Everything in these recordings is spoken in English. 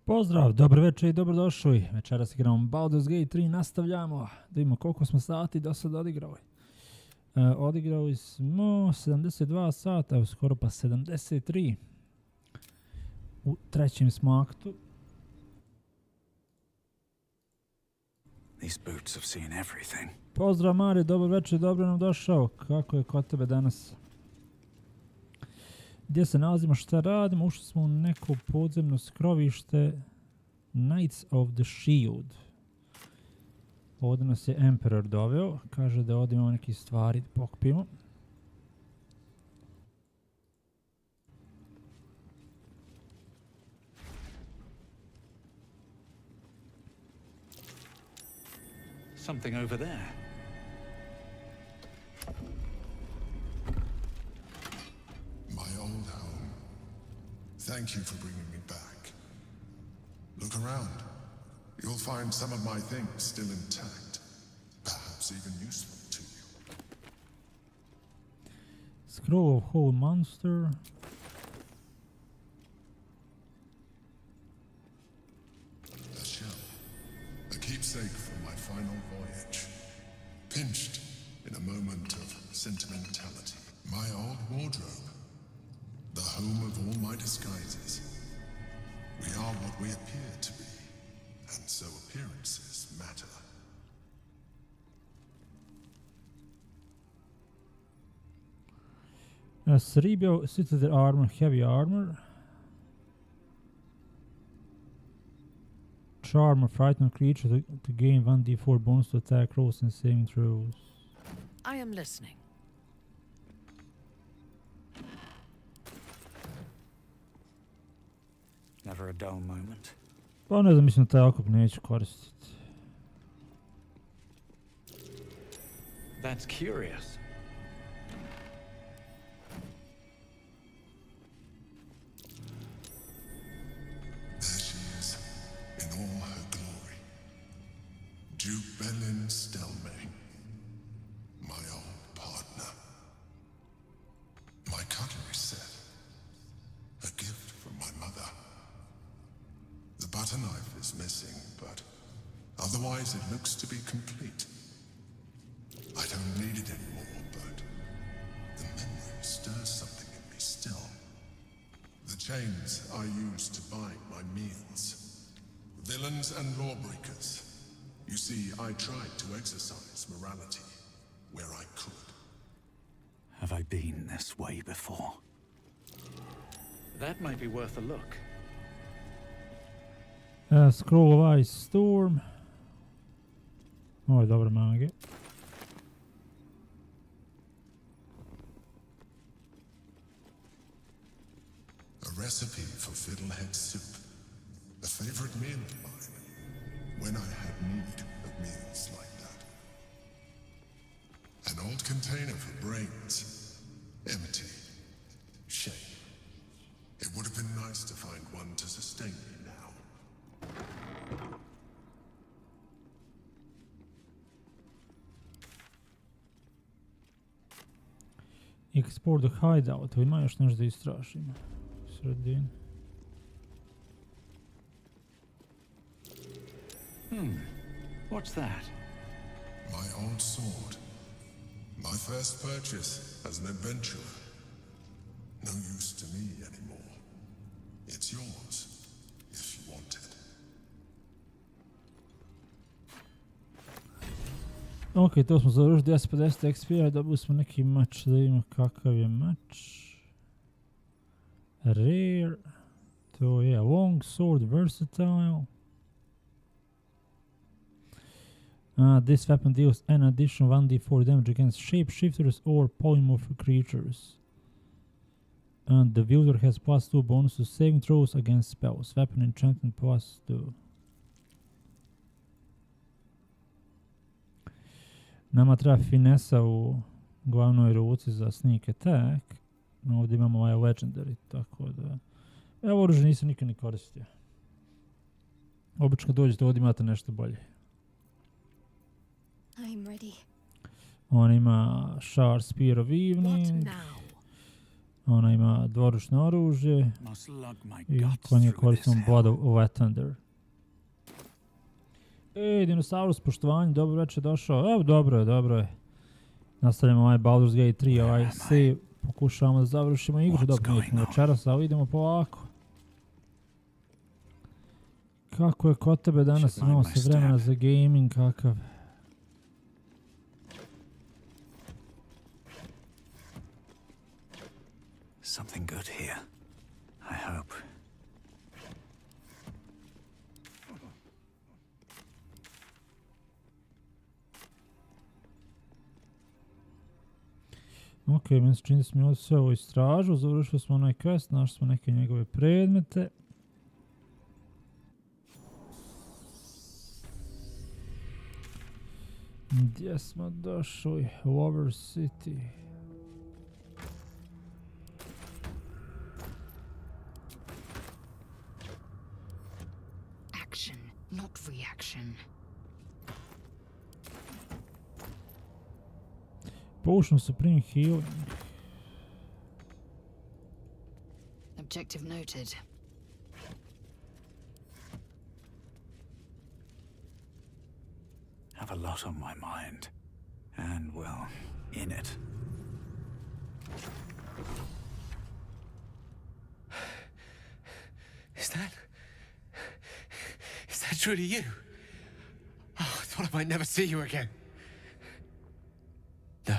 Pozdrav, dobro večer i dobrodošli. Večeras igramo Baldur's Gate 3, nastavljamo. Da vidimo koliko smo sati do sada odigrali. Odigrali smo 72 sata, evo skoro pa 73. U trećem smo aktu. Pozdrav Mare, dobro večer, dobro nam došao. Kako je kod tebe danas? Gdje se nalazimo, šta radimo? Ušli smo u neko podzemno skrovište Knights of the Shield. Ovdje nas je Emperor doveo. Kaže da ovdje imamo neke stvari da pokupimo. Something over there. Thank you for bringing me back. Look around. You'll find some of my things still intact. Perhaps even useful to you. Scroll of Whole Monster. A shell. A keepsake from my final voyage. Pinched in a moment of sentimentality. My old wardrobe. The home of all my disguises. We are what we appear to be, and so appearances matter. Cerebral Citadel Armor, Heavy Armor. Charm a frightened creature to gain 1d4 bonus to attack rolls and saving throws. I am listening. Never a dull moment. Pa ne znam, mislim da taj okup neću koristiti. That's curious. There she is, in all her glory. Jubelin Stelmane, my old partner. My cutlery set, a gift from my mother. The butter knife is missing, but otherwise it looks to be complete. I don't need it anymore, but the memory stirs something in me still. The chains I use to buy my meals. Villains and lawbreakers. You see, I tried to exercise morality where I could. Have I been this way before? That might be worth a look. Scroll of Ice Storm. Ovo je dobra magija. A recipe for fiddlehead soup. A favorite meal of mine. When I had need of meals like that. An old container for brains. Empty. Shame. It would have been nice to find one to sustain me now. Explore the hideout. Ima još nešto da istražimo. Sredin. What's that? My old sword. My first purchase as an adventurer. No use to me anymore. It's yours, if you want it. Ok, to smo završili 250 XP, dobili smo neki mač, da vidimo kakav je mač. Rare, to je long sword, versatile. This weapon deals an additional 1d4 damage against shapeshifters or polymorph creatures. And the wielder has +2 bonus to saving throws against spells. Weapon enchantment +2. Nama treba finesa u glavnoj ruci za sneak attack. Ovdje imamo ovaj legendary, tako da... Evo oružje nisam nikad ni koristio. Obično kad dođete ovdje imate nešto bolje. I'm ready. On ima Sharp Spear of Evening. Ona ima dvoručno oružje Must lug my i guts konje through this koristimo hell. Blood of Wet Thunder. Dinosaurus, poštovanje, dobro večer došao. Evo, dobro je. Nastavljamo ovaj Baldur's Gate 3, ovaj save. Pokušavamo da završimo igru, dobro nismo večeras, ali idemo polako. Kako je kod tebe danas, imamo se vremena za gaming, kakav? Something good here. I hope. Ok, meni se čini da smo ovdje sve ovo istražili, završili smo onaj quest, našli smo neke njegove predmete. Gdje smo došli? Lower City. Action, not reaction. Potion Supreme Healing. Objective noted. Have a lot on my mind. And, well, in it. Is that truly you? Oh, I thought I might never see you again. No,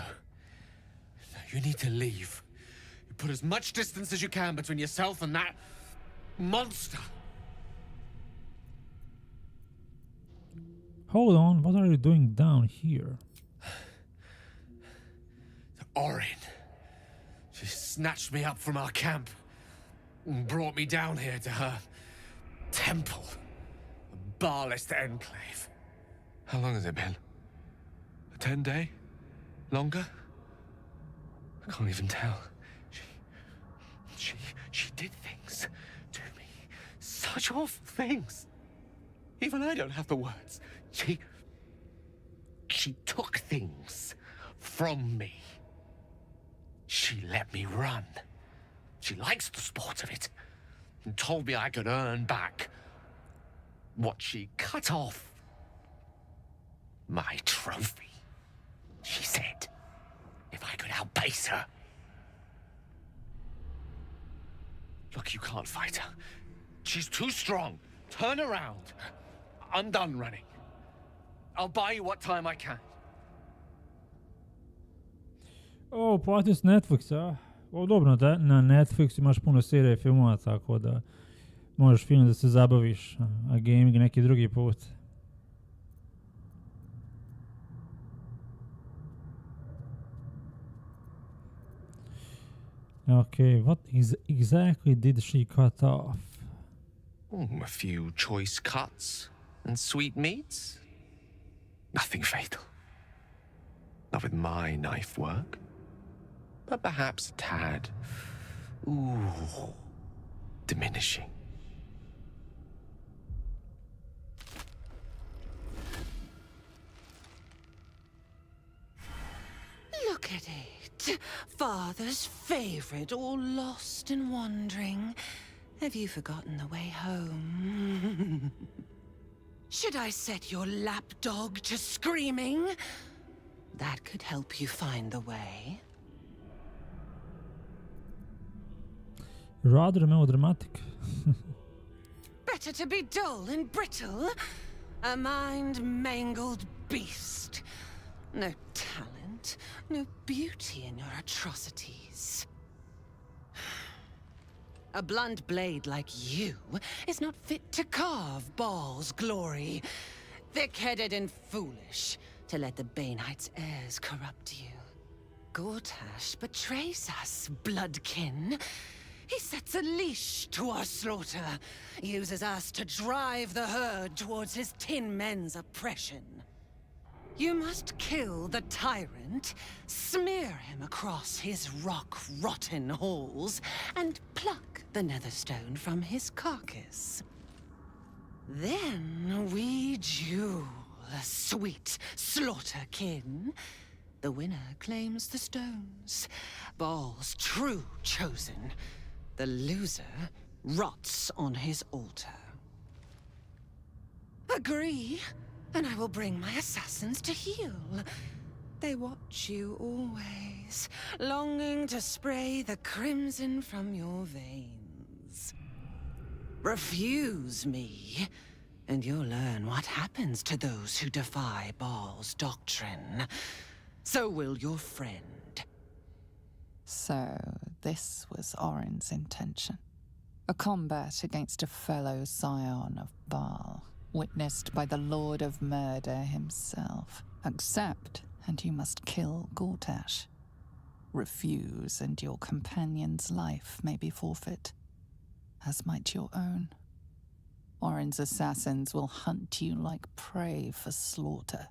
you need to leave. You put as much distance as you can between yourself and that monster. Hold on, what are you doing down here? Orin. She snatched me up from our camp and brought me down here to her temple, the Barlist enclave. How long has it been? A 10-day? Longer? I can't even tell. She did things to me. Such awful things. Even I don't have the words. She took things from me. She let me run. She likes the sport of it. And told me I could earn back what she cut off. My trophy. She said, if I could outpace her. Look, you can't fight her. She's too strong. Turn around. I'm done running. I'll buy you what time I can. O, platio s Netflixa. O, dobro, na Netflixu imaš puno serija i filmova, tako da možeš film da se zabaviš, a gaming neki drugi put. Okay, what exactly did she cut off? A few choice cuts and sweet meats. Nothing fatal. Not with my knife work. But perhaps a tad, diminishing. Look at it. Father's favorite, all lost and wandering. Have you forgotten the way home? Should I set your lapdog to screaming? That could help you find the way. Rather melodramatic. Better to be dull and brittle. A mind-mangled beast. No talent, no beauty in your atrocities. A blunt blade like you is not fit to carve Baal's glory. Thick-headed and foolish to let the Baneites' heirs corrupt you. Gortash betrays us, bloodkin. He sets a leash to our slaughter, uses us to drive the herd towards his tin men's oppression. You must kill the tyrant, smear him across his rock-rotten halls, and pluck the netherstone from his carcass. Then we duel, sweet slaughterkin. The winner claims the stones. Baal's true chosen. The loser rots on his altar. Agree, and I will bring my assassins to heal. They watch you always, longing to spray the crimson from your veins. Refuse me, and you'll learn what happens to those who defy Baal's doctrine. So will your friend. So, this was Orin's intention. A combat against a fellow scion of Baal, witnessed by the Lord of Murder himself. Accept, and you must kill Gortash. Refuse, and your companion's life may be forfeit, as might your own. Orin's assassins will hunt you like prey for slaughter.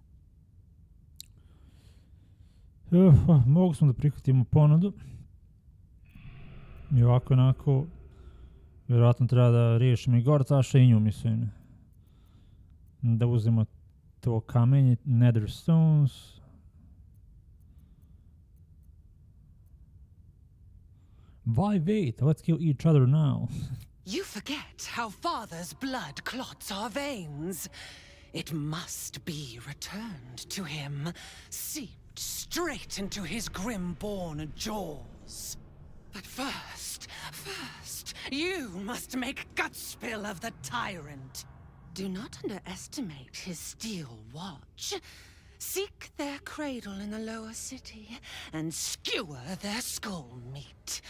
Mogu smo da prihvatimo ponudu. I ovako onako, vjerojatno treba da riješimo i Gortaša i nju, mislim. Da uzemo to kamenje, Nether Stones. Why wait? Let's kill each other now. You forget how father's blood clots our veins. It must be returned to him, seeped straight into his grim-born jaws. But first, you must make gutspill of the tyrant. Do not underestimate his steel watch. Seek their cradle in the lower city and skewer their skull meat.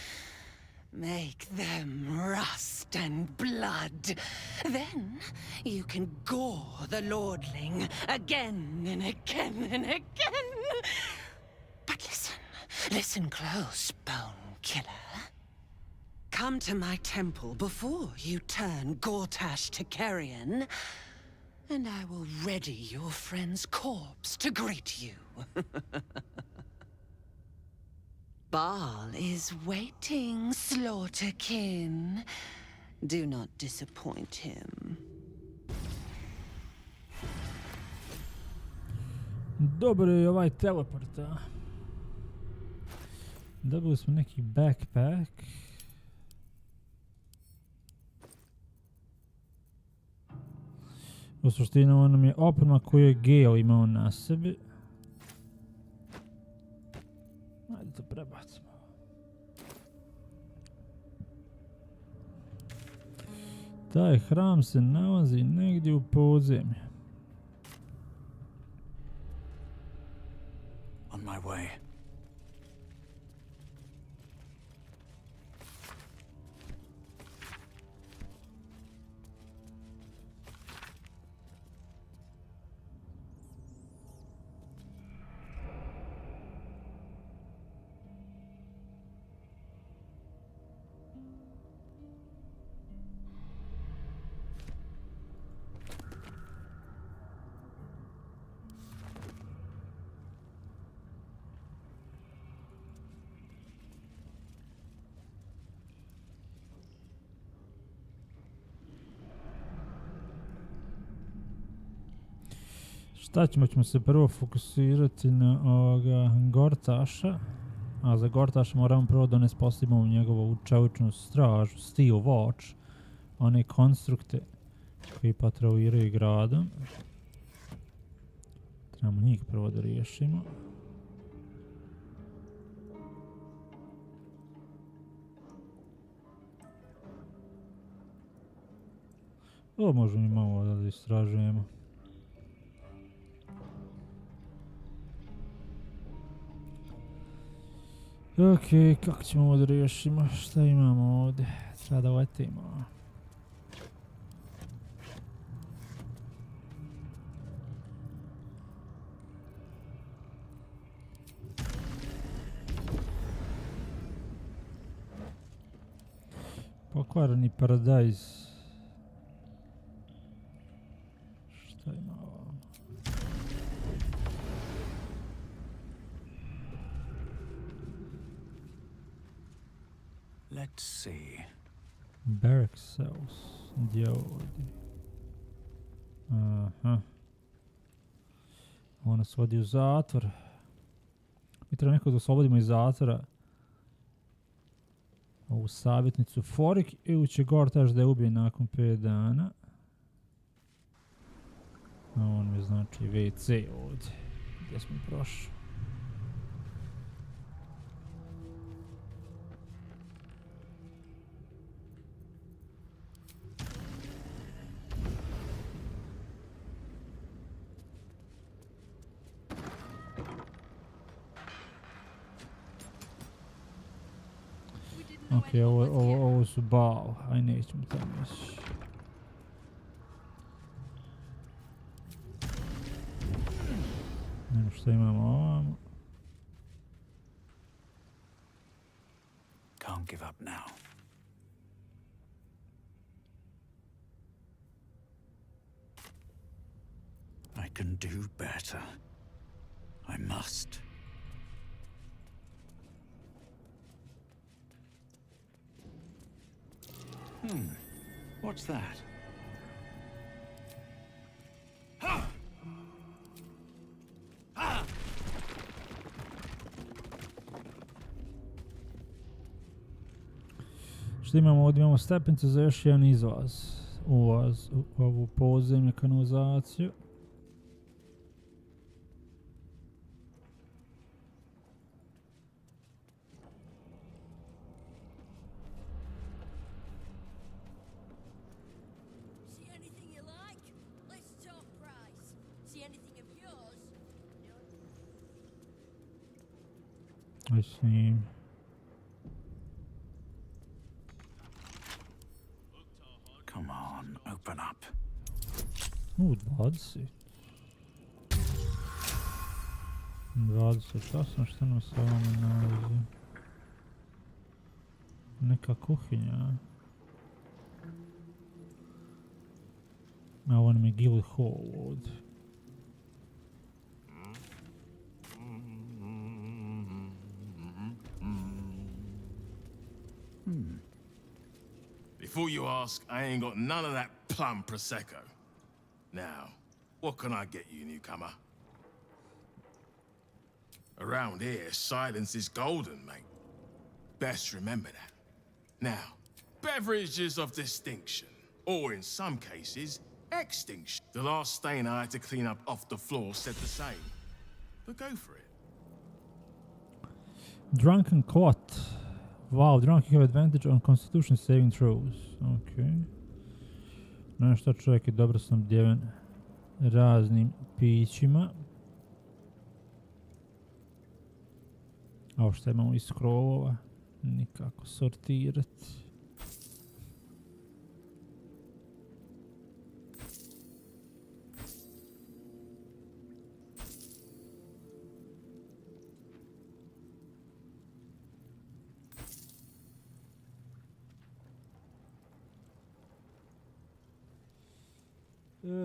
Make them rust and blood. Then you can gore the lordling again and again and again. But listen close, bone killer. Come to my temple before you turn Gortash to carrion, and I will ready your friend's corpse to greet you. Baal is waiting, slaughterkin. Do not disappoint him. Dobro je ovaj teleport, a? Dobili smo neki backpack. U suštini ovo nam je oprema koju je Gale imao na sebi. Ajde to prebacimo. Taj hram se nalazi negdje u podzemlju. On my way. Šta ćemo se prvo fokusirati na ovoga Gortaša, a za Gortaša moramo prvo da ne spostavimo njegovu čeličnu stražu, Steel Watch, one konstrukte koji patroliraju gradom. Trebamo njih prvo da riješimo. Ovo možemo i malo da istražujemo. Okej, kako ćemo ovo da riješimo? Šta imamo ovdje? Treba da letimo. Pokvareni paradajz. Šta ima ovo? Let's see. Barrack cells. Gdje je ovdje? Aha. Ovo nas vodi u zatvor. treba nekog da oslobodimo iz zatvora. Ovu savjetnicu Forik i uće gore taž da je ubije nakon 5 dana. A on mi znači WC ovdje. Gdje smo prošli. Ok, ovo su Bal, aj nećemo tamo ići. Nemo što imamo ovamo. Can't give up now. I can do better. I must. What's that? Što imamo ovdje? Imamo stepenicu za još jedan izlaz. Ulaz u ovu podzemlju kanalizaciju. I see. Come on, open up. 20. 28, što nam se ovome nalazi? Neka kuhinja. A ovo nam je guild hall ovdje. Before you ask, I ain't got none of that plum prosecco. Now, what can I get you, newcomer? Around here, silence is golden, mate. Best remember that. Now, beverages of distinction, or in some cases, extinction. The last stain I had to clean up off the floor said the same. But go for it. Drunken Clot. Wow, drunk you have advantage on constitution saving throws. Okay. Znaš šta, čovjek je dobro snabdjeven raznim pićima. A ovo što imamo iz scrollova, nikako sortirati.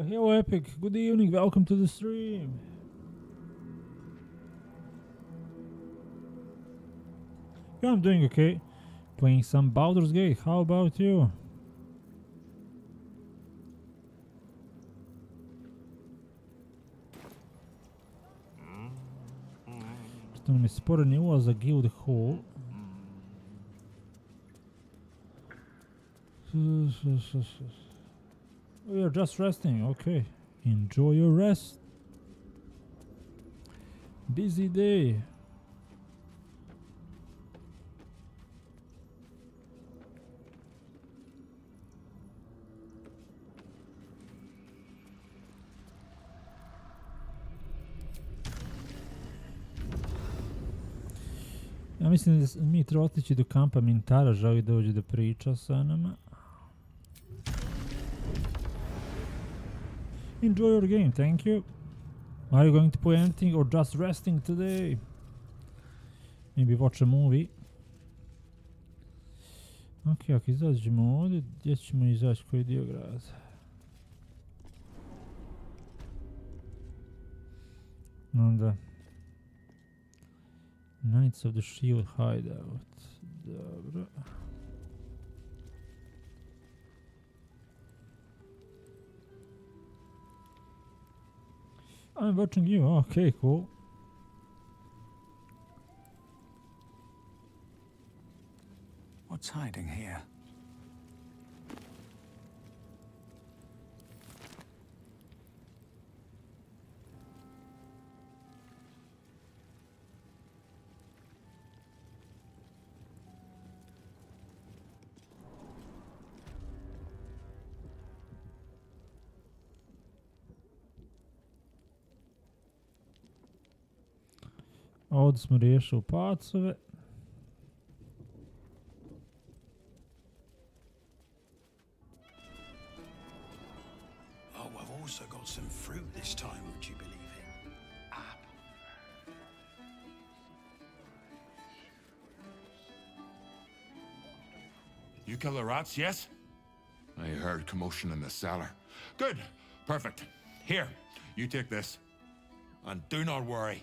Hello Epic, good evening, welcome to the stream. Yeah, I'm doing okay. Playing some Baldur's Gate, how about you? Što nam je sporeni ulaz za Guild Hall. We are just resting, okay. Enjoy your rest. Busy day. Ja mislim da mi treba otići do kampa Mintara, želi dođe da priča sa nama. Enjoy your game, thank you. Are you going to play anything or just resting today? Maybe watch a movie. Ok, ako izađemo ovdje, gdje ćemo izaći, koji dio grada? Onda Knights of the Shield hideout. Dobro. I'm watching you. Okay, cool. What's hiding here? Ovdje smo riješili pacove. Oh, I've also got some fruit this time, would you believe it? You kill the rats, yes? I heard commotion in the cellar. Good. Perfect. Here, you take this. And do not worry.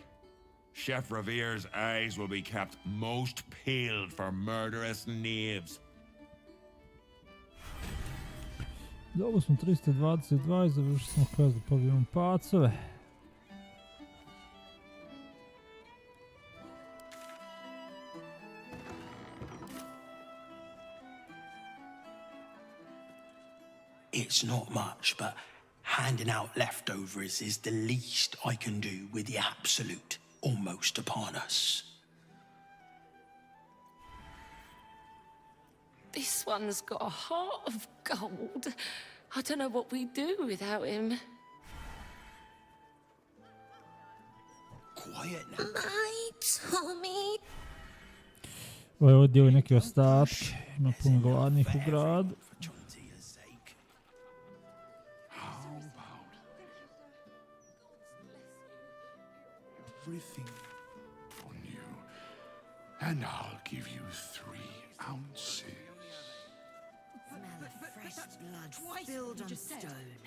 Chef Revere's eyes will be kept most peeled for murderous knaves. Dobro smo 322 i završili smo quest da pobijemo pacove. It's not much, but handing out leftovers is the least I can do with the absolute almost upon us. This one's got a heart of gold. I don't know what we'd do without him. Quiet now. My Tommy. Ovo je ovdje ovaj neki ostatak. Ima puno gladnih u gradu. Everything on you, and I'll give you 3 ounces. Smell of fresh blood spilled on stone.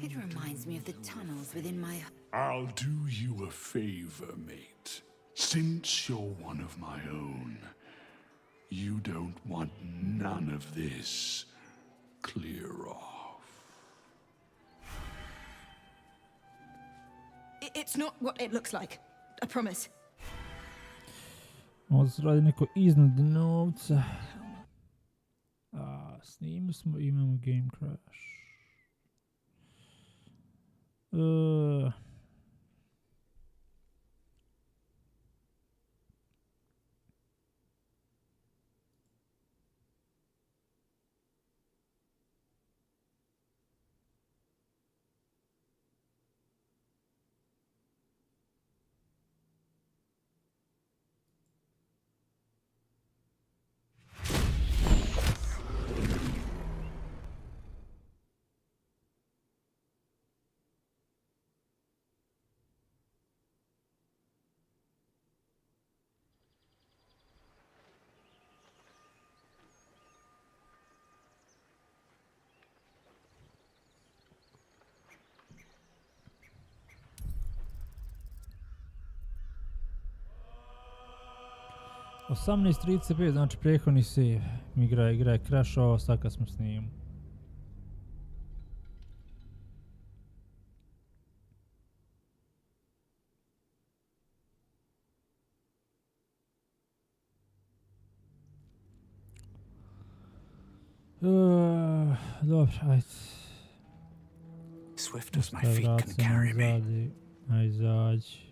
It reminds me of the tunnels within my... I'll do you a favor, mate. Since you're one of my own, you don't want none of this. Clear off. It's not what it looks like. I promise. Ovdje se radi neko iznad novca. Snimili smo, imamo game crash. Uh, 18.35, znači prethodni save. Igra je crashao, sad kad smo snimili. Dobro, ajde. Swift as my feet can carry me. Ajde, izađi.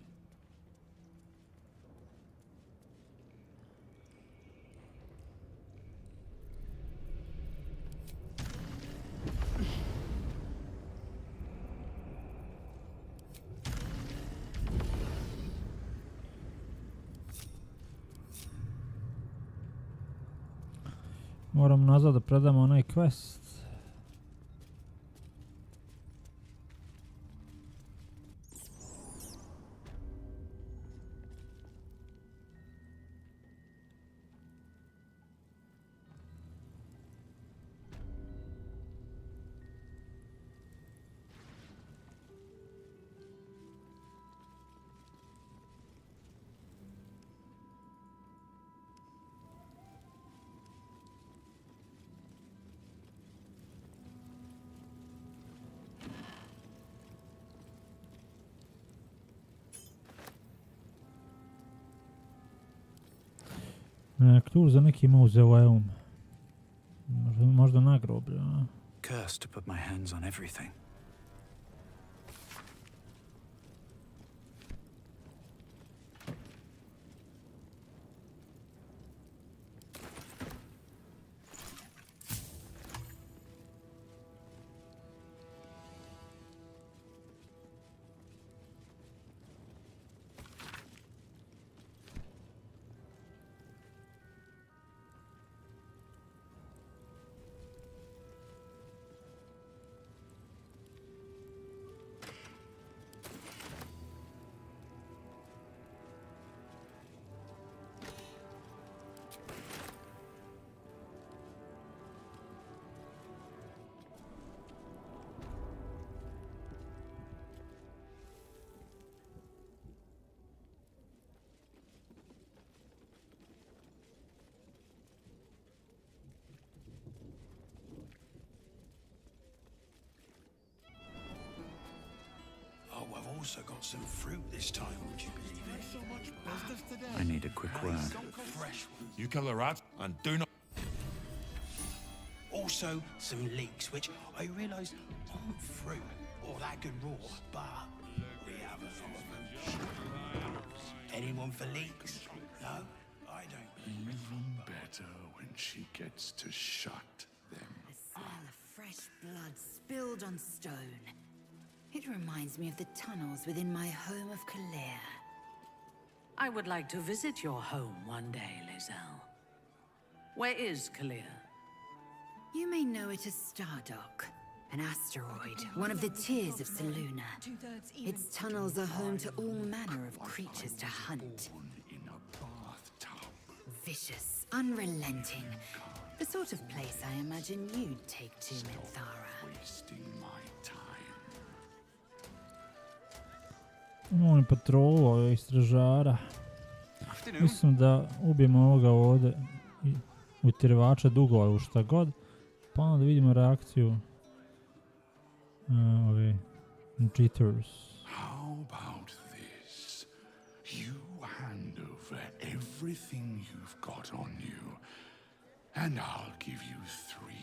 Moram nazad da predamo onaj quest. Ključ za neki mauzoleum. Možda nagroblje, a? Cursed to put my hands on everything. Oh, I've also got some fruit this time, would you believe it? I need a quick word. You kill the rat and do not. Also, some leeks, which I realise aren't fruit or that good raw, but we have a lot of them. Anyone for leeks? No? I don't. Even better when she gets to shut them. The smell of fresh blood spilled on stone. It reminds me of the tunnels within my home of Kalir. I would like to visit your home one day, Lizelle. Where is Kalir? You may know it as Stardock, an asteroid, one of the tears of Selûne. Its tunnels are home to all manner of creatures to hunt. Vicious, unrelenting. The sort of place I imagine you'd take to, Minthara. Wasting my time. Molim patrolu ovog stražara. Mislim da ubijemo ovoga ovdje utjerivača dugova u šta god. Pa onda vidimo reakciju ove jitters. How about this? You hand over everything you've got on you, and I'll give you 3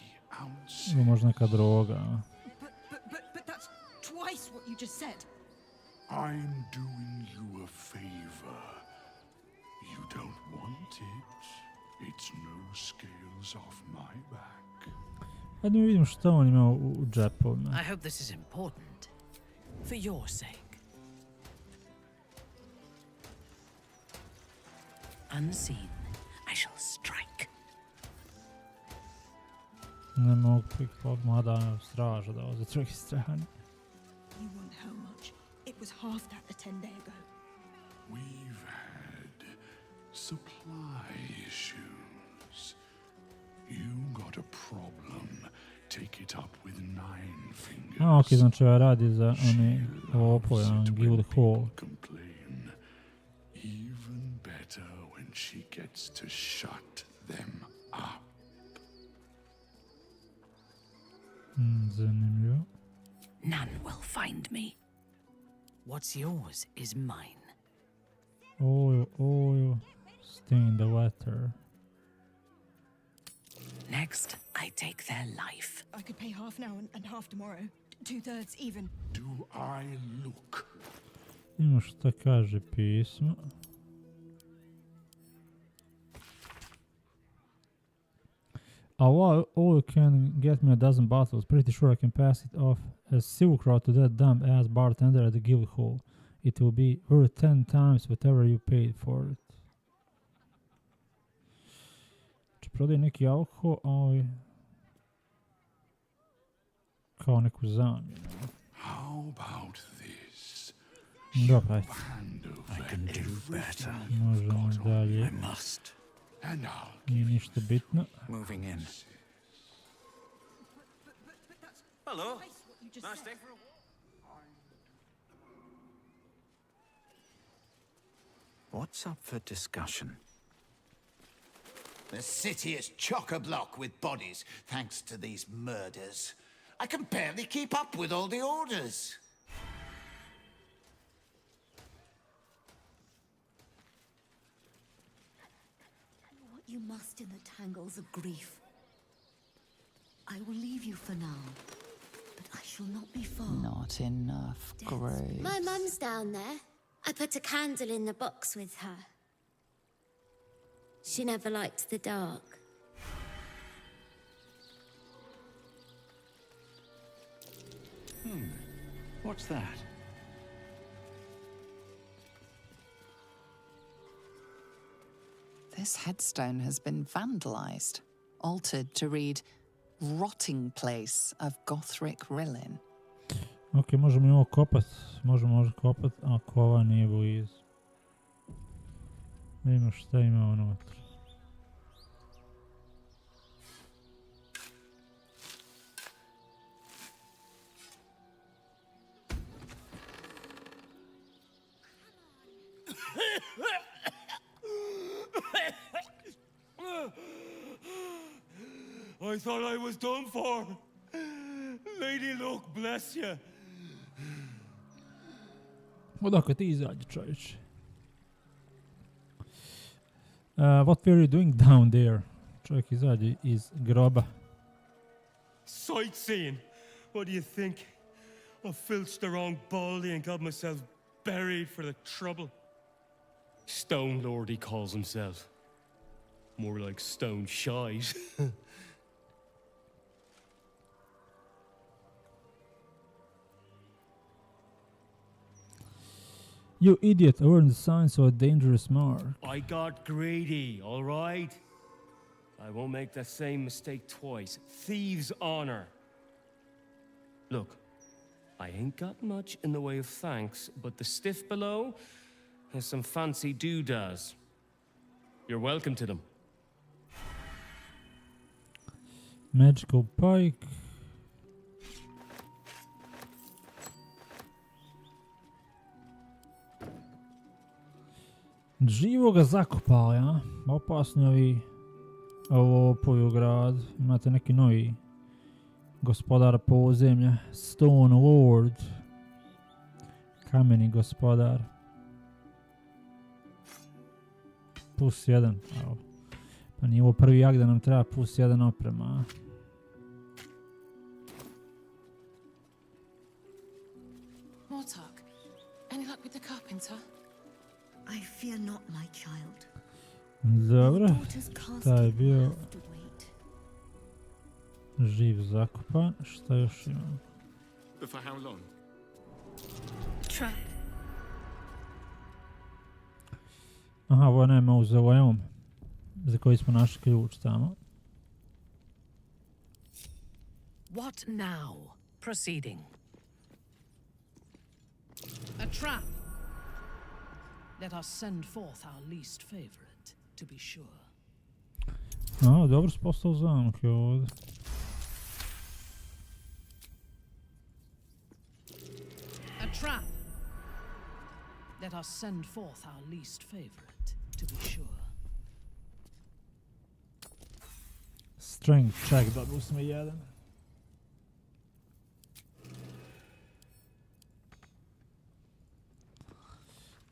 ounces. Ovo možda neka droga. But that's twice what you just said. I'm doing you a favor. You don't want it. It's no scales off my back. Hajde mi vidimo što on ima u džepovima. I hope this is important. For your sake. Unseen, I shall strike. Ne mogu prikupati, mada straža da ovo za druge strane. You want how much? It was half that a 10-day ago. We've had supply issues. You got a problem. Take it up with 9 fingers. A, ok, znači radi za one lopove, Guild Hall. Complain. Even better when she gets to shut them up. Zanimljivo. None will find me. What's yours is mine. Oil, stain the letter. Next, I take their life. I could pay half now and half tomorrow. 2/3 even. Do I look? Imamo šta kaže pismo. Oil can get me a dozen bottles. Pretty sure I can pass it off as silver to that dumb ass bartender at the guild hall. It will be worth 10 times whatever you paid for it. Znači prodaj neki alkohol, ali kao neku zamjenu. How about this? Dobro, ajde. I can do better. Možemo dalje. I must. And I'll Nije ništa bitno. Moving in. Hello. Nice day. What's up for discussion? The city is chock-a-block with bodies, thanks to these murders. I can barely keep up with all the orders. You you must in the tangles of grief. I will leave you for now, but I shall not be far. Not enough graves. My mum's down there. I put a candle in the box with her. She never liked the dark. What's that? This headstone has been vandalized, altered to read Rotting Place of Gothric Rillin. Ok, možemo i ovo kopat. Možemo kopat, ako ova nije blizu. Vidimo šta ima unutra. I thought I was done for. Lady Luck, bless you. Odakle ti izađe, čovječe? What were you doing down there? Čovjek izađe iz groba. Sightseeing. What do you think? I filched the wrong baldy and got myself buried for the trouble. Stone Lord, he calls himself. More like stone shite. You idiot, I learned the signs of a dangerous mark. I got greedy, all right? I won't make that same mistake twice. Thieves' honor. Look, I ain't got much in the way of thanks, but the stiff below has some fancy doodads. You're welcome to them. Magical pike. Živo ga zakopali, a? Opasni ovi lopovi u gradu. Imate neki novi gospodar podzemlja. Stone Lord. Kameni gospodar. +1. Pa nije ovo prvi jak da nam treba +1 oprema, a? Mortark, any luck with the carpenter? I fear not, my child. Dobro, taj je bio živ zakopan. Šta još imam? But for how long? Trap. Aha, ovo je onaj mauzoleum za koji smo našli ključ tamo. What now? Proceeding. A trap. Let us send forth our least favorite, to be sure. A, dobro si postao zamak je ovdje. A trap. Let us send forth our least favorite, to be sure. Strength check, dobili smo jedan.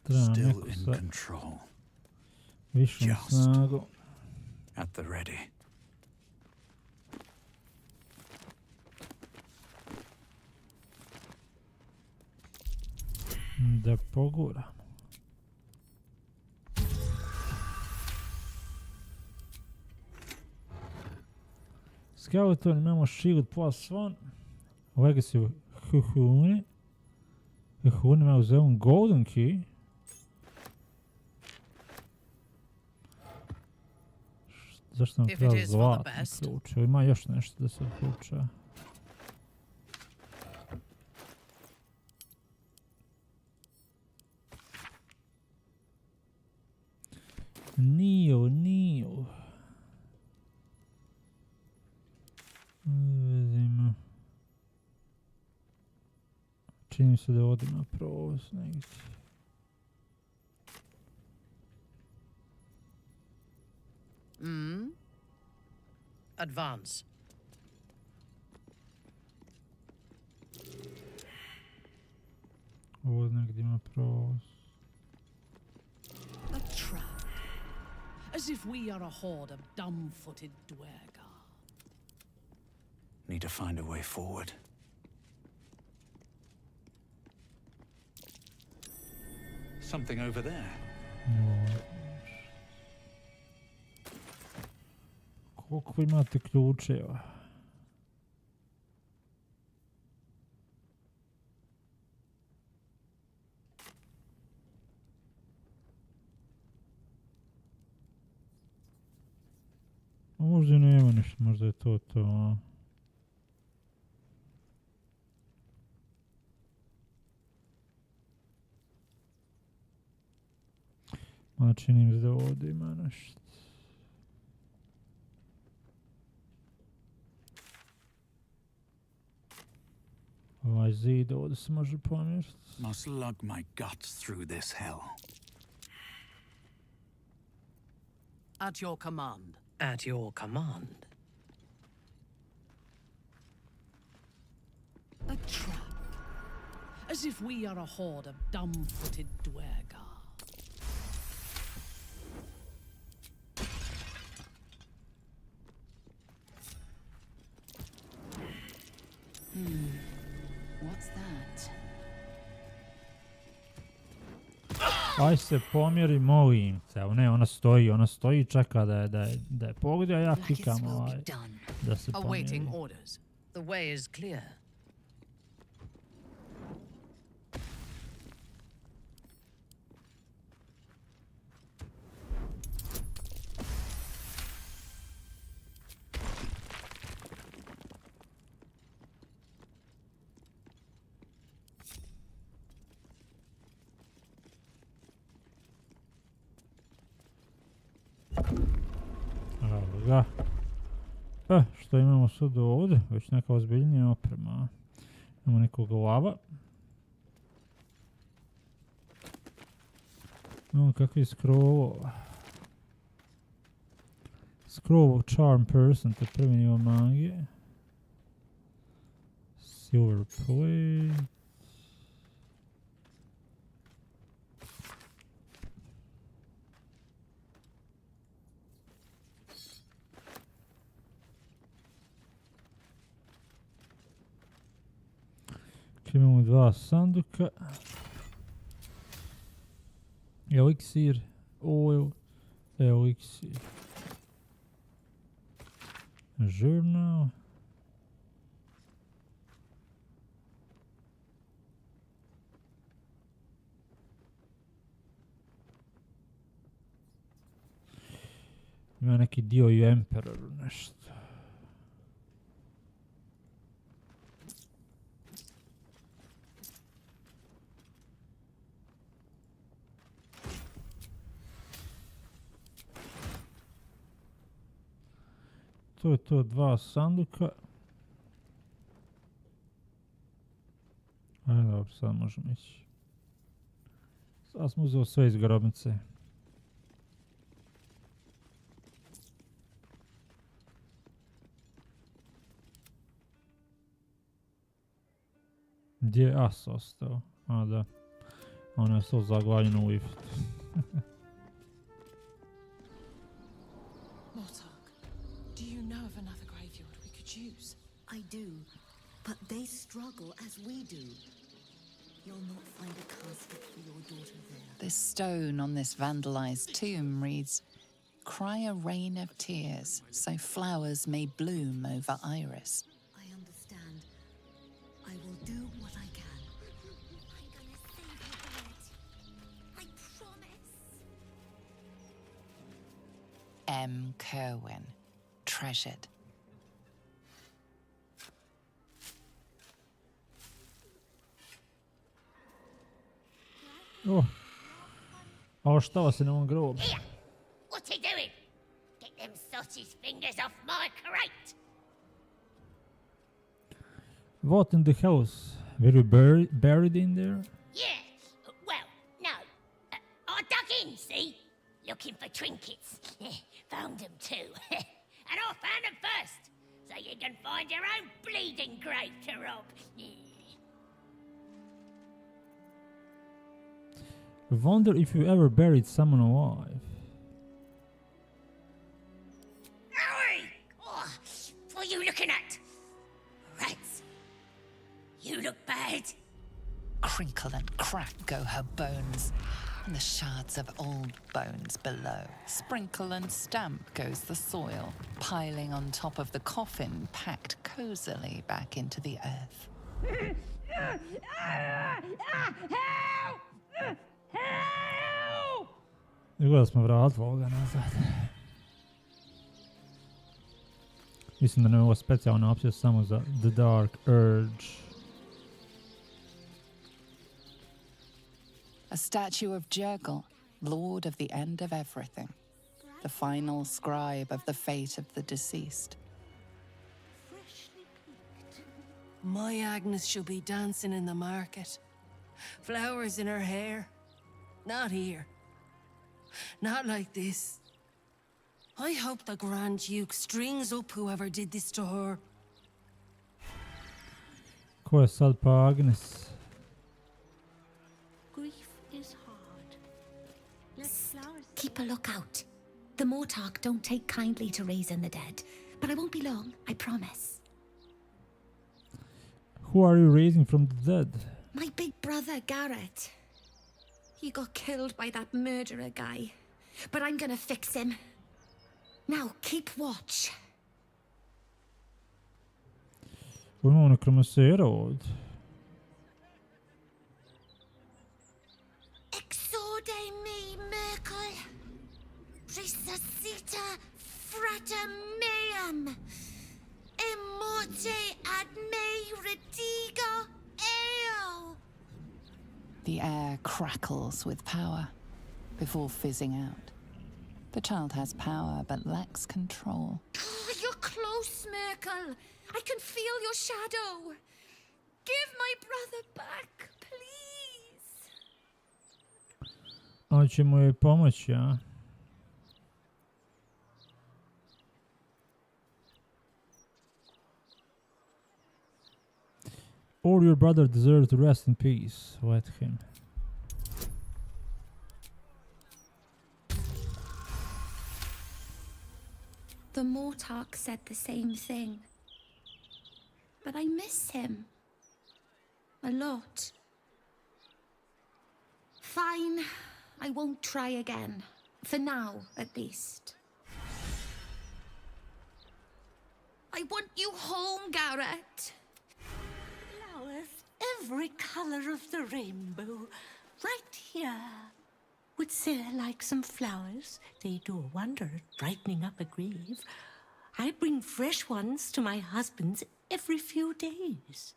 Still in control. Višom snagu. At the ready. Da poguramo. Skeleton, imamo shield +1. Legacy Huhuni. Huhuni imamo za ovom golden key. Zašto nam treba zlatni ključ? Ima još nešto da se uključa. Nio. Vidimo. Čini se da ovdje ima prolaz negdje. Advance. Ovdje negdje ima prolaz. A trap. As if we are a horde of dumb-footed dwergar. Need to find a way forward. Something over there. Koliko imate ključeva? Možda nema ništa, možda je to. Ma čini mi se da ovdje ima nešto. Ovaj zid ovdje se može pomjeriti. Must lug my guts through this hell. At your command. At your command. A trap. As if we are a horde of dumb-footed dwergar. What's that? Aj se pomjeri, molim se. Evo ne, ona stoji i čeka da je pogodi, a ja klikam da se pomjeri. Awaiting orders. The way is clear. Što imamo sad ovdje? Već neka ozbiljnija oprema. Imamo nekog lava. Imamo kakvi skrovo. Skrovo Charm Person, to je prvi nivo magije. Silver Plate. Imamo dva sanduka. Eliksir, oil, eliksir. Journal. Ima neki dio i Emperoru nešto. To je to, dva sanduka. Ajde, dobro, sad možemo ići. Sad smo uzeli sve iz grobnice. Gdje je As ostao? A da, ona je svo zaglavljena u lift. I do, but they struggle as we do. You'll not find a casket for your daughter there. This stone on this vandalized tomb reads, "Cry a rain of tears, so flowers may bloom over Iris." I understand. I will do what I can. I'm gonna save you, Bird. I promise. M. Kerwin, treasured. Oh, a šta se na ovom grobu? Here! What's he doing? Get them sausage fingers off my crate! What in the house? Were you buried in there? Yeah, well, no. I dug in, see? Looking for trinkets. Found them too. And I found them first, so you can find your own bleeding grave to rob. I wonder if you ever buried someone alive. crack go her bones, and the shards of old bones below. Sprinkle and stamp goes the soil, piling on top of the coffin packed cozily back into the earth. Izgleda da smo vratili ovoga nazad. Mislim da ne je ovo specijalna opcija samo za The Dark Urge. A statue of Jurgle, lord of the end of everything, the final scribe of the fate of the deceased. My Agnes shall be dancing in the market. Flowers in her hair. Not here. Not like this. I hope the Grand Duke strings up whoever did this to her. Ko je sad pa Agnes? Grief is hard. Keep a lookout. The Mortark don't take kindly to raising the dead, but I won't be long, I promise. Who are you raising from the dead? My big brother, Garrett. He got killed by that murderer guy, but I'm gonna fix him. Now, keep watch. Imamo nekromasera ovdje. Exorde me, Merkel. Resuscita frater meum. Immorte ad me redigo eo. The air crackles with power before fizzing out. The child has power but lacks control. Oh, you're close, Merkel. I can feel your shadow. Give my brother back, please. Hoćemo joj pomoći, a? Or your brother deserves to rest in peace. Let him. The Mortark said the same thing. But I miss him. A lot. Fine. I won't try again. For now, at least. I want you home, Garrett. Flowers, every color of the rainbow, right here. Would Sarah like some flowers? They do a wonder at brightening up a grave. I bring fresh ones to my husband's every few days.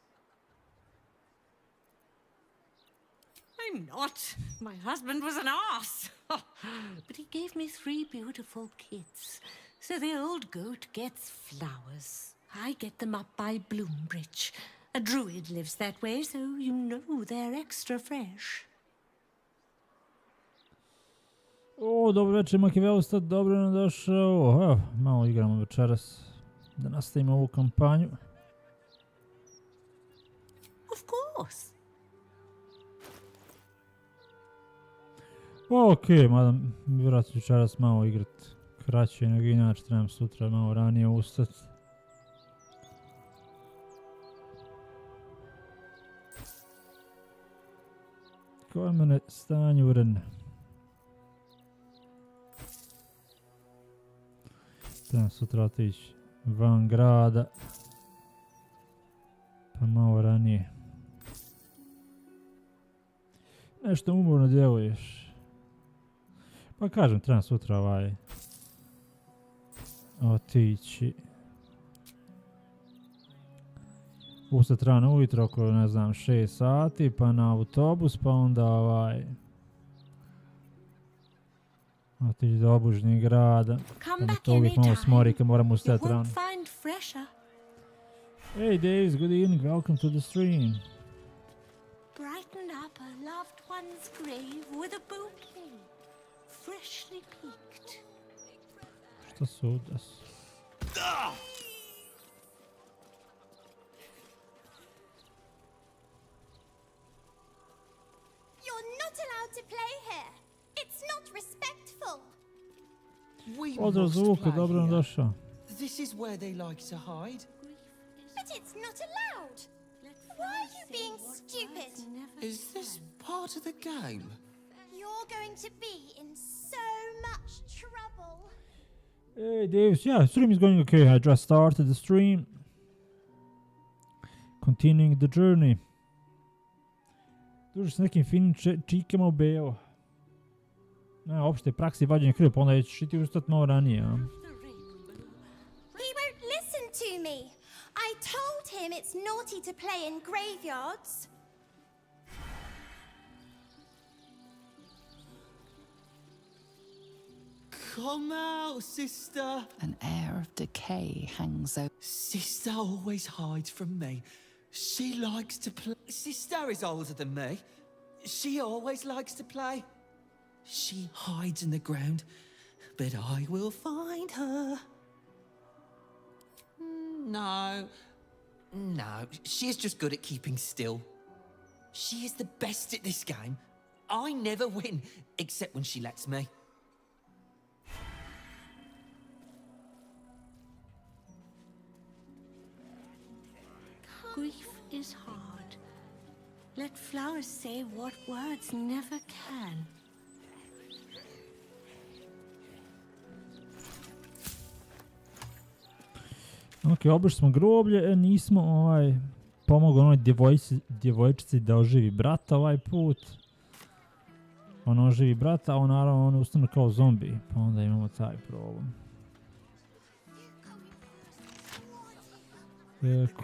I'm not. My husband was an arse. But he gave me 3 beautiful kids. So the old goat gets flowers. I get them up by Bloombridge. A druid lives that way, so you know they're extra fresh. O, dobro večer, Machiavellista, dobro nam došao. Evo, malo igramo večeras da nastavimo ovu kampanju. Of course. Okej, mada vjerojatno ću večeras malo igrat kraće nego inače, trebam sutra malo ranije ustati. Koje mene stanje uredne. Trebam sutra otići van grada. Pa malo ranije. Nešto umorno djeluješ. Pa kažem, trebam sutra otići. Ustati rano ujutro oko, ne znam, 6 sati, pa na autobus, pa onda otići do obužnjeg grada. Pa me to uvijek malo smori kad moram ustati rano. Hey Daves, good evening, welcome to the stream. Brighten up a loved one's grave with a bouquet, freshly picked. Šta su udas? You're not allowed to play here. It's not respectful. Pozdrav zvuka, dobro nam došao. This is where they like to hide. But it's not allowed. Why are you being stupid. Is this part of the game? You're going to be in so much trouble. Hey, Davis. Yeah, stream is going okay. I just started the stream. Continuing the journey. Druži s nekim finim čikama u beo. Na opšte praksi vađenja krvi, pa onda ćeš ti ustati malo ranije. He won't listen to me. I told him it's naughty to play in graveyards. Come out, sister. An air of decay hangs over. Sister always hides from me. She likes to play. Sister is older than me. She always likes to play. She hides in the ground, but I will find her. No. No, she is just good at keeping still. She is the best at this game. I never win, except when she lets me. Grief is hard. Let flowers say what words never can. Ok, obišli smo groblje, nismo pomogli onoj djevojčici da oživi brata ovaj put. Ona oživi brata, a on naravno on ustane kao zombi, pa onda imamo taj problem.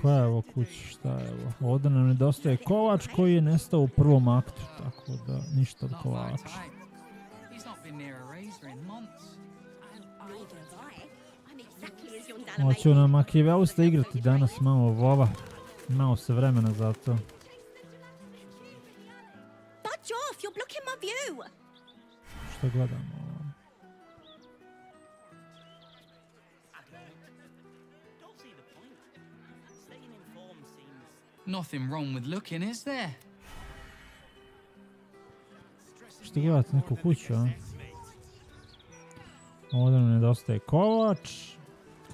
Koja je ovo kuća, šta je ovo? Ovdje nam nedostaje kovač koji je nestao u prvom aktu, tako da ništa od kovača. Hoću na Machiavellista igrati danas malo Vova. Malo se vremena za to. Budge off, you're blocking my view. Što gledamo? Nothing wrong with looking, is there? Što gledate neku kuću, a? Ovdje nam nedostaje kovač.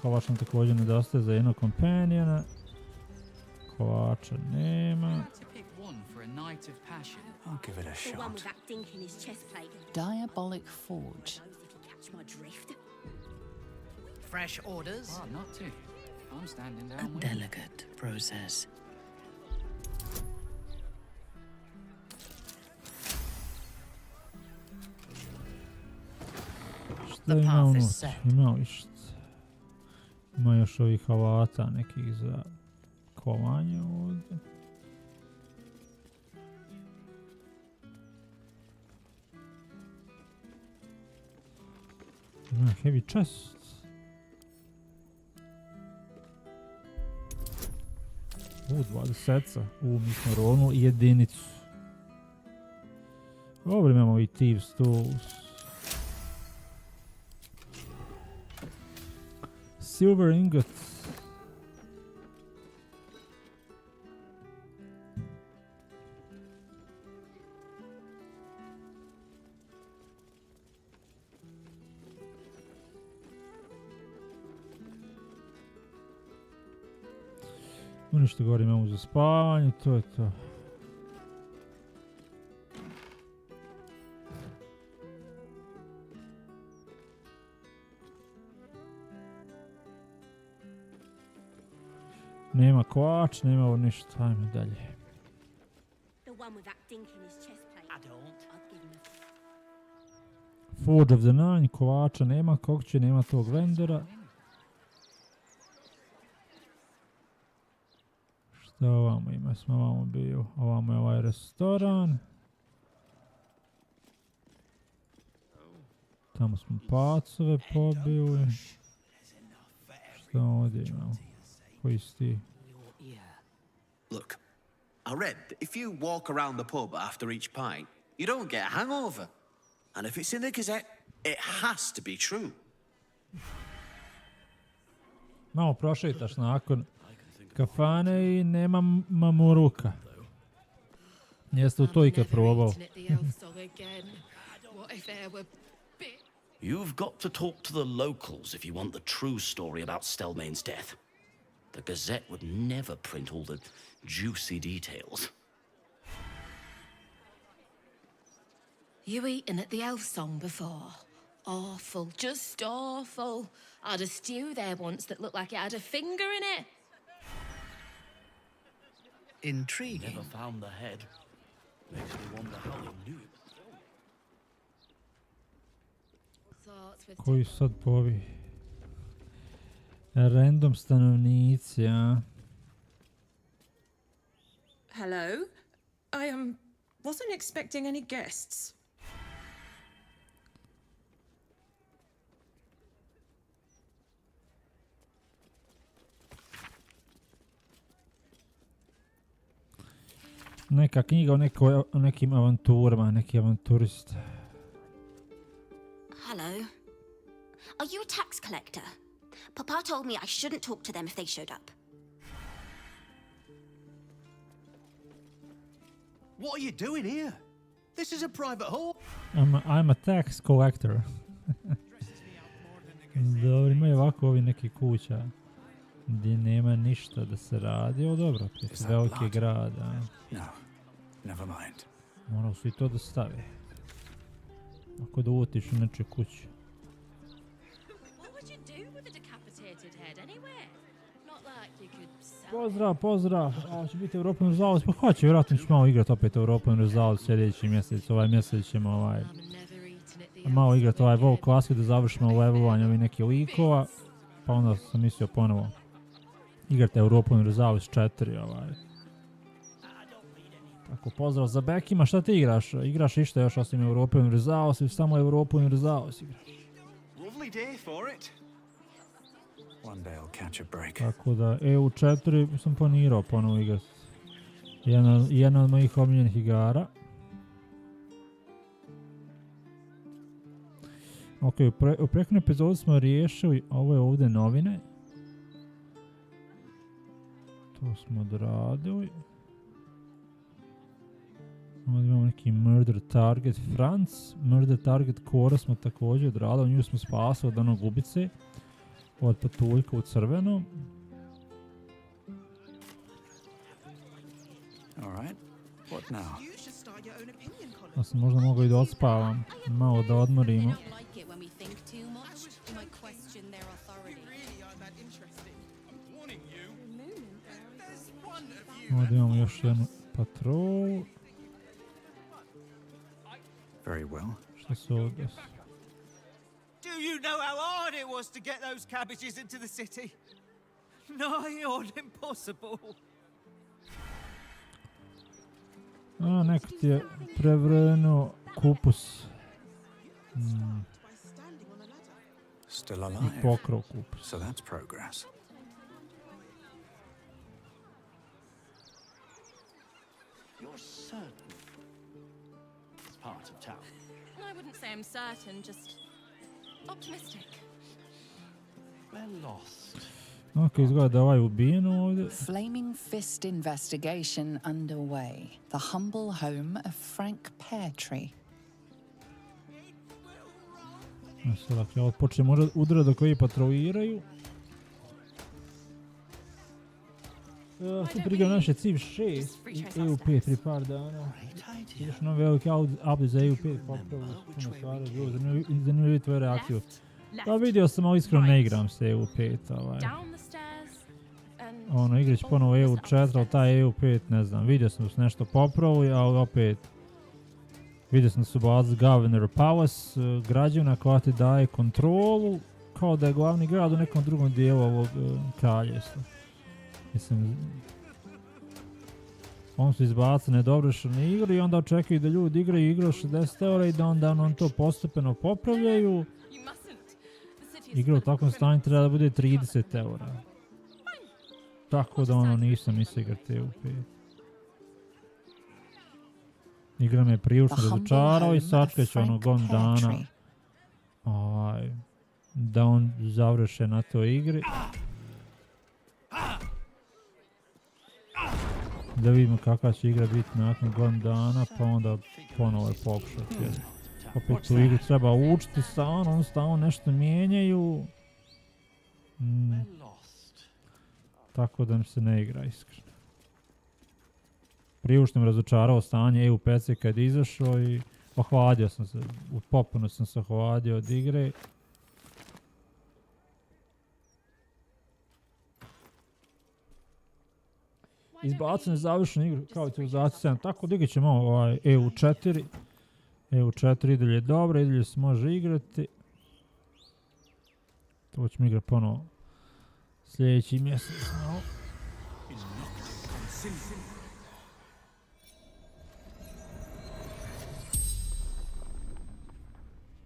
Kovač nam također nedostaje za jednog kompanijana. Kovača nema. I'll give it a shot. Diabolic forge. Fresh orders? Oh, not too. I'm standing down. A delicate process. Šta ima unutra? Ima išta. Ima još ovih alata nekih za kovanje ovdje. Ima heavy chest. U, 20-ca. Mi smo rolnu i jedinicu. Dobro, imamo i Thieves Tools. Silver ingot. Ništa gore imamo za spavanje, to je to. Nema kovač, nema ovo ništa, ajmo dalje. Forge of the Nine, kovača nema, kokće nema tog vendora. Šta ovamo ima, smo ovamo bio, ovamo je ovaj restoran. Tamo smo pacove pobili. Šta ovdje imamo? Koji si ti? Look, I read that if you walk around the pub after each pint, you don't get a hangover. And if it's in the Gazette, it has to be true. Malo prošetaš nakon kafane i nema mamuruka. Jeste u to ikad probao. You've got to talk to the locals if you want the true story about Stelmane's death. The Gazette would never print all the juicy details. You eaten at the Elf Song before? Awful, just awful. I had a stew there once that looked like it had a finger in it. Intriguing. Never found the head. Makes me wonder how they knew it. Koji sad po ovi random stanovnici, a? Hello? I wasn't expecting any guests. Neka knjiga o nekim avanturama, neki avanturist. Hello. Are you a tax collector? Papa told me I shouldn't talk to them if they showed up. What are you doing here? This is a private hall. I'm a tax collector. Dobro, imaju ovako ovi neki kuća gdje nema ništa da se radi. O dobro, to je veliki grad. No, never mind. Morao su i to da stave. Ako da uvatiš u nečiju kuću. Pozdrav. A će biti Europa Univerzalus? Pa hoće, vjerojatno ću malo igrati opet Europa Univerzalus sljedeći mjesec. Ovaj mjesec ćemo malo igrati ovaj WoW klasik da završimo levelovanje ovih nekih likova. Pa onda sam mislio ponovo igrati Europa Univerzalus 4. Tako, pozdrav za Bekima. Šta ti igraš? Igraš išta još osim Europa Univerzalus ili samo Europa Univerzalus igraš? Tako da EU4 sam planirao ponovo igrati. Jedna od mojih omiljenih igara. Ok, u prethodnom epizodu smo riješili, ovo je ovdje novine. To smo odradili. Ovdje imamo neki Murder Target France. Murder Target Core smo također odradili, nju smo spasili od onog ubice. Od patuljka u crvenom. Ja sam možda mogao i da odspavam, malo da odmorimo. Ovdje imamo još jednu patrolu. Šta su ovdje? Do you know how hard it was to get those cabbages into the city? Nigh on impossible. A, neko ti je prevrnuo kupus. Still alive. I pokrao kupus. So that's progress. You're certain it's part of town? I wouldn't say I'm certain, just optimistic. We're lost. Ok, izgleda da ovaj ubijen ovdje. Flaming Fist investigation underway. The humble home of Frank Peartree. Sad ako ja počnem udarati dok ovi patroliraju. Super igram naše Civ 6 i EU5 pri par dana. Još nam veliki update za EU5, popravo puno stvari, bilo zanimljivo tvoju reakciju. Pa vidio sam, ali iskreno ne igram se EU5. Igrać ponovo EU4, ali taj EU5 ne znam, vidio sam da su nešto popravili, ali opet vidio sam da su bazi Governor Palace, građevina koja ti daje kontrolu, kao da je glavni grad u nekom drugom dijelu ovog kraljevstva. Mislim, on su izbacili nedovršene igre i onda očekuju da ljudi igraju igru 60 eura i da onda on to postepeno popravljaju. Igra u takvom stanju treba da bude 30 eura. Tako da nisam mislio igrati EU5. Igra me prilično razočarao i sačkat ću godinu dana da on završe na toj igri. Da vidimo kakva će igra biti nakon godinu dana, pa onda ponovo je pokušati. Opet tu igru treba učiti stalno nešto mijenjaju. Tako da mi se ne igra iskreno. Prije što mi razočarao stanje EU PC kad je izašao i ohladio sam se, u popunu sam se ohladio od igre. Izbacam završenu igru kao i civilizaciju 7, tako da igrat ćemo ovaj EU4. EU4 i dalje je dobro, i dalje se može igrati. To ćemo igrati ponovo sljedeći mjesec.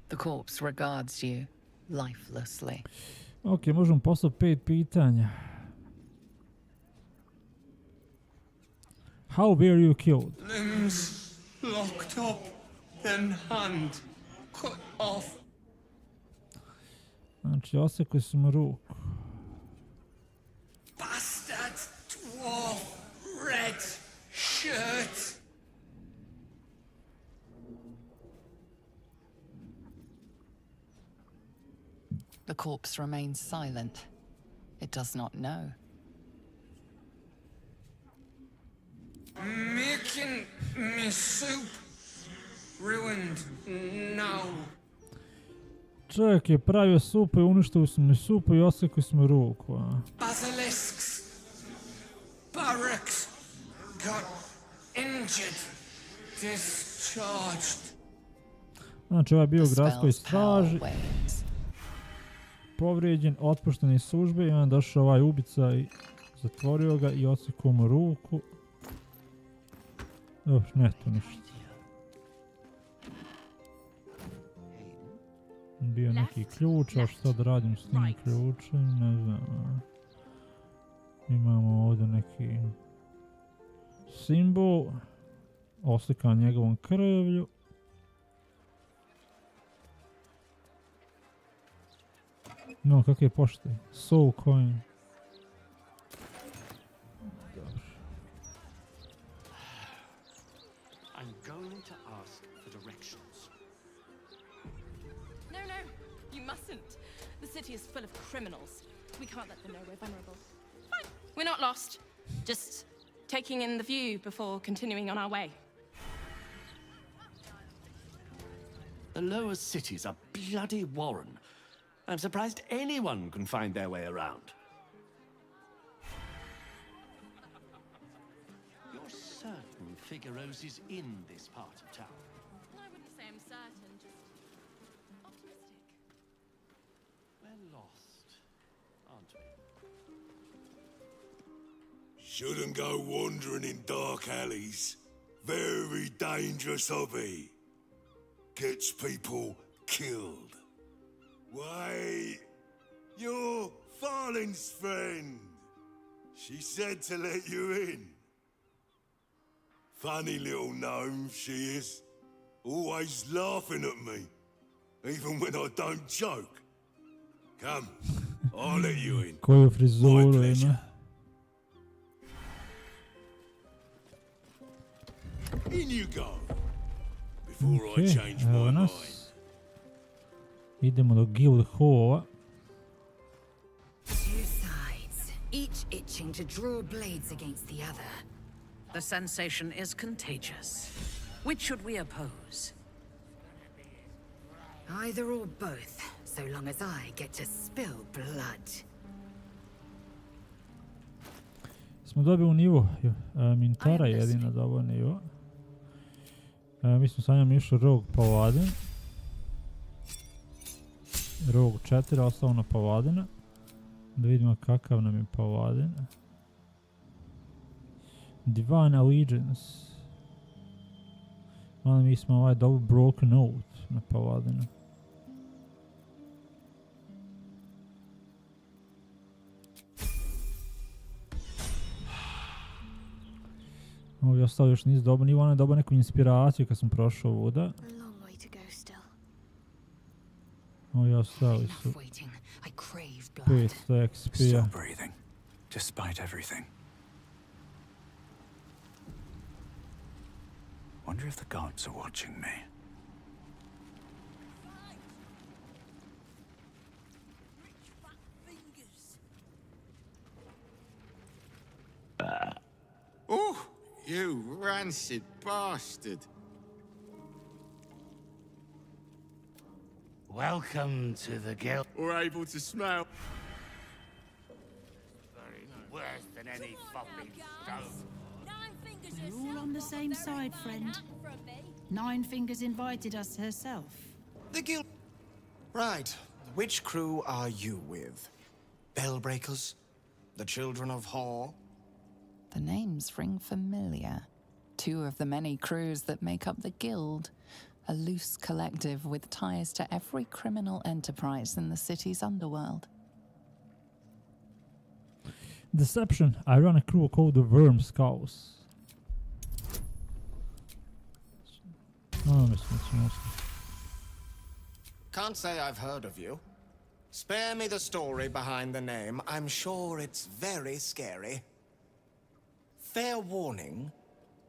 The corpse regards you lifelessly. Ok, možemo poslati 5 pitanja. How were you killed? Limbs locked up, then hand cut off. Znači, osekli su mu ruku. Bastard dwarf red shirt. The corpse remains silent. It does not know. Making me soup ruined now. Čovjek je pravio supu i uništili su mi supu i osekli su mi ruku. Basilisks. Barracks got injured. Discharged. Znači, ovaj je bio u gradskoj straži. Povrijeđen, otpušten iz službe i onda došao ovaj ubica i zatvorio ga i odsekao mu ruku. Dobro, ne to ništa. Bio neki ključ, a što da radim s tim ključem, ne znam. Imamo ovdje neki simbol, oslikan njegovom krvlju. No, kakve pošte? Soul coin. I'm going to ask for directions. No, you mustn't. The city is full of criminals. We can't let them know we're vulnerable. Fine, we're not lost. Just taking in the view before continuing on our way. The lower cities are bloody warren. I'm surprised anyone can find their way around. You're certain Figaro's is in this part of town? I wouldn't say I'm certain, just optimistic. We're lost, aren't we? Shouldn't go wandering in dark alleys. Very dangerous hobby. Gets people killed. Wait, you're Farling's friend. She said to let you in. Funny little gnome she is. Always laughing at me. Even when I don't joke. Come, I'll let you in. Koju frizuru ima. In you go. Before I change my mind. Idemo do guild hova. Two sides, each itching to draw blades against the other. The sensation is contagious. Which should we oppose? Either or both, so long as I get to spill blood. Smo dobili nivo. Mintara je jedina za ovo nivo. Mi smo sa njom išli ROG Paladin. ROG 4, ostalo na Paladina. Da vidimo kakav nam je Paladin. Divine Allegiance. Malo mi smo ovaj dobu Broken Oath na Paladinu. Ovo je ostalo još niz doba, nije ona doba neku inspiraciju kad sam prošao ovuda. Ovo je ostali su 500 XP-a. Still breathing, despite everything. Wonder if the gods are watching me. You rancid bastard. Welcome to the guild. We're able to smell. Worse than any fucking stove. We're all on the same side, friend. Nine Fingers invited us herself. The guild. Right. Which crew are you with? Bellbreakers? The Children of Hor? The names ring familiar. Two of the many crews that make up the Guild. A loose collective with ties to every criminal enterprise in the city's underworld. Deception. I run a crew called the Worm Skulls. Can't say I've heard of you. Spare me the story behind the name. I'm sure it's very scary. Fair warning,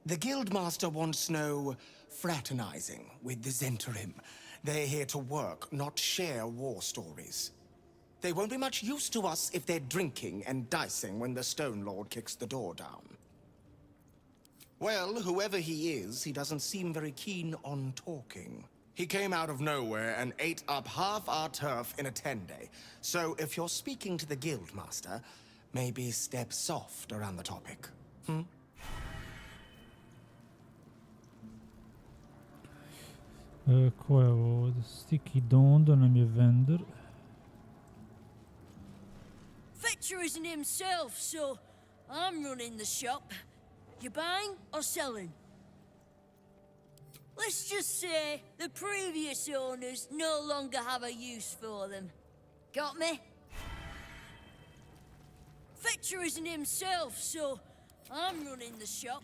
the Guildmaster wants no fraternizing with the Zentarim. They're here to work, not share war stories. They won't be much use to us if they're drinking and dicing when the Stone Lord kicks the door down. Well, whoever he is, he doesn't seem very keen on talking. He came out of nowhere and ate up half our turf in a 10-day. So if you're speaking to the Guildmaster, maybe step soft around the topic. Ko je ovo ovdje? Sticky Dondo nam je vendor. Fetcher isn't himself, so I'm running the shop. You buying or selling? Let's just say the previous owners no longer have a use for them. Got me? Fetcher isn't himself, so I'm running the shop.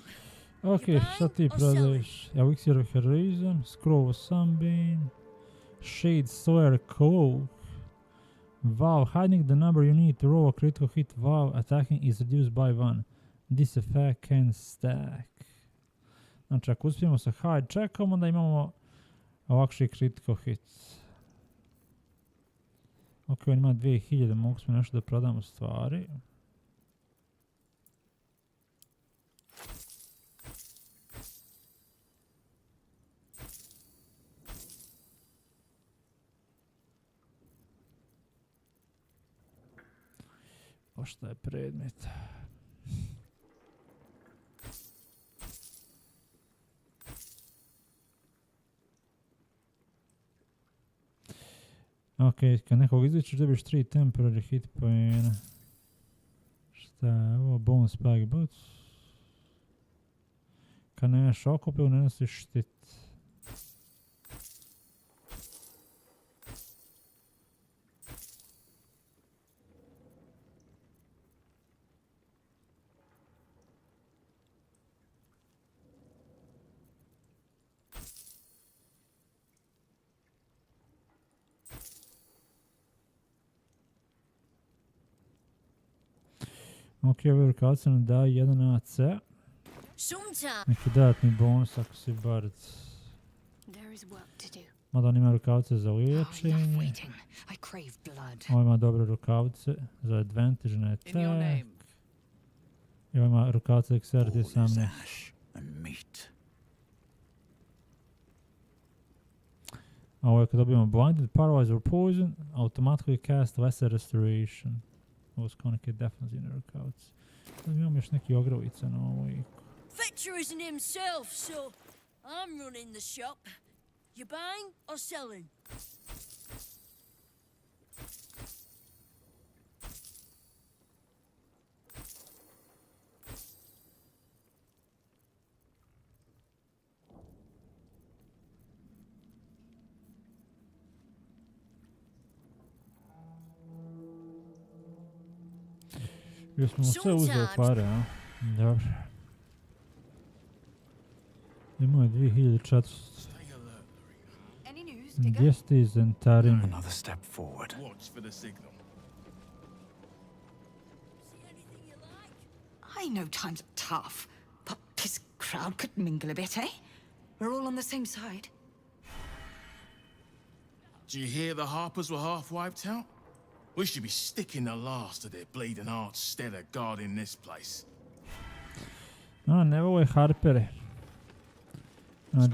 Ok, šta ti prodaješ? Elixir of Heroism, Scroll of Sunbane, Shade Sawyer Coke. Wow, hiding the number you need to roll a critical hit while attacking is reduced by 1. This effect can stack. Znači, ako uspijemo sa hide checkom, onda imamo ovakši critical hit. Ok, on ima 2000, mogu smo nešto da prodamo stvari. Šta je predmet? Ok, kad nekog izličiš dobiš 3 temporary hit poena. Šta je ovo? Bone spike boots. Kad nemaš okupe, ne nosiš štit. Ok, ove rukavice nam daje 1 AC. Neki dodatni bonus ako si bard. Mada on ima rukavice za liječenje. Ovo ima dobre rukavice za advantage na attack. I ovo ima rukavice dexterity sam a ovo je kad dobijemo blinded, paralyzed or poison, automatically cast lesser restoration. Ovo su kao neke defensivne rukavice. Imamo još neki ogrovice na ovoj. Fetcher isn't himself, so I'm running the shop. You buying or selling? Jesmo sve uzeli pare, a? Dobro. Imao je 2400. Gdje ste iz Entarim? Another step forward. Watch for the signal. I know times are tough, but this crowd could mingle a bit, eh? We're all on the same side. Do you hear the Harpers were half wiped out? We should be sticking the last of their bleeding hearts instead of guarding this place. A, ne ovo je harpere.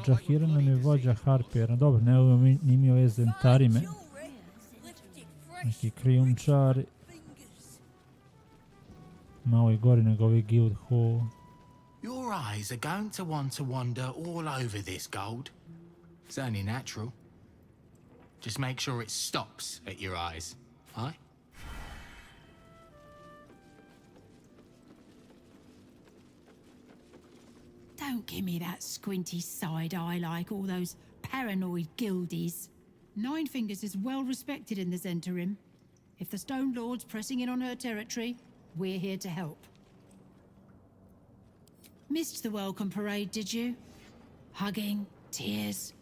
Džahira nam je vođa harpera. Dobro, ne ovo ni mi ove zentarime. Neki krijumčari. Malo je gori nego ovi guild hall. Your eyes are going to want to wander all over this gold. It's only natural. Just make sure it stops at your eyes, aye? Don't give me that squinty side eye like all those paranoid guildies. Nine Fingers is well respected in the Zentarim. If the Stone Lord's pressing in on her territory, we're here to help. Missed the welcome parade, did you? Hugging, tears.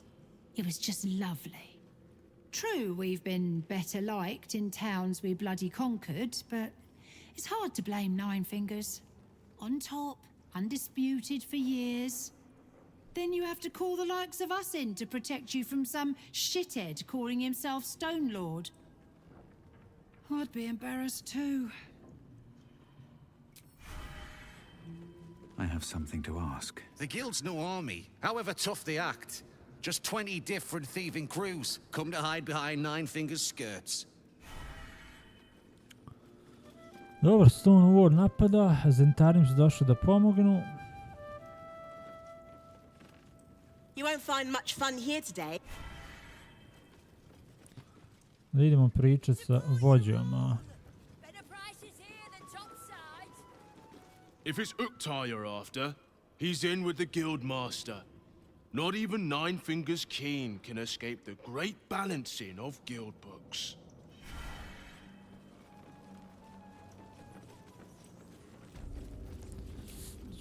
It was just lovely. True, we've been better liked in towns we bloody conquered, but it's hard to blame Nine Fingers. On top, undisputed for years. Then you have to call the likes of us in to protect you from some shithead calling himself Stone Lord. I'd be embarrassed too. I have something to ask. The guild's no army, however tough they act. Just 20 different thieving crews come to hide behind Nine Fingers' skirts. Dobro, Stone Lord napada, Zentarim su došli da pomognu. You won't find much fun here today. Da idemo pričati sa vođom. If it's Uktar you're after, he's in with the guild master. Not even Nine Fingers Keen can escape the great balancing of guild books.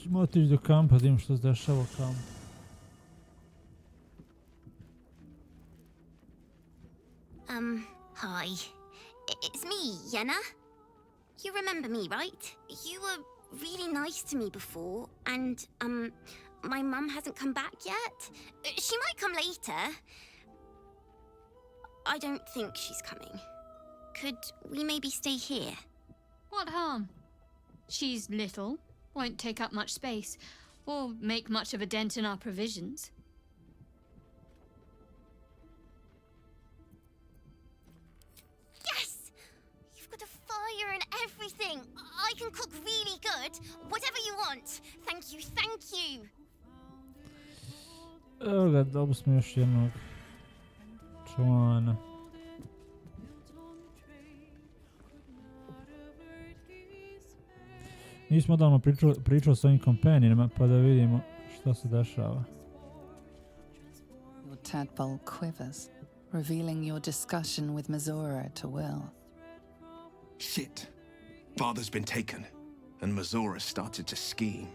Ćemo otići do kampa, da vidimo što se dešava u kampu. Hi. It's me, Yenna. You remember me, right? You were really nice to me before, and, my mum hasn't come back yet. She might come later. I don't think she's coming. Could we maybe stay here? What harm? She's little, won't take up much space, or make much of a dent in our provisions. Yes! You've got a fire and everything. I can cook really good. Whatever you want. Thank you, thank you. Evo ga, dobili smo još jednog člana. Nismo odavno pričali s ovim kompanionima, pa da vidimo što se dešava. Your tadpole quivers, revealing your discussion with Mizora to Will. Shit. Father's been taken, and Mizora started to scheme.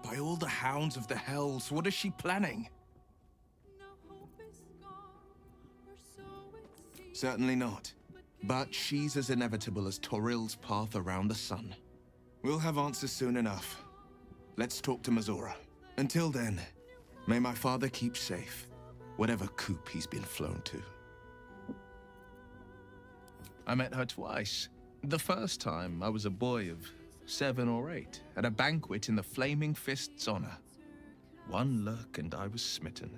By all the hounds of the hells, what is she planning? Certainly not. But she's as inevitable as Toril's path around the sun. We'll have answers soon enough. Let's talk to Mizora. Until then, may my father keep safe, whatever coop he's been flown to. I met her twice. The first time, I was a boy of 7 or 8, at a banquet in the Flaming Fist's honor. One look and I was smitten.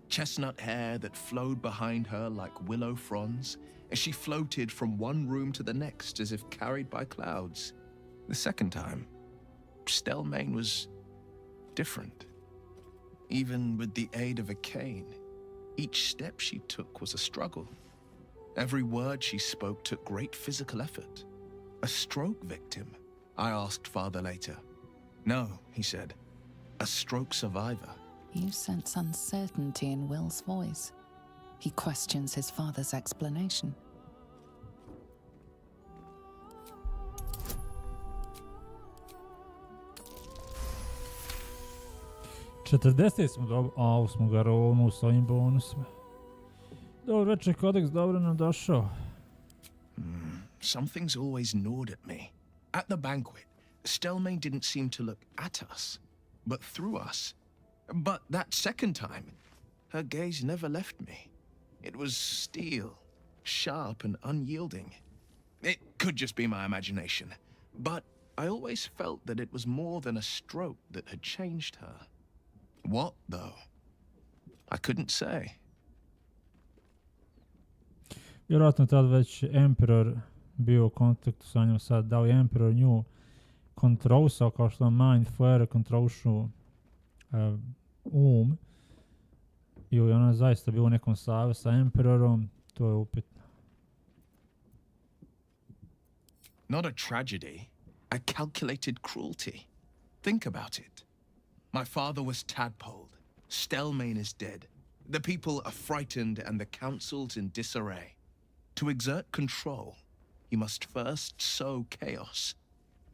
Chestnut hair that flowed behind her like willow fronds, as she floated from one room to the next as if carried by clouds. The second time, Stelmane was different. Even with the aid of a cane, each step she took was a struggle. Every word she spoke took great physical effort. A stroke victim? I asked father later. No, he said. A stroke survivor. You sense uncertainty in Will's voice. He questions his father's explanation. Ovo smo ga rovnu s ovim bonusima. Dobro večer, Kodeks, dobro nam došao. Something's always gnawed at me. At the banquet, Stelmane didn't seem to look at us, but through us. But that second time, her gaze never left me. It was steel, sharp and unyielding. It could just be my imagination, but I always felt that it was more than a stroke that had changed her. What, though? I couldn't say. Vjerojatno tad već Emperor bio u kontaktu sa njom sad. Da li Emperor nju kontrolisao kao što Mind Flare kontrolišu ili ona zaista bila u nekom savezu sa Emperorom, to je upitno. Not a tragedy, a calculated cruelty. Think about it. My father was tadpoled. Stelmane is dead. The people are frightened and the council's in disarray. To exert control, you must first sow chaos.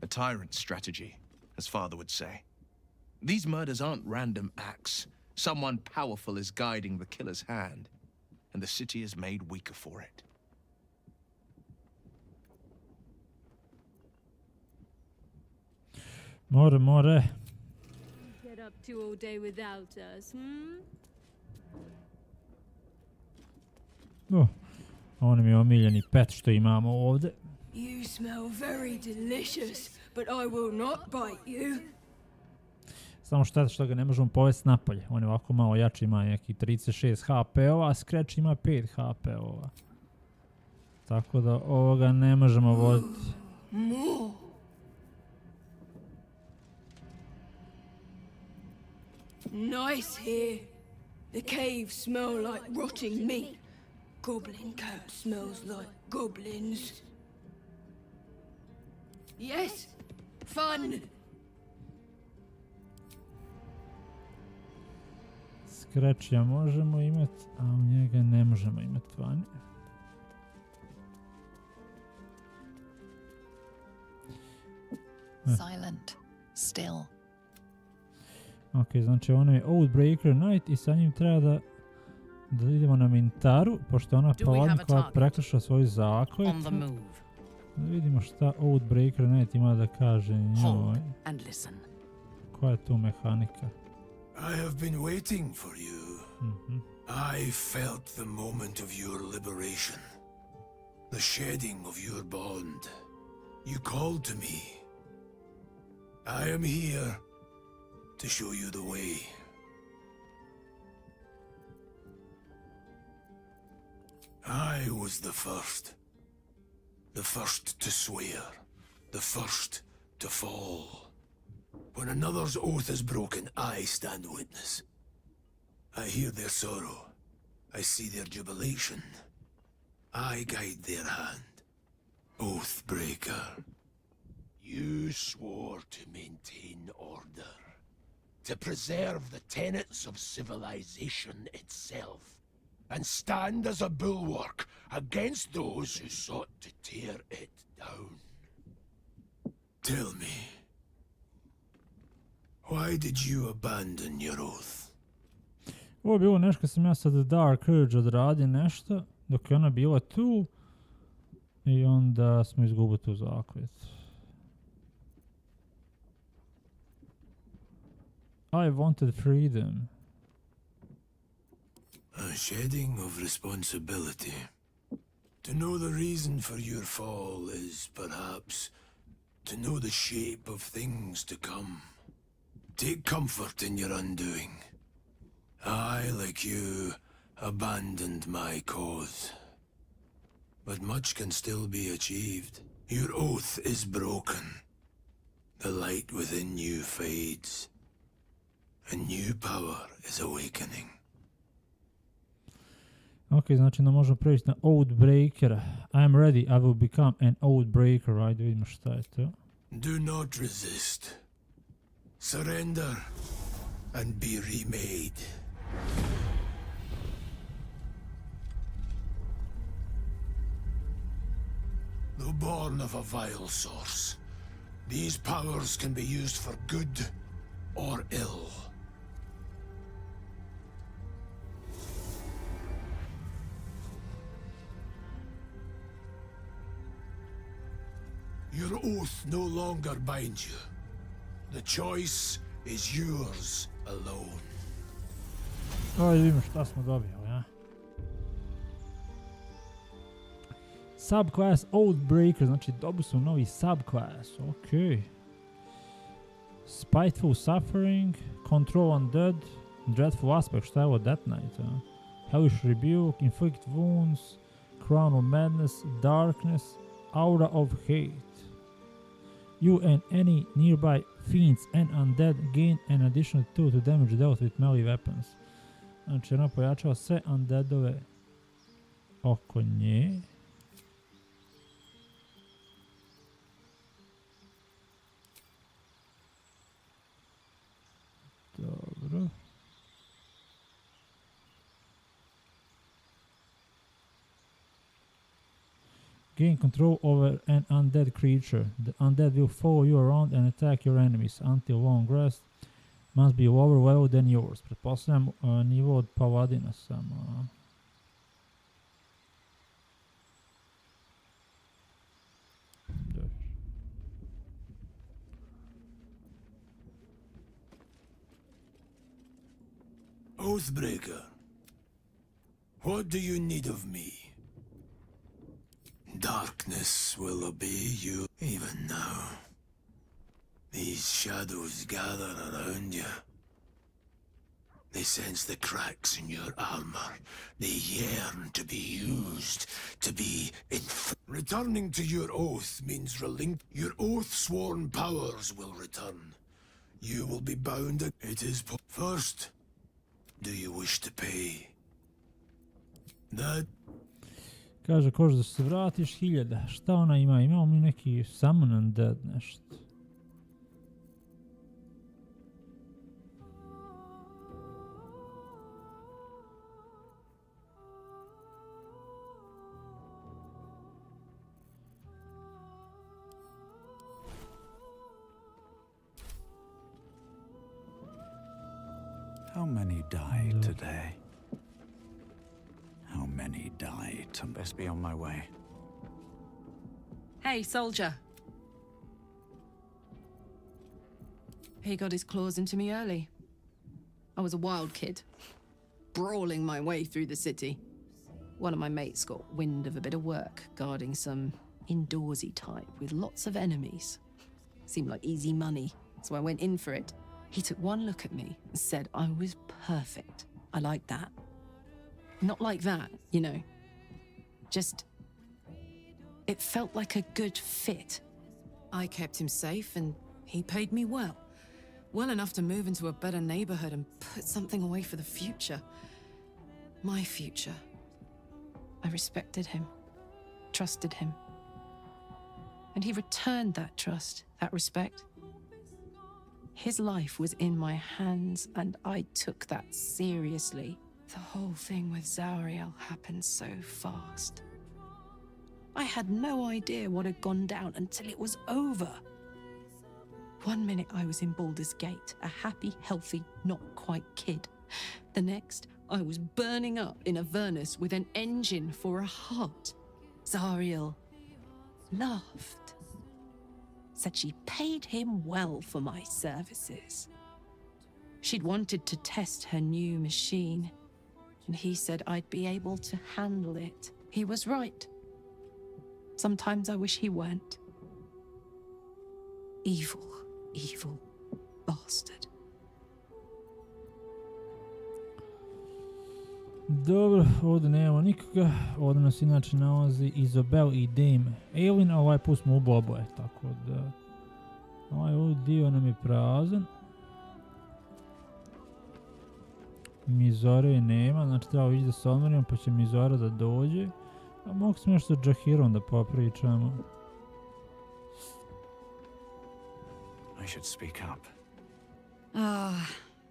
A tyrant's strategy, as father would say. These murders aren't random acts. Someone powerful is guiding the killer's hand, and the city is made weaker for it. More. Get up to all day without us, On mi je omiljeni pet što imamo ovdje. You smell very delicious, but I will not bite you. Samo što ga ne možemo povesti napolje. On je ovako malo jači, ima neki 36 HP-ova, a Scratch ima 5 HP-ova. Tako da ovoga ne možemo voditi. Nice here. The caves smell like rotting meat. Goblin camp smells like goblins. Yes, fun. Scratcha možemo imati, a u njega ne možemo imati vani. Silent, still. Ok, znači ono je Oathbreaker Knight i sa njim treba da idemo na Mintaru, pošto ona paladin koja prekrša svoju zakletvu. Da vidimo šta Oathbreaker Knight ima da kaže njoj. Koja je tu mehanika? I have been waiting for you. I felt the moment of your liberation. The shedding of your bond. You called to me. I am here to show you the way. I was the first to swear, the first to fall. When another's oath is broken, I stand witness. I hear their sorrow, I see their jubilation. I guide their hand. Oathbreaker, you swore to maintain order, to preserve the tenets of civilization itself, and stand as a bulwark against those who sought to tear it down. Tell me, why did you abandon your oath? Ovo je bilo nešto kad sam ja sad Dark Urge odradio nešto, dok je ona bila tu, i onda smo izgubili tu zakletvu. I wanted freedom. A shedding of responsibility. To know the reason for your fall is, perhaps, to know the shape of things to come. Take comfort in your undoing. I, like you, abandoned my cause. But much can still be achieved. Your oath is broken. The light within you fades. A new power is awakening. Ok, znači da možemo preći na Oathbreaker. I am ready, I will become an Oathbreaker. Ajde vidimo šta je to. Do not resist. Surrender and be remade. Though born of a vile source, these powers can be used for good or ill. Your oath no longer binds you. The choice is yours alone. Ajde vidimo šta smo dobili, ja. Subclass Oathbreaker, znači dobili su novi subclass, ok. Spiteful Suffering, Control Undead, Dreadful Aspect, šta je ovo, Death Knight, Hellish Rebuke, Inflict Wounds, Crown of Madness, Darkness, Aura of Hate. You and any nearby fiends and undead gain an additional 2 to damage dealt with melee weapons. Znači ona pojačava sve undeadove oko nje. Dobro. Gain control over an undead creature. The undead will follow you around and attack your enemies until long rest must be lower level than yours. Pretpostavljam nivo od paladina samo. Oathbreaker, what do you need of me? Darkness will obey you even now. These shadows gather around you. They sense the cracks in your armor. They yearn to be used, to be Returning to your oath means your oath-sworn powers will return. You will be bound. It is first. Do you wish to pay? That. Kaže, kože da se vratiš 1000. Šta ona ima? Imamo mi neki summon undead nešto. How many died today? How many died? I best be on my way. Hey, soldier. He got his claws into me early. I was a wild kid, brawling my way through the city. One of my mates got wind of a bit of work guarding some indoorsy type with lots of enemies. Seemed like easy money, so I went in for it. He took one look at me and said I was perfect. I liked that. Not like that, you know. Just, it felt like a good fit. I kept him safe and he paid me well. Well enough to move into a better neighborhood and put something away for the future. My future. I respected him, trusted him. And he returned that trust, that respect. His life was in my hands and I took that seriously. The whole thing with Zariel happened so fast. I had no idea what had gone down until it was over. One minute I was in Baldur's Gate, a happy, healthy, not quite kid. The next, I was burning up in Avernus with an engine for a heart. Zariel laughed. Said she paid him well for my services. She'd wanted to test her new machine, and he said I'd be able to handle it. He was right. Sometimes I wish he weren't. Evil, evil bastard. Dobro, ovdje nema nikoga. Ovdje nas inače nalazi Izabel i Dame Alien, a ovaj put smo u oboje, tako da ovaj dio nam je prazan. Mizore nema, znači treba ići da se odmorimo pa će Mizora da dođe. A mogu smo još sa Jahirom da popričamo. I should speak up.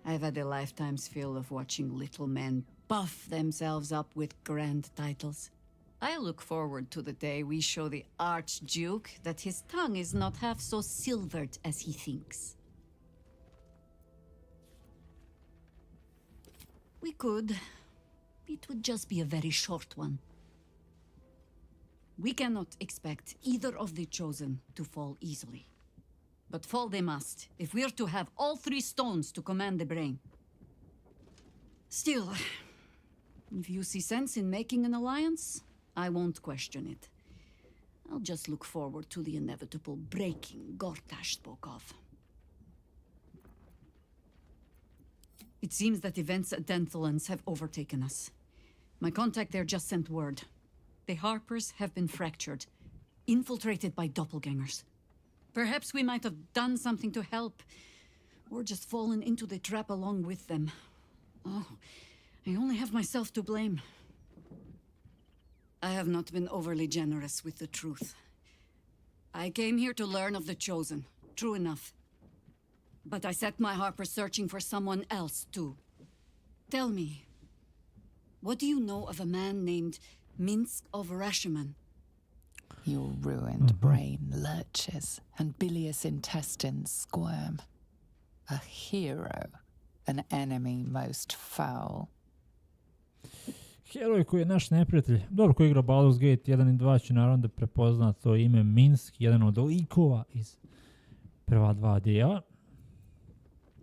I've had a lifetime's fill of watching little men puff themselves up with grand titles. I look forward to the day we show the Archduke that his tongue is not half so silvered as he thinks. We could. It would just be a very short one. We cannot expect either of the chosen to fall easily. But fall they must, if we're to have all 3 stones to command the brain. Still, if you see sense in making an alliance, I won't question it. I'll just look forward to the inevitable breaking Gortash spoke of. It seems that events at Denthalans have overtaken us. My contact there just sent word. The Harpers have been fractured, infiltrated by doppelgangers. Perhaps we might have done something to help, or just fallen into the trap along with them. Oh, I only have myself to blame. I have not been overly generous with the truth. I came here to learn of the Chosen, true enough. But I set my Harper searching for someone else, too. Tell me, what do you know of a man named Minsk of Rashiman? Your ruined brain lurches, and bilious intestines squirm. A hero, an enemy most foul. Heroj koji je naš neprijatelj, dobro ko igra Baldur's Gate 1 i 2 će naravno da prepozna to ime Minsk, jedan od likova iz prva dva dijela.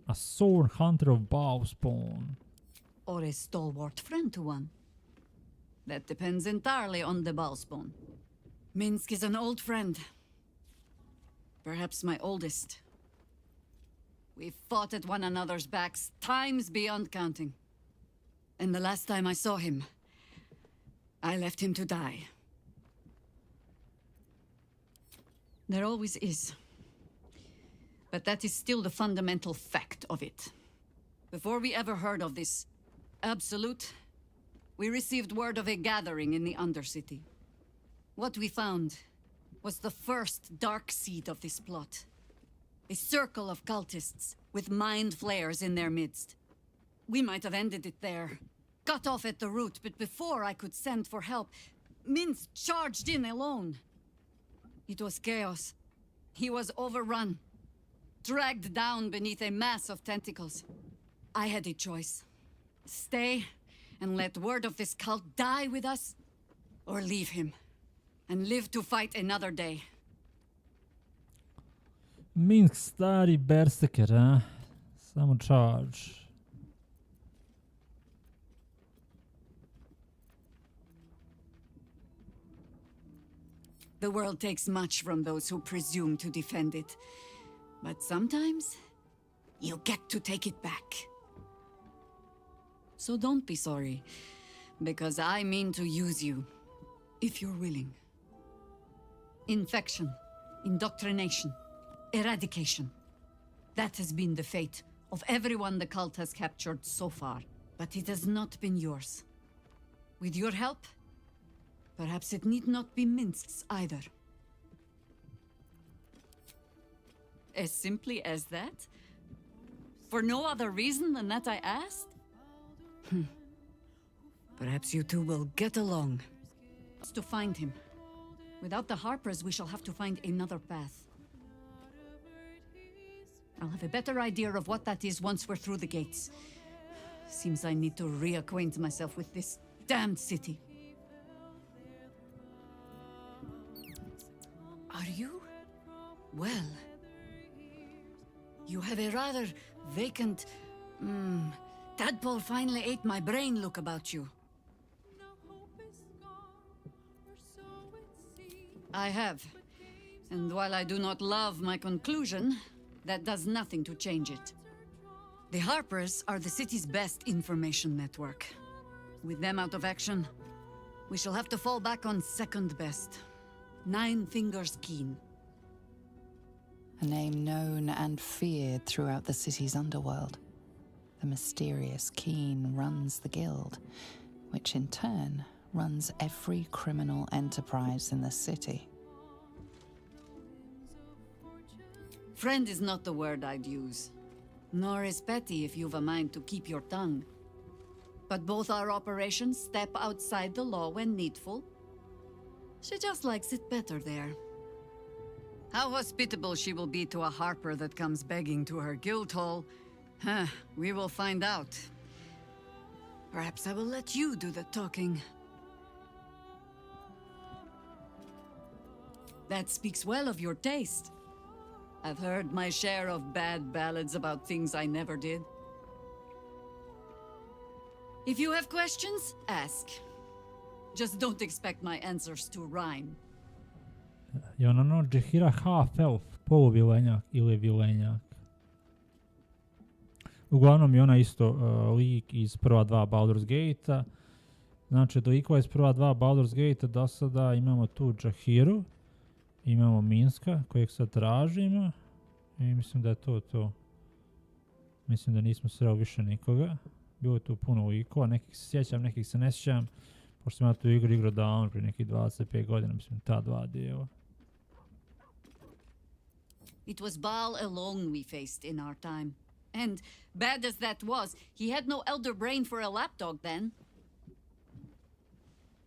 A sword hunter of bowspawn. Or a stalwart friend to one? That depends entirely on the bowspawn. Minsk is an old friend. Perhaps my oldest. We've fought at one another's backs times beyond counting. And the last time I saw him, I left him to die. There always is. But that is still the fundamental fact of it. Before we ever heard of this absolute, we received word of a gathering in the Undercity. What we found was the first dark seed of this plot. A circle of cultists with mind flayers in their midst. We might have ended it there, cut off at the root, but before I could send for help, Minsk charged in alone. It was chaos. He was overrun, dragged down beneath a mass of tentacles. I had a choice. Stay and let word of this cult die with us, or leave him and live to fight another day. Minsk stari berserker, a? Samo charge. The world takes much from those who presume to defend it. But sometimes, you get to take it back. So don't be sorry, because I mean to use you, if you're willing. Infection, indoctrination, eradication. That has been the fate of everyone the cult has captured so far. But it has not been yours. With your help, perhaps it need not be Minsk's either. As simply as that? For no other reason than that I asked? Perhaps you two will get along. To find him. Without the Harpers, we shall have to find another path. I'll have a better idea of what that is once we're through the gates. Seems I need to reacquaint myself with this damned city. Are you? Well. You have a rather vacant, tadpole finally ate my brain look about you. I have. And while I do not love my conclusion, that does nothing to change it. The Harpers are the city's best information network. With them out of action, we shall have to fall back on second best. Nine Fingers Keen. A name known and feared throughout the city's underworld. The mysterious Keen runs the guild, which in turn runs every criminal enterprise in the city. Friend is not the word I'd use. Nor is petty if you've a mind to keep your tongue. But both our operations step outside the law when needful. She just likes it better there. How hospitable she will be to a Harper that comes begging to her guild hall, we will find out. Perhaps I will let you do the talking. That speaks well of your taste. I've heard my share of bad ballads about things I never did. If you have questions, ask. Just don't expect my answers to rhyme. Je ono Jahira half elf, poluvilenjak ili vilenjak. Uglavnom je ona isto lik iz prva dva Baldur's Gate-a. Znači, likova iz prva dva Baldur's Gate-a do sada imamo tu Jahiru, imamo Minska kojeg sad tražimo i mislim da je to. Mislim da nismo sreli više nikoga. Bilo je tu puno likova, nekih se sjećam, nekih se ne sjećam. Pošto sam ja tu igru davno, prije nekih 25 godina, mislim ta dva dijela. It was Baal alone we faced in our time. And, bad as that was, he had no elder brain for a lapdog then.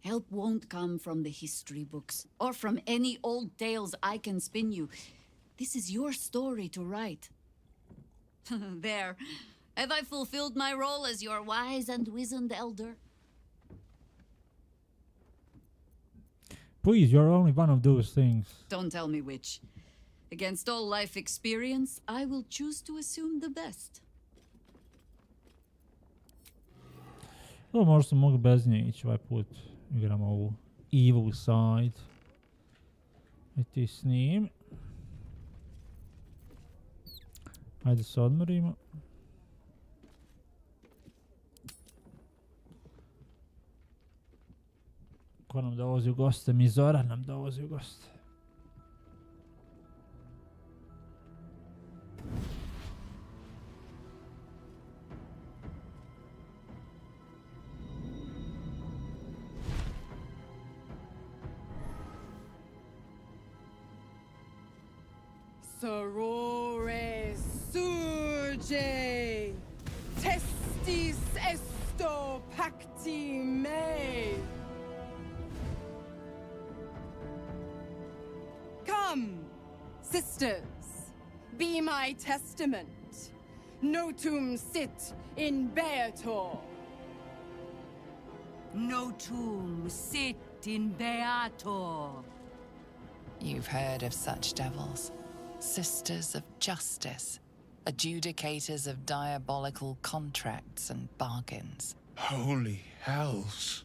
Help won't come from the history books, or from any old tales I can spin you. This is your story to write. There. Have I fulfilled my role as your wise and wizened elder? Please, you're only one of those things. Don't tell me which. Against all life experience, I will choose to assume the best. Ovo možda sam mogu bez nje ići ovaj put. Igramo ovu evil side. I ti s njim. Ajde se odmorimo. Ko nam dolazi u goste? Mizora nam dolazi u goste. Sorore surge, testis esto pacti me. Come, sisters, be my testament. Notum sit in beator. Notum sit in beator. You've heard of such devils. Sisters of justice, adjudicators of diabolical contracts and bargains. Holy hells.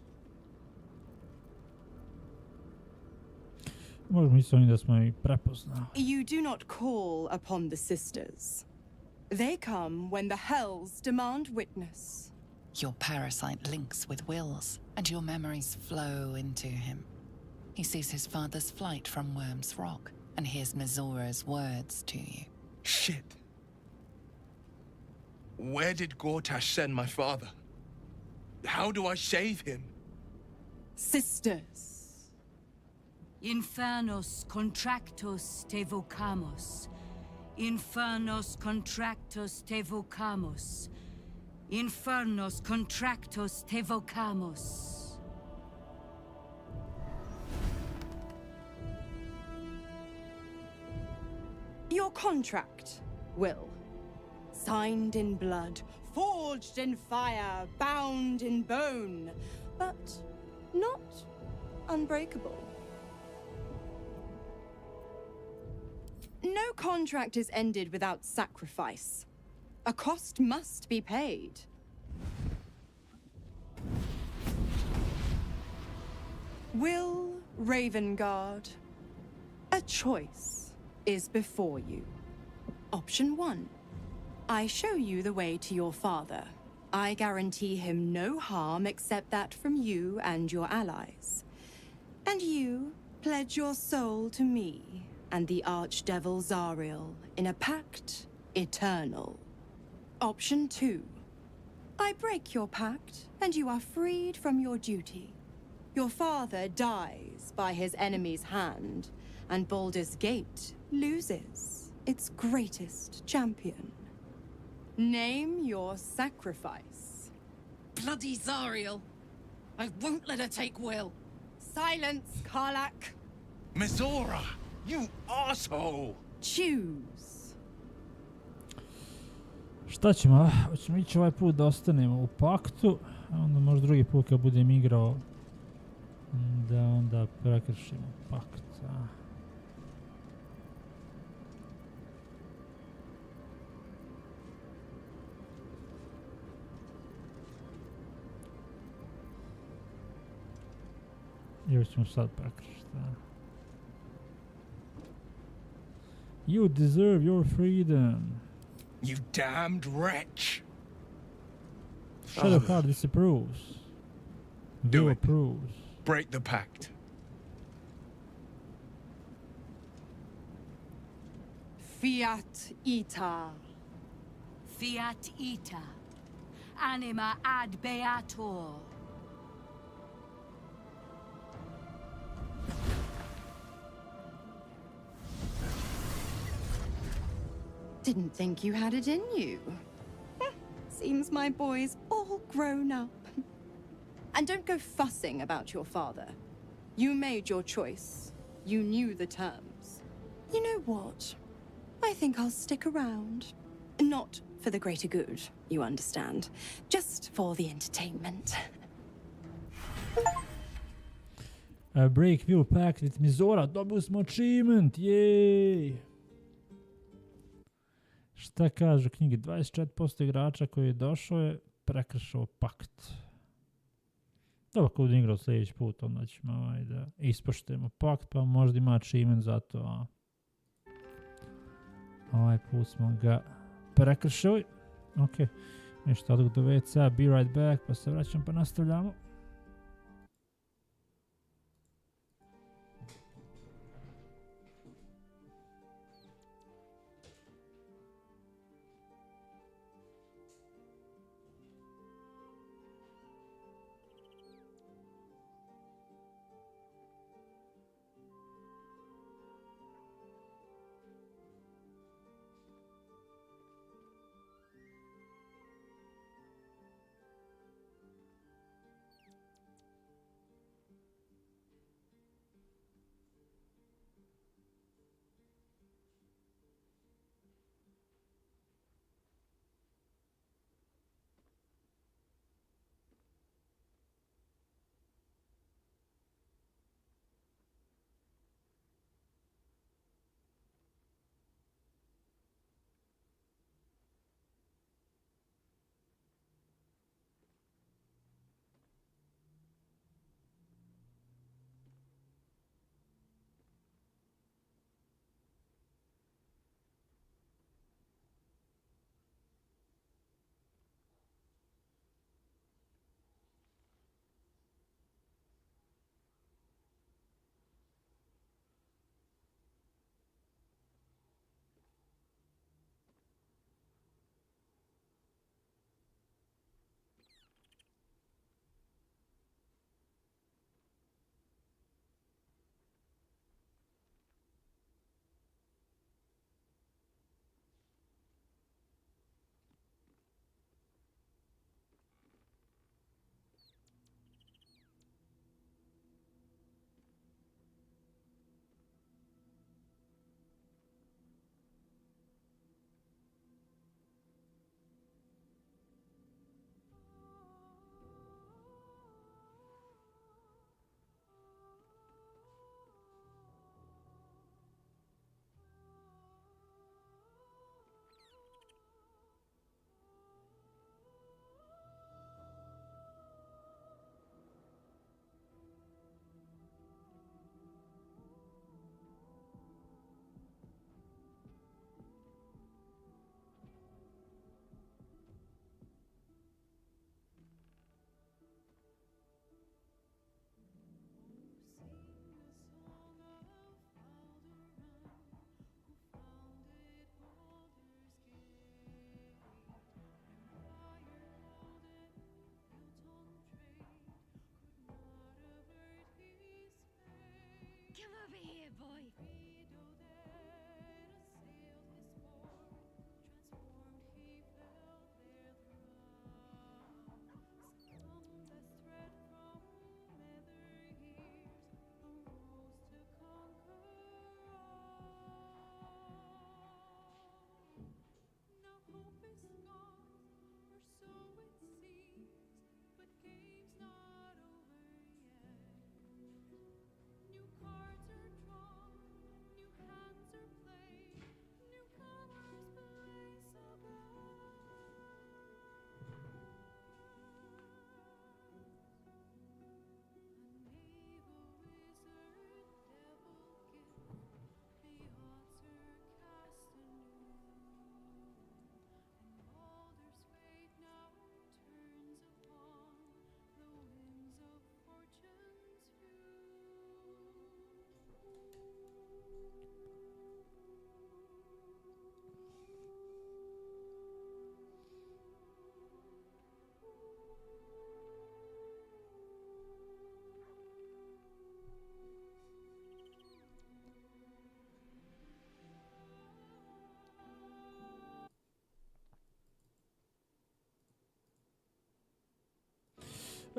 Možemo isto da smo i prepoznali. You do not call upon the sisters. They come when the hells demand witness. Your parasite links with Will's, and your memories flow into him. He sees his father's flight from Worm's Rock, and hears Mizora's words to you. Shit. Where did Gortash send my father? How do I save him? Sisters. Infernos contractos te vocamos. Infernos contractos te vocamos. Infernos contractos te vocamos. Your contract, Will. Signed in blood, forged in fire, bound in bone, but not unbreakable. No contract is ended without sacrifice. A cost must be paid. Will Ravengard, a choice is before you. Option 1. I show you the way to your father. I guarantee him no harm except that from you and your allies. And you pledge your soul to me and the archdevil Zariel in a pact eternal. Option 2. I break your pact and you are freed from your duty. Your father dies by his enemy's hand, and Baldur's Gate loses its greatest champion. Name your sacrifice. Bloody Zariel! I won't let her take Will. Silence, Karlak. Mizora, you asshole! Choose. Šta ćemo? Hoćemo ići ovaj put da ostanemo u paktu, a onda možda drugi put kad budem igrao da onda prekršimo pakt. Ili ćemo sad prekršiti. You deserve your freedom. You damned wretch. Shadowheart disapproves. Do Bill it. approves. Break the pact. Fiat ita. Fiat ita. Anima ad beator. Didn't think you had it in you. Seems my boy's all grown up. And don't go fussing about your father. You made your choice. You knew the terms. You know what? I think I'll stick around. Not for the greater good, you understand. Just for the entertainment. Break Will Pact with Mizora. Dobili smo achievement. Jej! Šta kažu u knjigi? 24% igrača koji je došao je prekršao pakt. Dobro, ako budem igrao sljedeći put, onda ćemo da ispoštujemo pakt, pa možda ima achievement za to. A ovaj put smo ga prekršili. Ok, ništa, odlog do WC, be right back, pa se vraćam pa nastavljamo.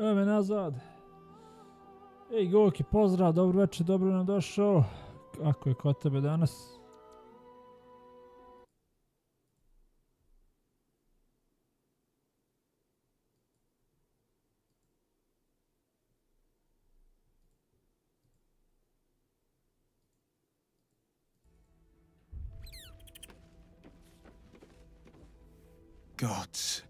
Evo me nazad. Ej, Goki, pozdrav, dobro večer, dobro nam došao. Kako je kod tebe danas? Gods,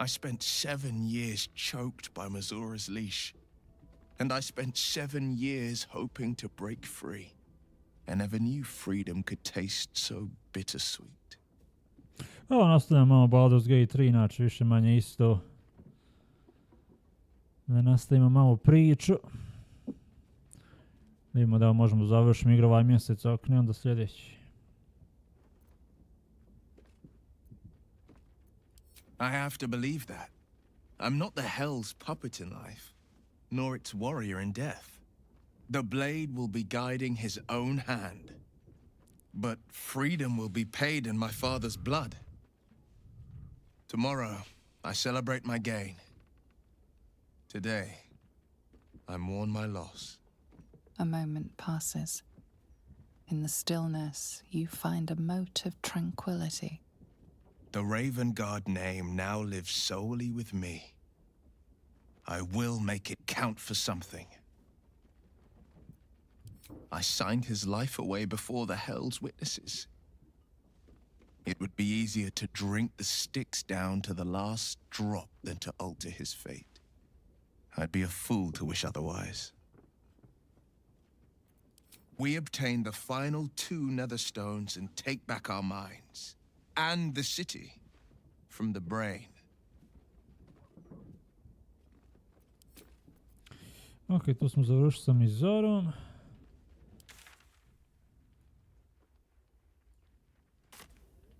I spent 7 years choked by Mazura's leash. And I spent 7 years hoping to break free. I never knew freedom could taste so bittersweet. Evo, nastavljamo malo Baldur's Gate 3, znači više manje isto. Da nastavimo malo priču. Vidimo da možemo završiti igru ovaj mjesec, ako ne onda sljedeći. I have to believe that. I'm not the hell's puppet in life, nor its warrior in death. The blade will be guiding his own hand. But freedom will be paid in my father's blood. Tomorrow, I celebrate my gain. Today, I mourn my loss. A moment passes. In the stillness, you find a mote of tranquility. The Raven Guard name now lives solely with me. I will make it count for something. I signed his life away before the Hell's witnesses. It would be easier to drink the sticks down to the last drop than to alter his fate. I'd be a fool to wish otherwise. We obtain the final 2 nether stones and take back our minds. And the city from the brain. Ok, tu smo završili sa Mizorom.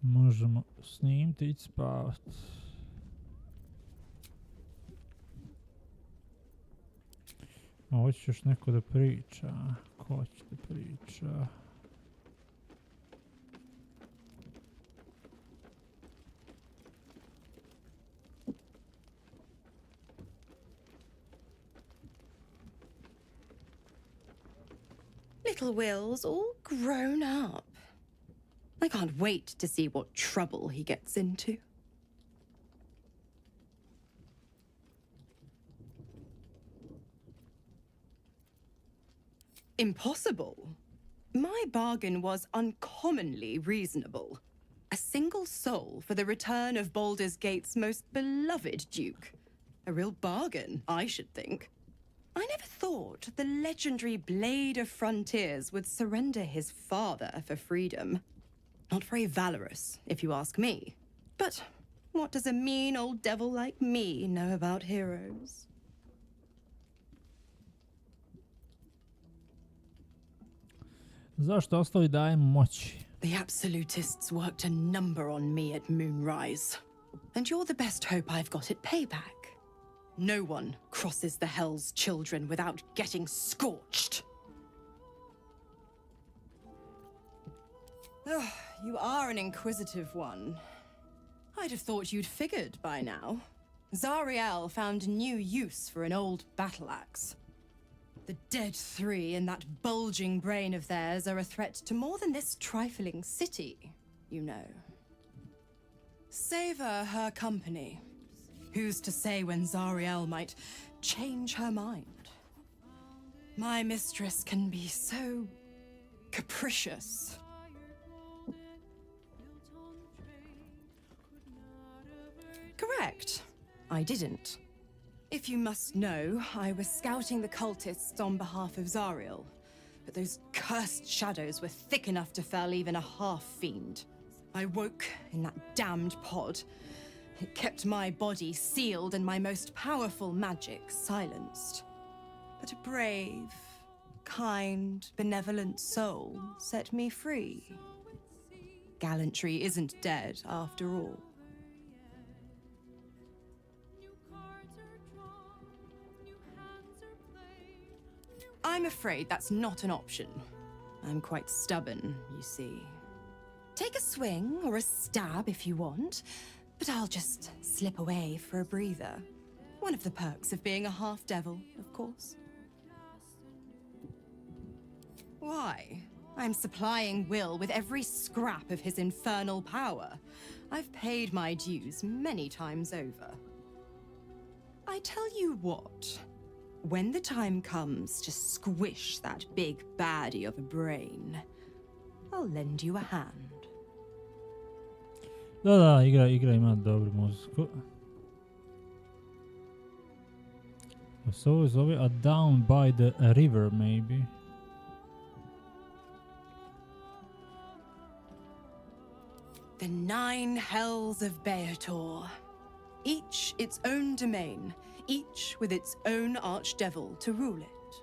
Možemo snimiti i spavat. Ovo će još neko da priča. Ko će da priča? Little Will's all grown up. I can't wait to see what trouble he gets into. Impossible. My bargain was uncommonly reasonable. A single soul for the return of Baldur's Gate's most beloved duke. A real bargain, I should think. I never thought the legendary Blade of Frontiers would surrender his father for freedom. Not very valorous, if you ask me. But what does a mean old devil like me know about heroes? Zašto ostali dajem moći? The absolutists worked a number on me at Moonrise. And you're the best hope I've got at payback. No one crosses the Hell's children without getting scorched. Oh, you are an inquisitive one. I'd have thought you'd figured by now. Zariel found a new use for an old battle axe. The dead 3 in that bulging brain of theirs are a threat to more than this trifling city, you know. Savor her company. Who's to say when Zariel might change her mind? My mistress can be so capricious. Correct. I didn't. If you must know, I was scouting the cultists on behalf of Zariel, but those cursed shadows were thick enough to fell even a half-fiend. I woke in that damned pod. It kept my body sealed and my most powerful magic silenced. But a brave, kind, benevolent soul set me free. Gallantry isn't dead, after all. I'm afraid that's not an option. I'm quite stubborn, you see. Take a swing or a stab if you want, but I'll just slip away for a breather. One of the perks of being a half-devil, of course. Why? I'm supplying Will with every scrap of his infernal power. I've paid my dues many times over. I tell you what, when the time comes to squish that big baddie of a brain, I'll lend you a hand. Da, igra ima dobru muziku. So zove A Down by the River, maybe. The 9 hells of Beator. Each its own domain, each with its own archdevil to rule it.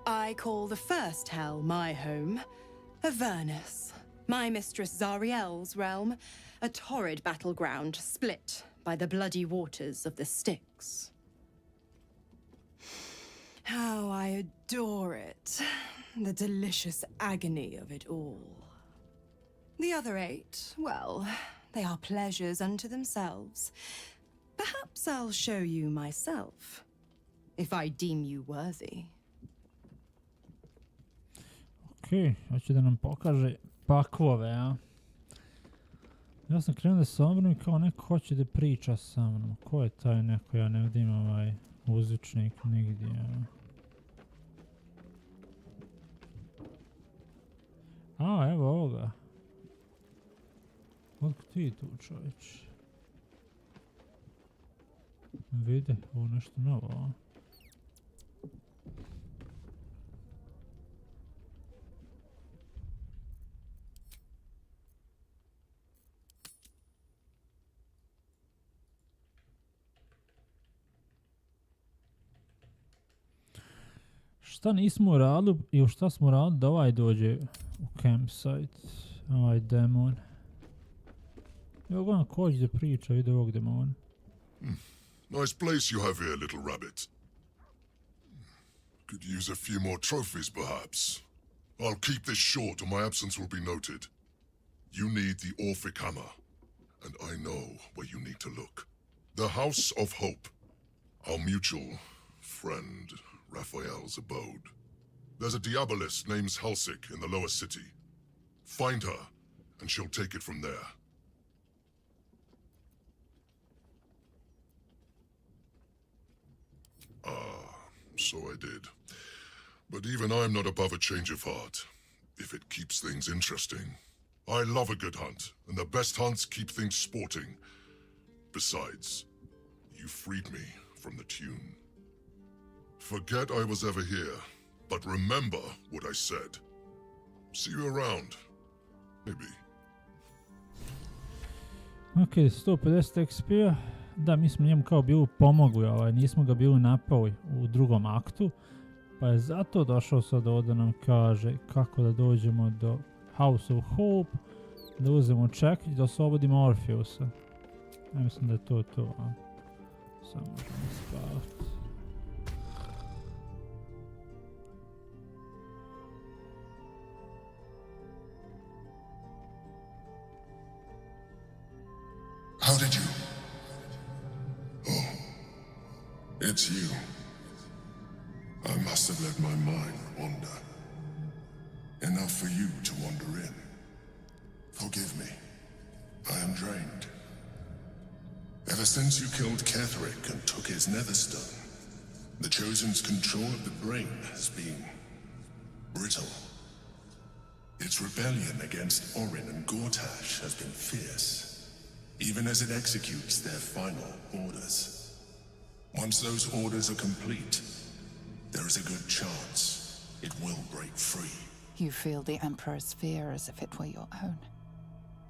I call the first hell my home, Avernus, my mistress Zariel's realm, a torrid battleground split by the bloody waters of the Styx. How I adore it, the delicious agony of it all. The other 8, well, they are pleasures unto themselves. Perhaps I'll show you myself, if I deem you worthy. Okej, hoće da nam pokaže pakove, a? Ja sam krenuo da se obrnem kao neko hoće da priča sa mnom. Ko je taj neko? Ja ne vidim ovaj uzvičnik nigdje, a? Evo ovoga. Otko ti tu, čovječ? Vide, ovo nešto novo, a? Šta nismo uradili i u šta smo uradili da ovaj dođe u campsite, ovaj demon. Evo gledam ko će da priča, vidi ovog demona. Nice place you have here, little rabbit. Could use a few more trophies, perhaps. I'll keep this short or my absence will be noted. You need the Orphic Hammer, and I know where you need to look. The House of Hope, our mutual friend Raphael's abode. There's a diabolist named Halsik in the lower city. Find her, and she'll take it from there. So I did. But even I'm not above a change of heart, if it keeps things interesting. I love a good hunt, and the best hunts keep things sporting. Besides, you freed me from the tune. Forget I was ever here, but remember what I said. See you around. Maybe. Ok, 150 XP-a. Da, mi smo njemu kao bili pomogli, nismo ga bili napali u drugom aktu, pa je zato došao sad ovdje nam kaže kako da dođemo do House of Hope, da uzmemo čekić, da oslobodimo Orpheusa. Ja mislim da je to, a? Samo možemo spavati. How did you? It's you. I must have let my mind wander. Enough for you to wander in. Forgive me. I am drained. Ever since you killed Ketherick and took his netherstone, the Chosen's control of the brain has been brittle. Its rebellion against Orin and Gortash has been fierce, even as it executes their final orders. Once those orders are complete, there is a good chance it will break free. You feel the Emperor's fear as if it were your own.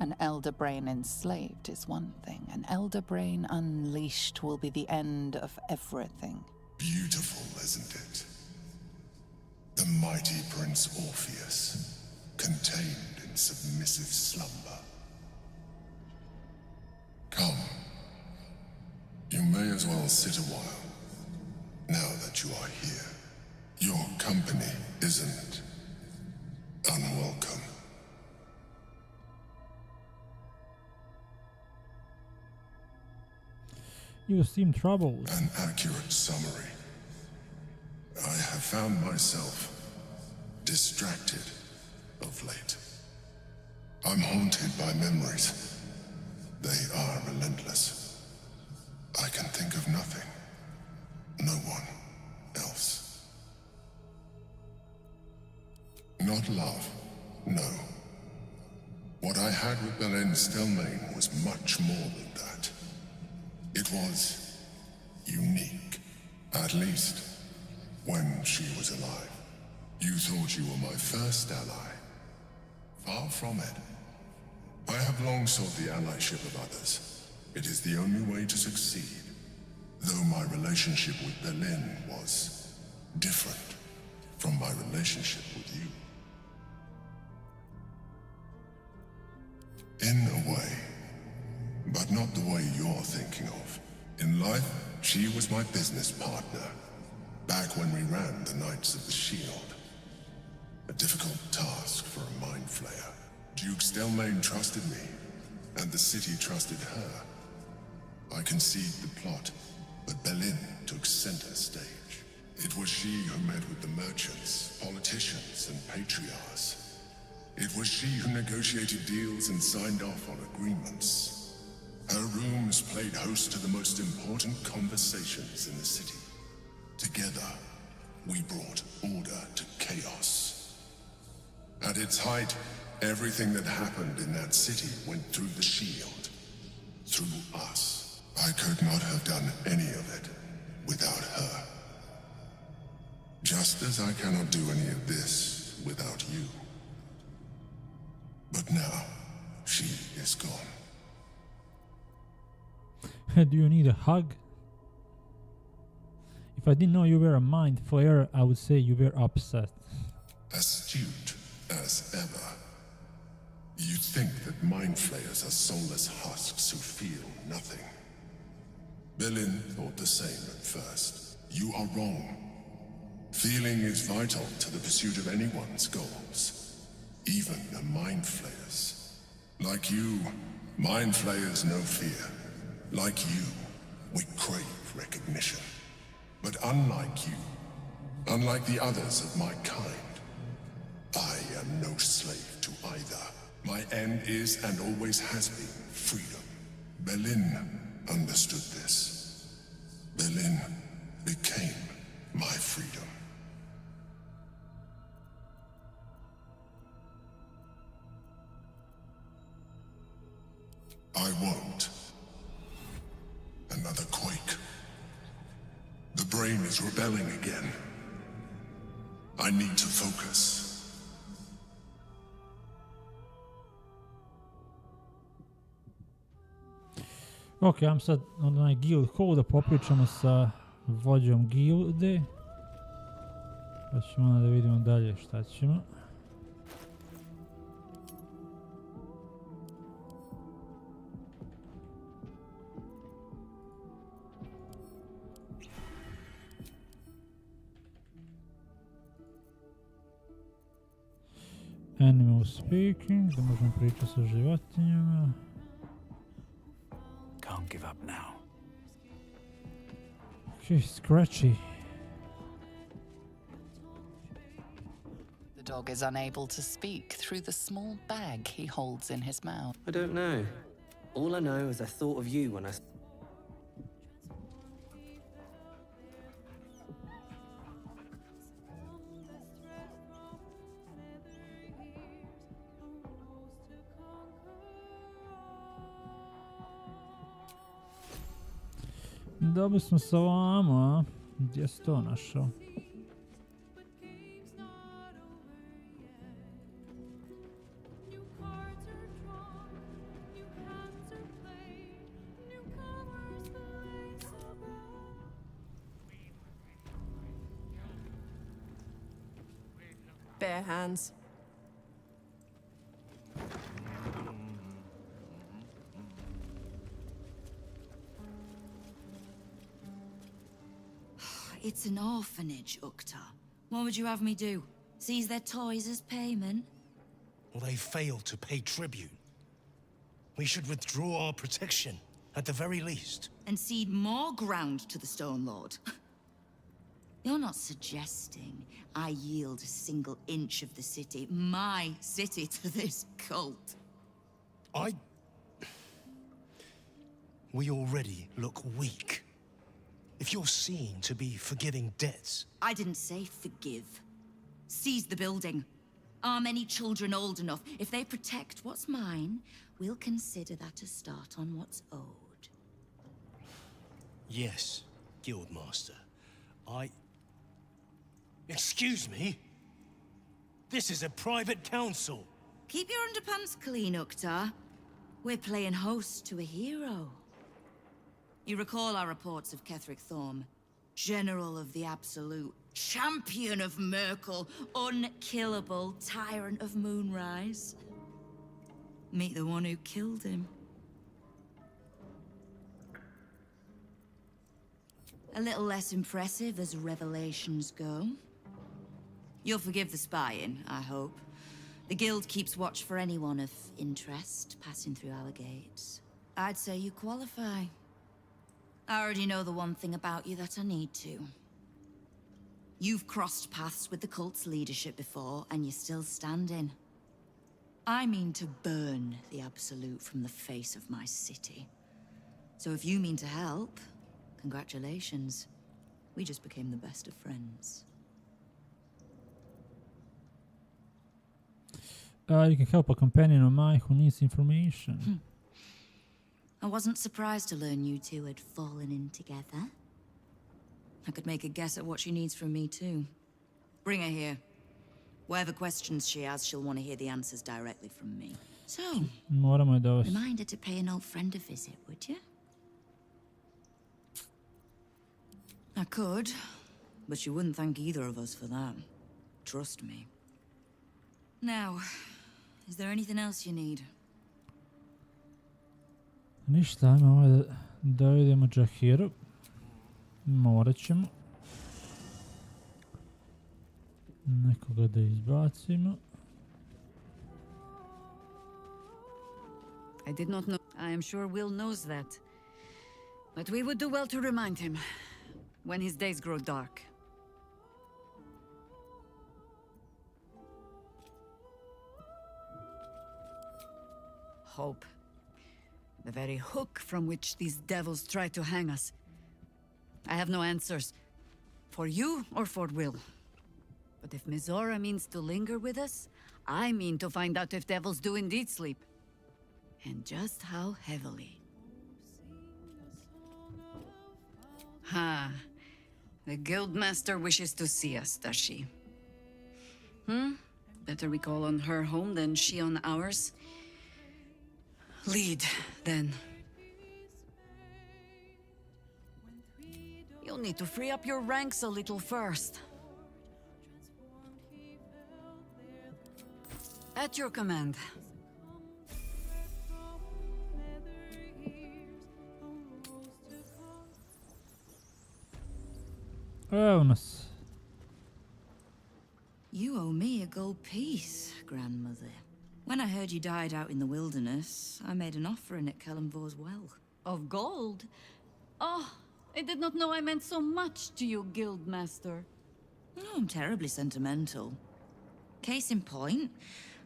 An elder brain enslaved is one thing. An elder brain unleashed will be the end of everything. Beautiful, isn't it? The mighty Prince Orpheus, contained in submissive slumber. Come. You may as well sit a while, now that you are here. Your company isn't unwelcome. You seem troubled. An accurate summary. I have found myself distracted of late. I'm haunted by memories. They are relentless. I can think of nothing. No one else. Not love, no. What I had with Belen Stelmane was much more than that. It was unique, at least when she was alive. You thought you were my first ally. Far from it. I have long sought the allyship of others. It is the only way to succeed. Though my relationship with Berlin was different from my relationship with you. In a way, but not the way you're thinking of. In life, she was my business partner, back when we ran the Knights of the Shield. A difficult task for a mind flayer. Duke Stelmane trusted me, and the city trusted her. I conceived the plot, but Berlin took center stage. It was she who met with the merchants, politicians, and patriarchs. It was she who negotiated deals and signed off on agreements. Her rooms played host to the most important conversations in the city. Together, we brought order to chaos. At its height, everything that happened in that city went through the shield. Through us. I could not have done any of it without her. Just as I cannot do any of this without you. But now, she is gone. Do you need a hug? If I didn't know you were a mind flayer, I would say you were upset. Astute as ever. You'd think that mind flayers are soulless husks who feel nothing. Berlin thought the same at first. You are wrong. Feeling is vital to the pursuit of anyone's goals. Even the mind flayers. Like you, mind flayers know fear. Like you, we crave recognition. But unlike you, unlike the others of my kind, I am no slave to either. My end is and always has been freedom. Berlin understood this. Berlin became my freedom. I won't. Another quake. The brain is rebelling again. I need to focus. Ok, vam sad onaj guild code da popričamo sa vođom gilde. Pa ćemo onda da vidimo dalje šta ćemo. Animal speaking, da možemo pričati sa životinjama. Can't give up now. Okay, scratchy. The dog is unable to speak through the small bag he holds in his mouth. I don't know. All I know is I thought of you when I... Da bismo sa vama, gdje si to našao? Bare hands. It's an orphanage, Ukta. What would you have me do? Seize their toys as payment? Well, they failed to pay tribute. We should withdraw our protection. at the very least. And cede more ground to the Stone Lord. You're not suggesting I yield a single inch of the city, my city, to this cult. We already look weak. If you're seen to be forgiving debts... I didn't say forgive. Seize the building. Arm any children old enough. If they protect what's mine, we'll consider that a start on what's owed. Yes, Guildmaster. Excuse me? This is a private council. Keep your underpants clean, Uktar. We're playing host to a hero. You recall our reports of Ketheric Thorm, General of the Absolute, Champion of Merkel, unkillable Tyrant of Moonrise. Meet the one who killed him. A little less impressive as revelations go. You'll forgive the spying, I hope. The Guild keeps watch for anyone of interest passing through our gates. I'd say you qualify. I already know the one thing about you that I need to. You've crossed paths with the cult's leadership before, and you're still standing. I mean to burn the Absolute from the face of my city. So if you mean to help, congratulations. We just became the best of friends. You can help a companion of mine who needs information. I wasn't surprised to learn you two had fallen in together. I could make a guess at what she needs from me too. Bring her here. Whatever questions she has, she'll want to hear the answers directly from me. So, Moramo da remind her to pay an old friend a visit, would you? I could, but she wouldn't thank either of us for that. Trust me. Now, is there anything else you need? Ništa, ajmo da idemo Jahiru. Morat ćemo. Nekoga da izbacimo. I did not know. I am sure Will knows that. But we would do well to remind him when his days grow dark. Hope. The very hook from which these devils try to hang us. I have no answers. For you or for Will. But if Mizora means to linger with us, I mean to find out if devils do indeed sleep. And just how heavily. Ha. The Guildmaster wishes to see us, does she? Better we call on her home than she on ours. Lead, then. You'll need to free up your ranks a little first. At your command. Evo nas. You owe me a gold piece, grandmother. When I heard you died out in the wilderness, I made an offering at Kellenvor's well. Of gold? Oh, I did not know I meant so much to you, Guildmaster. Oh, I'm terribly sentimental. Case in point,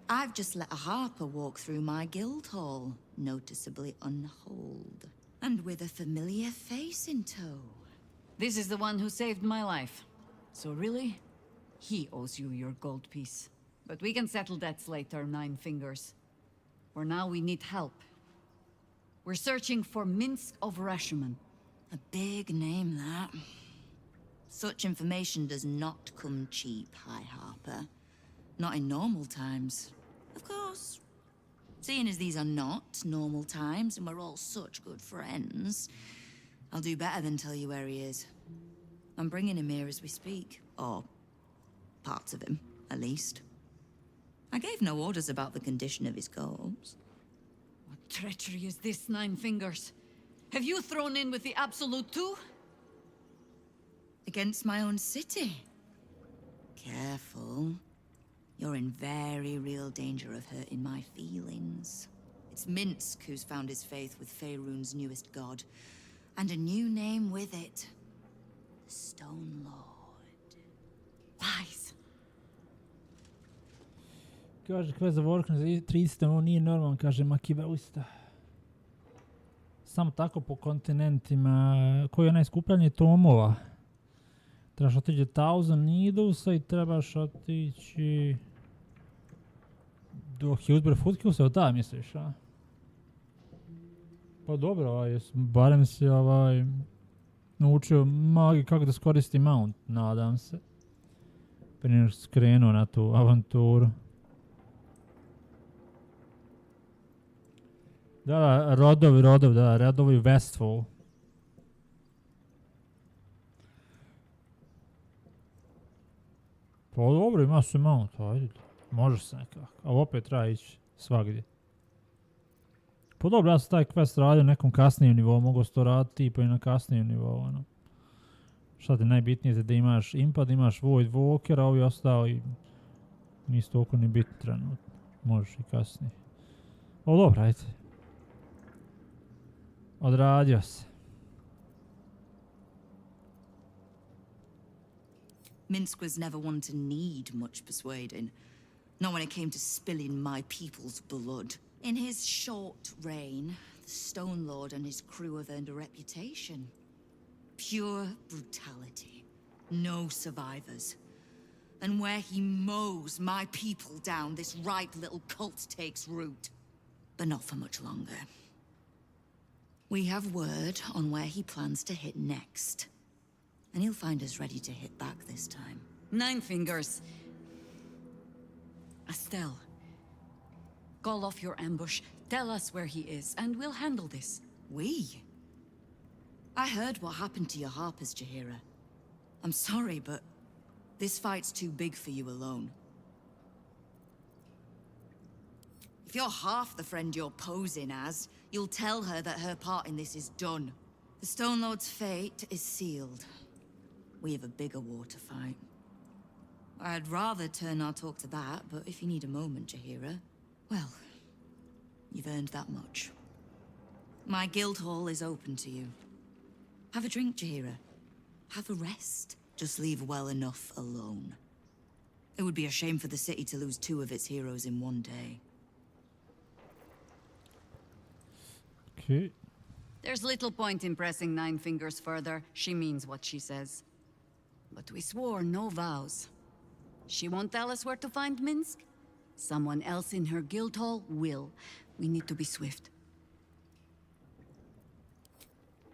I've just let a harper walk through my guild hall, noticeably unholed, and with a familiar face in tow. This is the one who saved my life. So really, he owes you your gold piece. But we can settle debts later, Nine Fingers. For now, we need help. We're searching for Minsk of Rashomon. A big name, that. Such information does not come cheap, High Harper. Not in normal times. Of course. Seeing as these are not normal times, and we're all such good friends, I'll do better than tell you where he is. I'm bringing him here as we speak. Or parts of him, at least. I gave no orders about the condition of his corpse. What treachery is this, Nine Fingers? Have you thrown in with the Absolute too? Against my own city. Careful. You're in very real danger of hurting my feelings. It's Minsk who's found his faith with Faerun's newest god, and a new name with it. The Stone Lord. Lies. Kaže, kvest za Warcraft 300, ovo nije normalno, kaže Makiavelista. Samo tako po kontinentima, koji je najskupljanje tomova. Trebaš otići 1000 Needlesa i trebaš otići do Hillsbury Foothillsa, da misliš, a? Pa dobro, barem si naučio magiju kako da skoristi mount, nadam se. Prije nego skrenuo na tu avanturu. Da, rodovi Westfall. Pa dobro, ima se mount, ajde. Može se nekako, ali opet treba ići svagdje. Pa dobro, ja sam taj quest radio na nekom kasnijem nivou, mogu se to raditi tipa i na kasnijem nivou, ono. Šta ti najbitnije je da imaš impad, imaš void walker, a ovi ostao i nisu toliko ni bitni trenutno. Možeš i kasnije. O dobro, ajde. Odradio se. Minsk was never one to need much persuading, not when it came to spilling my people's blood. In his short reign, the Stone Lord and his crew have earned a reputation. Pure brutality. No survivors. And where he mows my people down, this ripe little cult takes root. But not for much longer. We have word on where he plans to hit next. And he'll find us ready to hit back this time. Nine Fingers. Estelle. Call off your ambush, tell us where he is, and we'll handle this. We? I heard what happened to your harpers, Jaheira. I'm sorry, but this fight's too big for you alone. If you're half the friend you're posing as, you'll tell her that her part in this is done. The Stone Lord's fate is sealed. We have a bigger war to fight. I'd rather turn our talk to that, but if you need a moment, Jaheira, well, you've earned that much. My guild hall is open to you. Have a drink, Jaheira. Have a rest. Just leave well enough alone. It would be a shame for the city to lose 2 of its heroes in one day. Okay. There's little point in pressing Nine Fingers further. She means what she says. But we swore no vows. She won't tell us where to find Minsk? Someone else in her guild hall will. We need to be swift.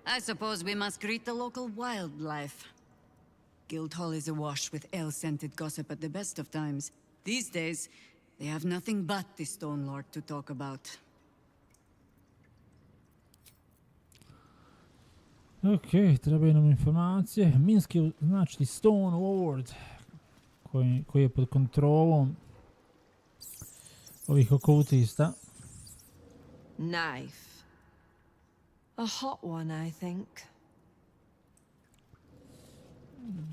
I suppose we must greet the local wildlife. Guild hall is awash with ale-scented gossip at the best of times. These days, they have nothing but the Stone Lord to talk about. Ok, trebaju nam informacije. Minsk je znači Stone Lord koji je pod kontrolom ovih okultista. Knife. A hot one, I think.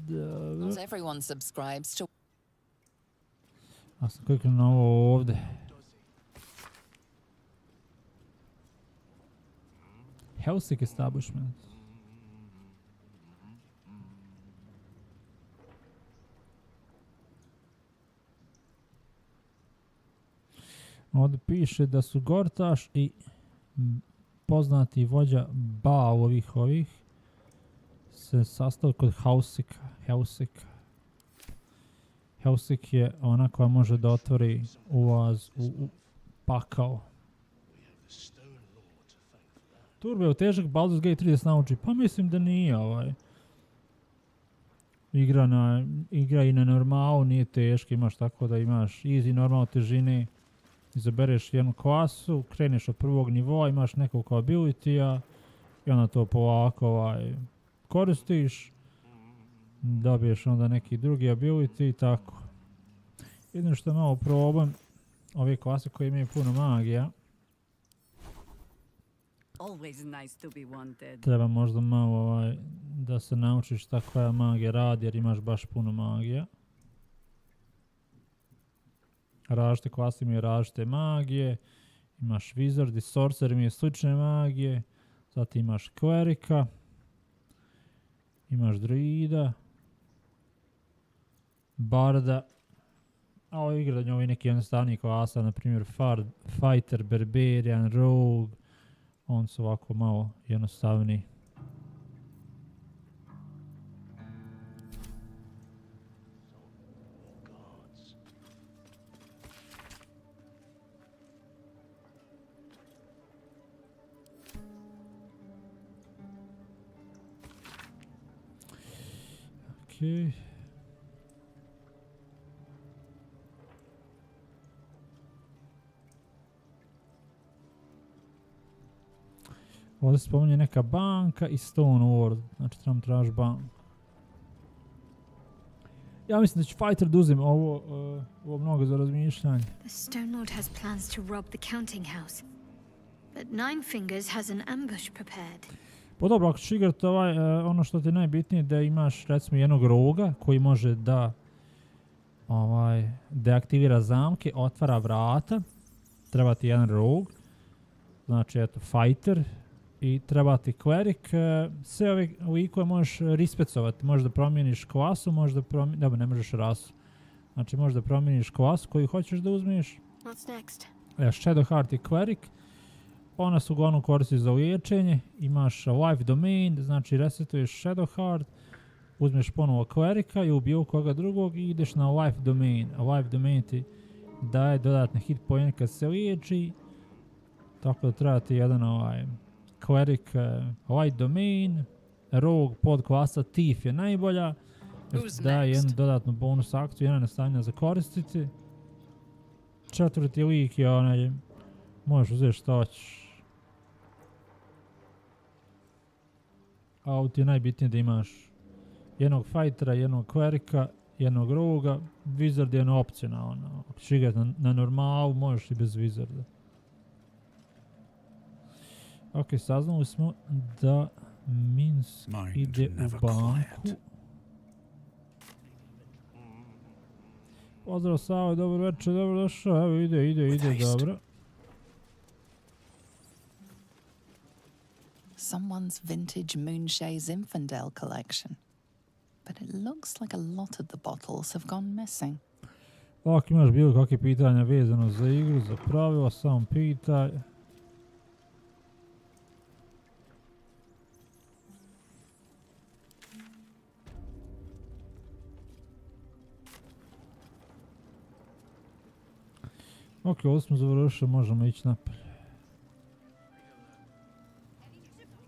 Not everyone subscribes to... Ja sam kliknuo na ovo ovdje. Helsinki establishment. Ovdje piše da su Gortaš i poznati vođa Baovih se sastali kod Helsik je ona koja može da otvori ulaz u pakao. Turbo je težak Baldur's Gate 3 da se nauči. Pa mislim da nije igra i na normalu nije teška, imaš tako da imaš easy normal težine. Izabereš jednu klasu, kreneš od prvog nivoa, imaš nekoliko ability-a i onda to polako koristiš. Dobiješ onda neki drugi ability i tako. Jedino što je malo problem, ove klase koje imaju puno magija. Treba možda malo da se naučiš šta koja magija radi jer imaš baš puno magija. Različite klase imaju različite magije Imaš Wizard i Sorcerer, imaju slične magije. Zatim imaš Klerika. Imaš Druida. Barda. A ovo igranje, ovi neki jednostavniji klasa, na primjer Fighter, Barbarian, Rogue. On su ovako malo jednostavniji. Okej. Ovdje se spominje neka banka i Stone World, znači trebam traži banku. Ja mislim da će Fighter da uzim ovo mnogo za razmišljanje. The Stone Lord has plans to rob the counting house, but Nine Fingers has an ambush prepared. Pa dobro, ako ćeš igrati ono što ti je najbitnije da imaš recimo jednog roga koji može da deaktivira zamke, otvara vrata. Treba ti jedan rog, znači eto Fighter. I treba ti klerik, sve ove likove možeš rispecovati, možeš da promijeniš klasu, možeš da promijeniš, dobro ne možeš rasu, znači možeš da promijeniš klasu koju hoćeš da uzmeš. Shadow Heart i klerik, ona se uglavnom koristi za liječenje, imaš life domain, znači resetuješ Shadow Heart, uzmeš ponovo klerika i ubiju koga drugog i ideš na life domain, a life domain ti daje dodatne hit point kad se liječi, tako da treba ti jedan Cleric, Light Domain, Rogue pod klasa Thief je najbolja, daje jednu dodatnu bonus akciju, jedna nastavljena za koristiti. Četvrti lik je možeš uzeti što hoćeš. A ovo ti je najbitnije da imaš jednog fightera, jednog Clerica, jednog Roga, Wizard je jedna opcionalna. Ako ćeš igrati na normalu, možeš i bez Wizarda. Ok, saznali smo da Minsk ide u banku. Pozdrav Savo, dobro večer, dobro došao. Evo ide, dobro. Someone's vintage Moonshae Zinfandel collection. But it looks like a lot of the bottles have gone missing. Ako imaš bilo kakve pitanja vezano za igru, za pravila, samo pitaj. Ok, ovo smo završili, možemo ići napolje.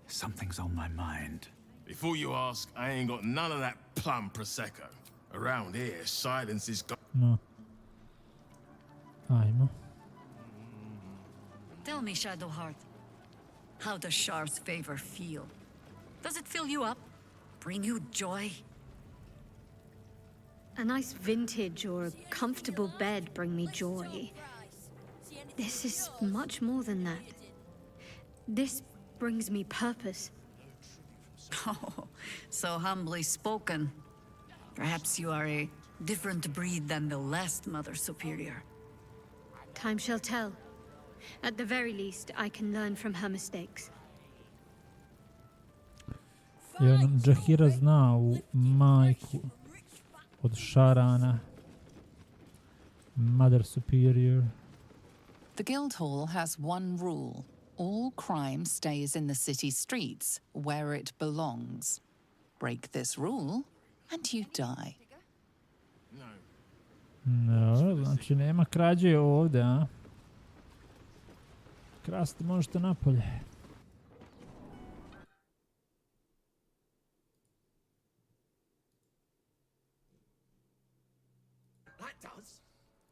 Something's on my mind. Before you ask, I ain't got none of that plum prosecco. Around here, silence is No. Ajmo. Tell me, Shadowheart, how does Shar's favor feel? Does it fill you up? Bring you joy? A nice vintage or a comfortable bed bring me joy. This is much more than that. This brings me purpose. Oh, so humbly spoken. Perhaps you are a different breed than the last Mother Superior. Time shall tell. At the very least, I can learn from her mistakes. Jahira zna u majku od Sharana. Mother Superior. The Guildhall has one rule. All crime stays in the city streets, where it belongs. Break this rule, and you die. No, znači nema krađe ovdje, a? Krasti možete napolje.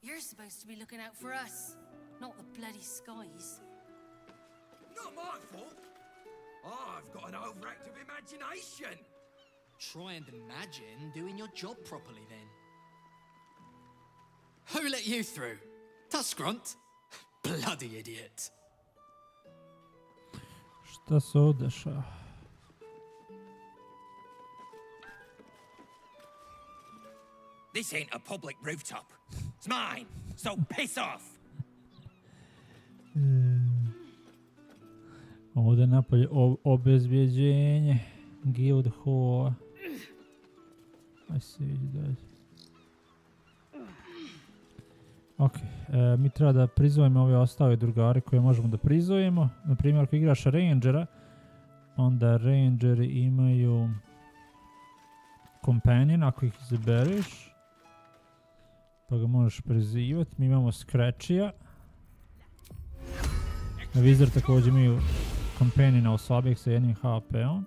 You're supposed to be looking out for us, not the bloody skies. Not my fault. I've got an overactive imagination. Try and imagine doing your job properly then. Who let you through? Tuskrunt? Bloody idiot. Šta se odeša? This ain't a public rooftop. It's mine, so piss off. Ovdje napolje obezbjeđenje. Guild Hall. Aj se vidi dalje. Ok, mi treba da prizovemo ove ostale drugare koje možemo da prizovemo. Naprimjer, ako igraš Rangera, onda Rangeri imaju Companion, ako ih izabereš, pa ga možeš prizivati. Mi imamo Scratchija. Wizard također imaju Companiona osobijek sa jednim HP-om.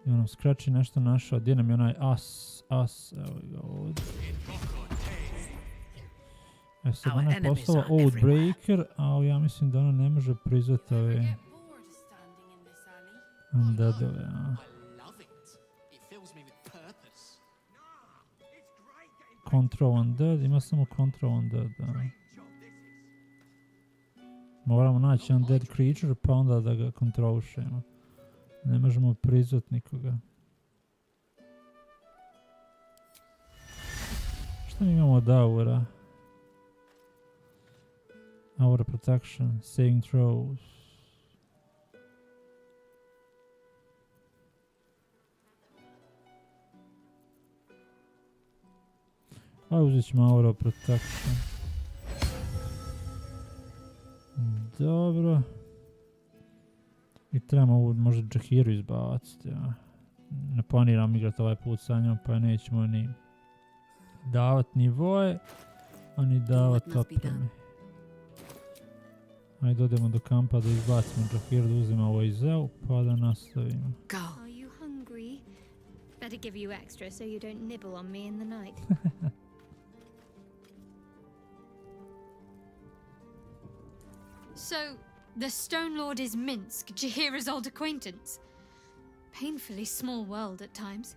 I onom Scratchi nešto našao, gdje nam je onaj As, evo ga ovdje. Sad ona je postala Oathbreaker, ali ja mislim da ona ne može prizvati ove undeadove, a. Control undead, ima samo control undead, da. Moramo naći undead creature pa onda da ga kontrolišemo. Ne možemo prizvat nikoga. Šta mi imamo od aura? Aura protection, saving throws. A uzet ćemo aura protection. Dobro. I trebamo ovu možda Jahiru izbaciti. Ja. Ne planiram igrati ovaj put sa njom, pa nećemo ni davat nivoje, a ni davat opreme. Ajde odemo do kampa da izbacimo Jahiru, da uzimo ovo izeu, pa da nastavimo. Are you hungry? Better give you extra so you don't nibble on me in the night. So, the Stone Lord is Minsk, Jahira's old acquaintance. Painfully small world at times.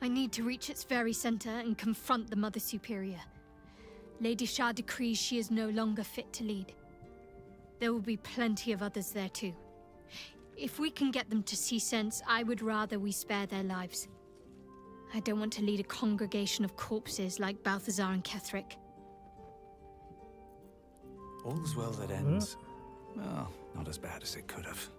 I need to reach its very center and confront the Mother Superior. Lady Shah decrees she is no longer fit to lead. There will be plenty of others there too. If we can get them to see sense, I would rather we spare their lives. I don't want to lead a congregation of corpses like Balthazar and Ketherick. All's well that ends. Well, not as bad as it could have.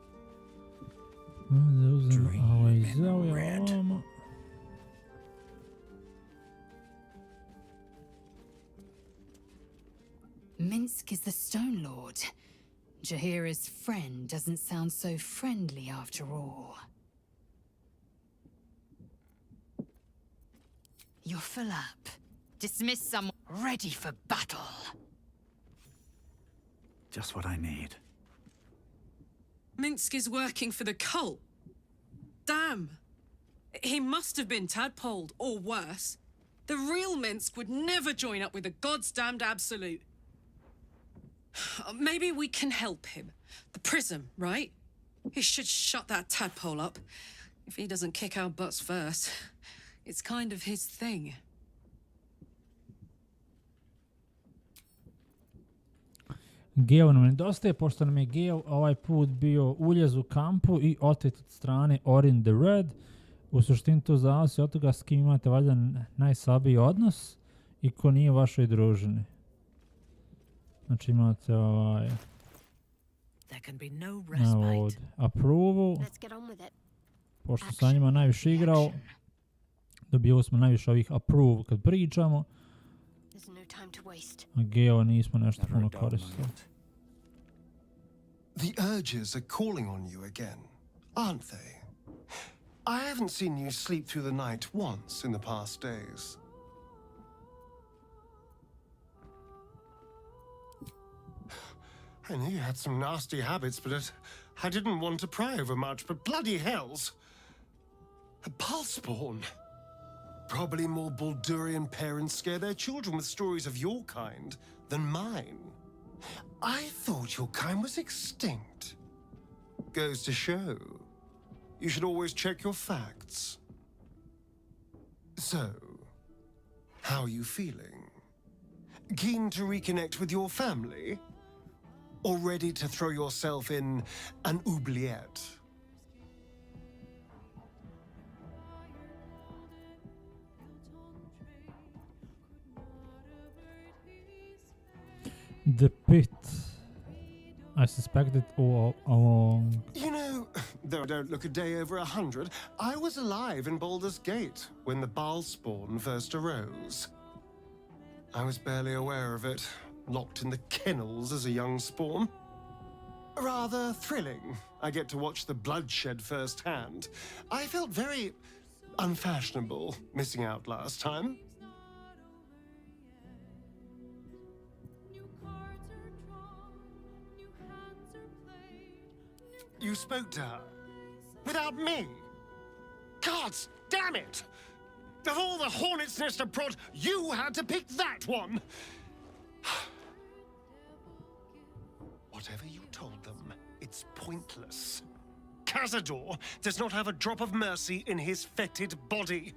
Minsk is the Stone Lord. Jahira's friend doesn't sound so friendly after all. You're full up. Dismiss someone ready for battle. Just what I need. Minsk is working for the cult. Damn. He must have been tadpoled, or worse. The real Minsk would never join up with the God's damned Absolute. Maybe we can help him. The Prism, right? He should shut that tadpole up. If he doesn't kick our butts first. It's kind of his thing. Geo nam nedostaje, pošto nam je Geo ovaj put bio Uljez u kampu i otet od strane Orin the Red. U suštini to zavisi od toga s kim imate valjda najslabiji odnos i ko nije u vašoj družini. Znači imate ovaj... Evo ovdje. Approval. Pošto sa njima najviše igrao, dobio smo najviše ovih approve kad pričamo. A Geo nismo nešto puno koristili. The urges are calling on you again, aren't they? I haven't seen you sleep through the night once in the past days. I knew you had some nasty habits, but I didn't want to pry over much, but bloody hells! A pulseborn! Probably more Baldurian parents scare their children with stories of your kind than mine. I thought your kind was extinct. Goes to show. You should always check your facts. So, how are you feeling? Keen to reconnect with your family? Or ready to throw yourself in an oubliette? The pit. I suspected all along. You know, though I don't look a day over 100, I was alive in Baldur's Gate when the Baal spawn first arose. I was barely aware of it, locked in the kennels as a young spawn. Rather thrilling. I get to watch the bloodshed firsthand. I felt very unfashionable missing out last time. You spoke to her without me. Gods damn it! Of all the hornet's nest of prod, you had to pick that one. Whatever you told them, it's pointless. Cazador does not have a drop of mercy in his fetid body.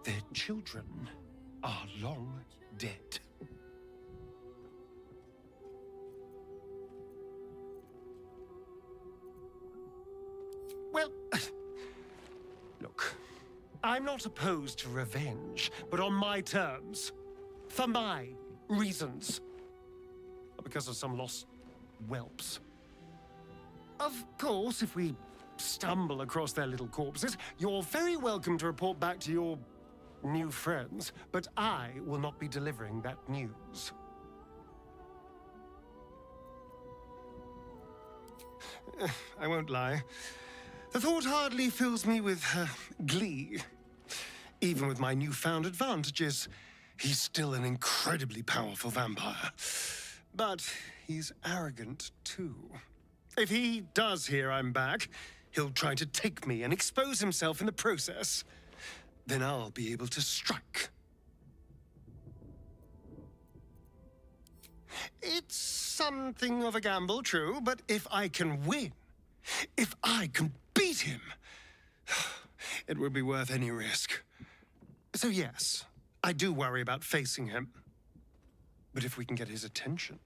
Their children are long dead. Well, look, I'm not opposed to revenge, but on my terms, for my reasons, not because of some lost whelps. Of course, if we stumble across their little corpses, you're very welcome to report back to your new friends, but I will not be delivering that news. I won't lie. The thought hardly fills me with glee. Even with my newfound advantages, he's still an incredibly powerful vampire. But he's arrogant too. If he does hear I'm back, he'll try to take me and expose himself in the process. Then I'll be able to strike. It's something of a gamble, true, but if I can win, if I can beat him, it would be worth any risk. So yes, I do worry about facing him. But if we can get his attention,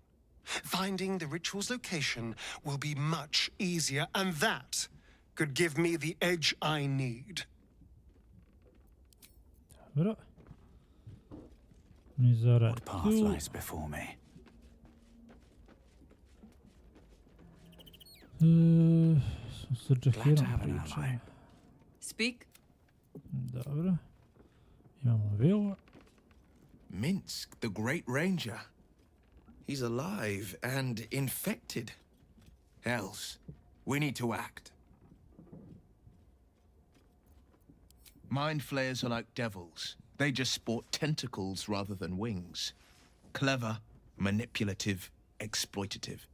finding the ritual's location will be much easier, and that could give me the edge I need. What path lies before me? Glad to have an ally. Speak. Dobro. Imamo Will. Minsk, the Great Ranger. He's alive and infected. Hells, we need to act. Mind flayers are like devils. They just sport tentacles rather than wings. Clever, manipulative, exploitative.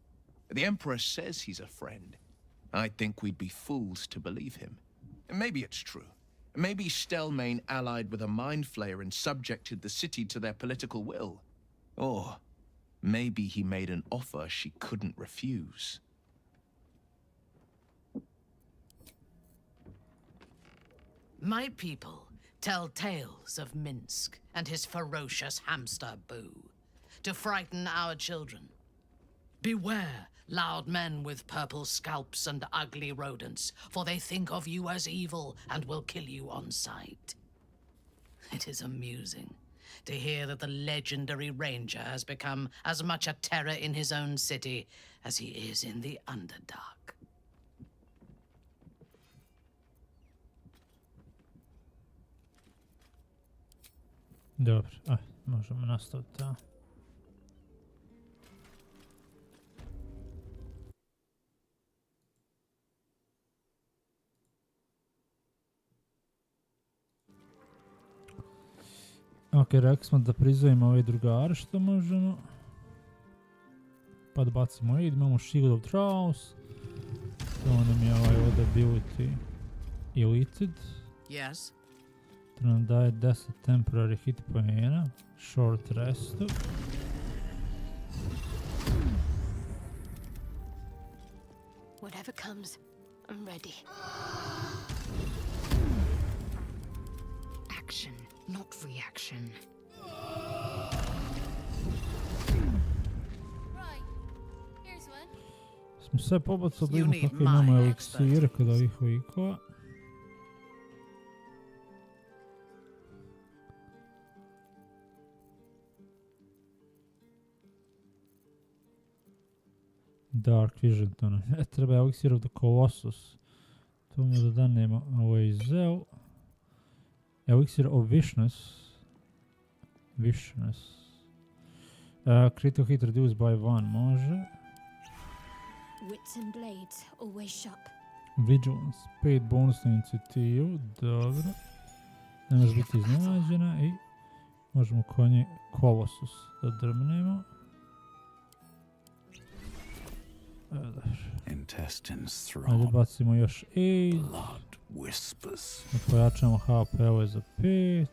The Emperor says he's a friend. I think we'd be fools to believe him. Maybe it's true. Maybe Stelmane allied with a mind flayer and subjected the city to their political will. Or maybe he made an offer she couldn't refuse. My people tell tales of Minsk and his ferocious hamster Boo, to frighten our children. Beware loud men with purple scalps and ugly rodents, for they think of you as evil and will kill you on sight. It is amusing to hear that the legendary ranger has become as much a terror in his own city as he is in the Underdark. Dobro, možemo nastaviti, a? Ok, rekli smo da prizovimo ove drugare što možemo. Pa da bacimo id, imamo Shield of Traus. To nam je ovaj ovdje ability Elicited. Yes. To nam daje 10 temporary hit poena, short restu. Whatever comes, I'm ready. Action, not reaction. Smo sve pobacali da vidimo kako imamo eliksire kod ovih likova. Dark Vision, to ne treba. Elixir of the Colossus. To mu da danemo. Ovo je Zeo. Elixir of Vishness. Critical hit reduced by 1 može. Wits and blades, always sharp. Vigilance, 5 bonus na inicijativu, dobro. Ne može biti iznenađena i možemo konje Colossus da drmnemo. Ajde bacimo još 8. Da pojačamo HP, ovo je za 5.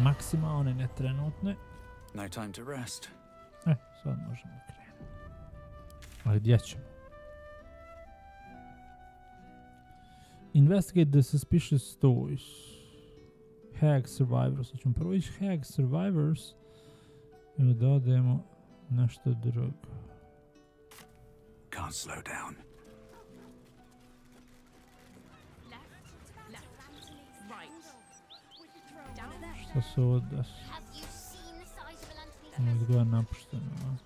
Maksimalne, ne trenutne. No time to rest. Sad možemo krenuti. Ali gdje ćemo? Investigate the suspicious stores. Hag Survivors. Hoćemo prvo ići Hag Survivors i da odemo nešto drugo. Can't slow down. Šta se ovo desi? Ovo izgleda napušteno.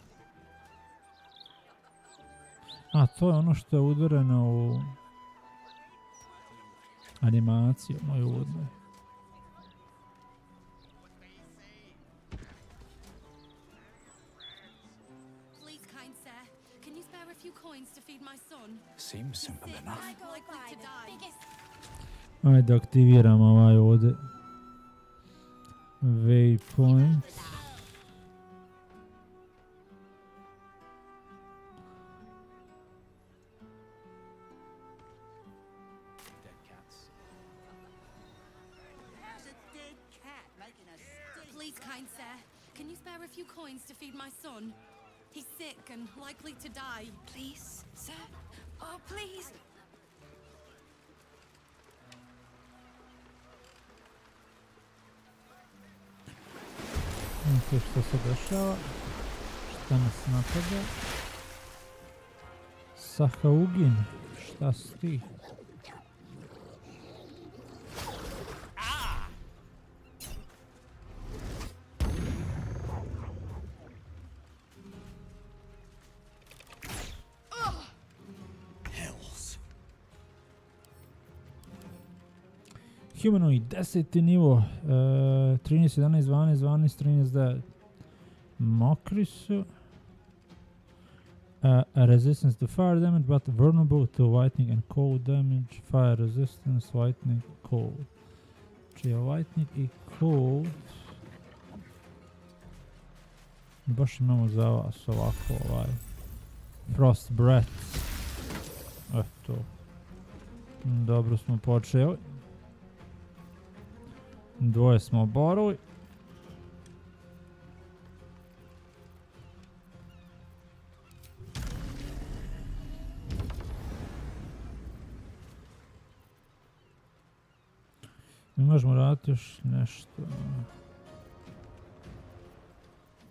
A, to je ono što je udareno u animaciju, moj uvodnoj. Seems simple enough. Ajde, aktiviramo ovaj ovdje waypoint. Please, kind sir, can you spare a few coins to feed my son? He's sick and likely to die. Please, sir. Oh, please. Vidite što se dešava. Šta nas napada? Sahaugin, šta si ti? Humanoid, 10. nivo, 13, 11, 12, 12, 13, 9. Mokri su. Resistance to fire damage, but vulnerable to lightning and cold damage. Fire resistance, lightning, cold. Čije lightning i cold. Baš imamo za vas ovako Frost Breath. Eto. Dobro smo počeli. Dvoje smo oborili. Mi možemo raditi još nešto.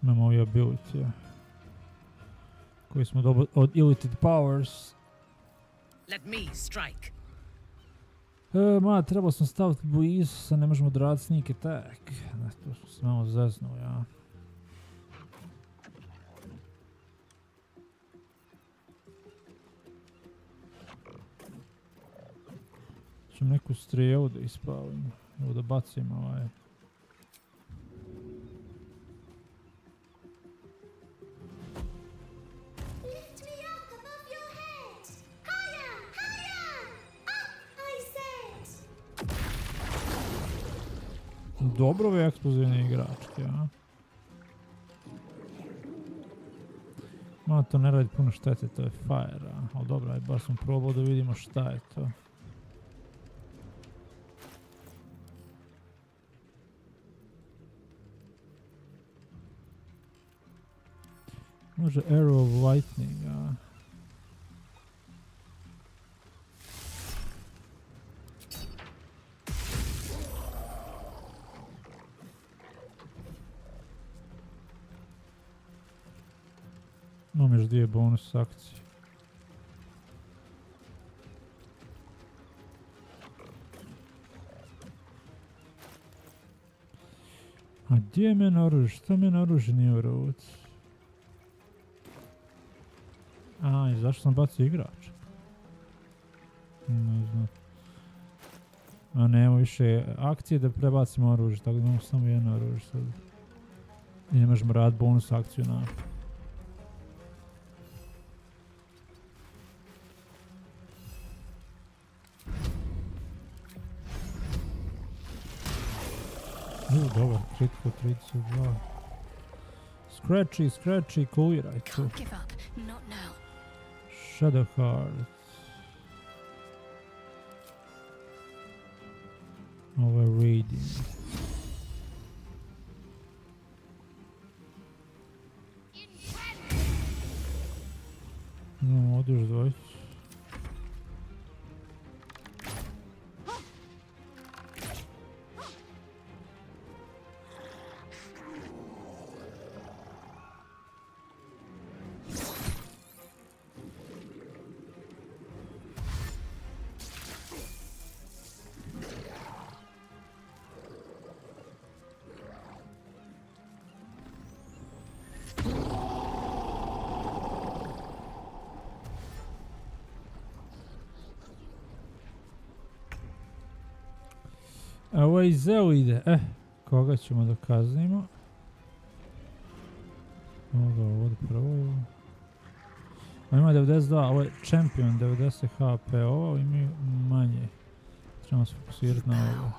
Imamo ovi ability koji smo dobili od Elite Powers. Let me strike. Trebao sam staviti blizu, sad ne možemo odraditi sneak attack. To smo se malo zeznuo, ja. Ćem neku strijelu da ispavim. Evo da bacim ovaj. Dobro ove eksplozivne igračke, a? Malo to ne radi puno štete, to je fire, a? Ali dobro, aj bar sam probao da vidimo šta je to. Može Arrow of Lightning, a? Imam još dvije bonus akcije. A gdje je mene oružje? Što mene oružje nije u ruci? Aha, i zašto sam bacio igrač? Ne znam. A nema više akcije da prebacimo oružje, tako da imamo samo jedno oružje sad. I ne možemo raditi bonus akciju na... Dobar, kritko 32. Scratchy, kuliraj tu. Shadow Heart. Ovo je reading. Imamo ovdje još dvojicu. Ovo i Zeo ide. Koga ćemo da kaznimo? Ovoga ovdje prvo. Ovo ima 92, ovo je Champion, 90 HP, ovo ima manje. Trebamo se fokusirati na ovo.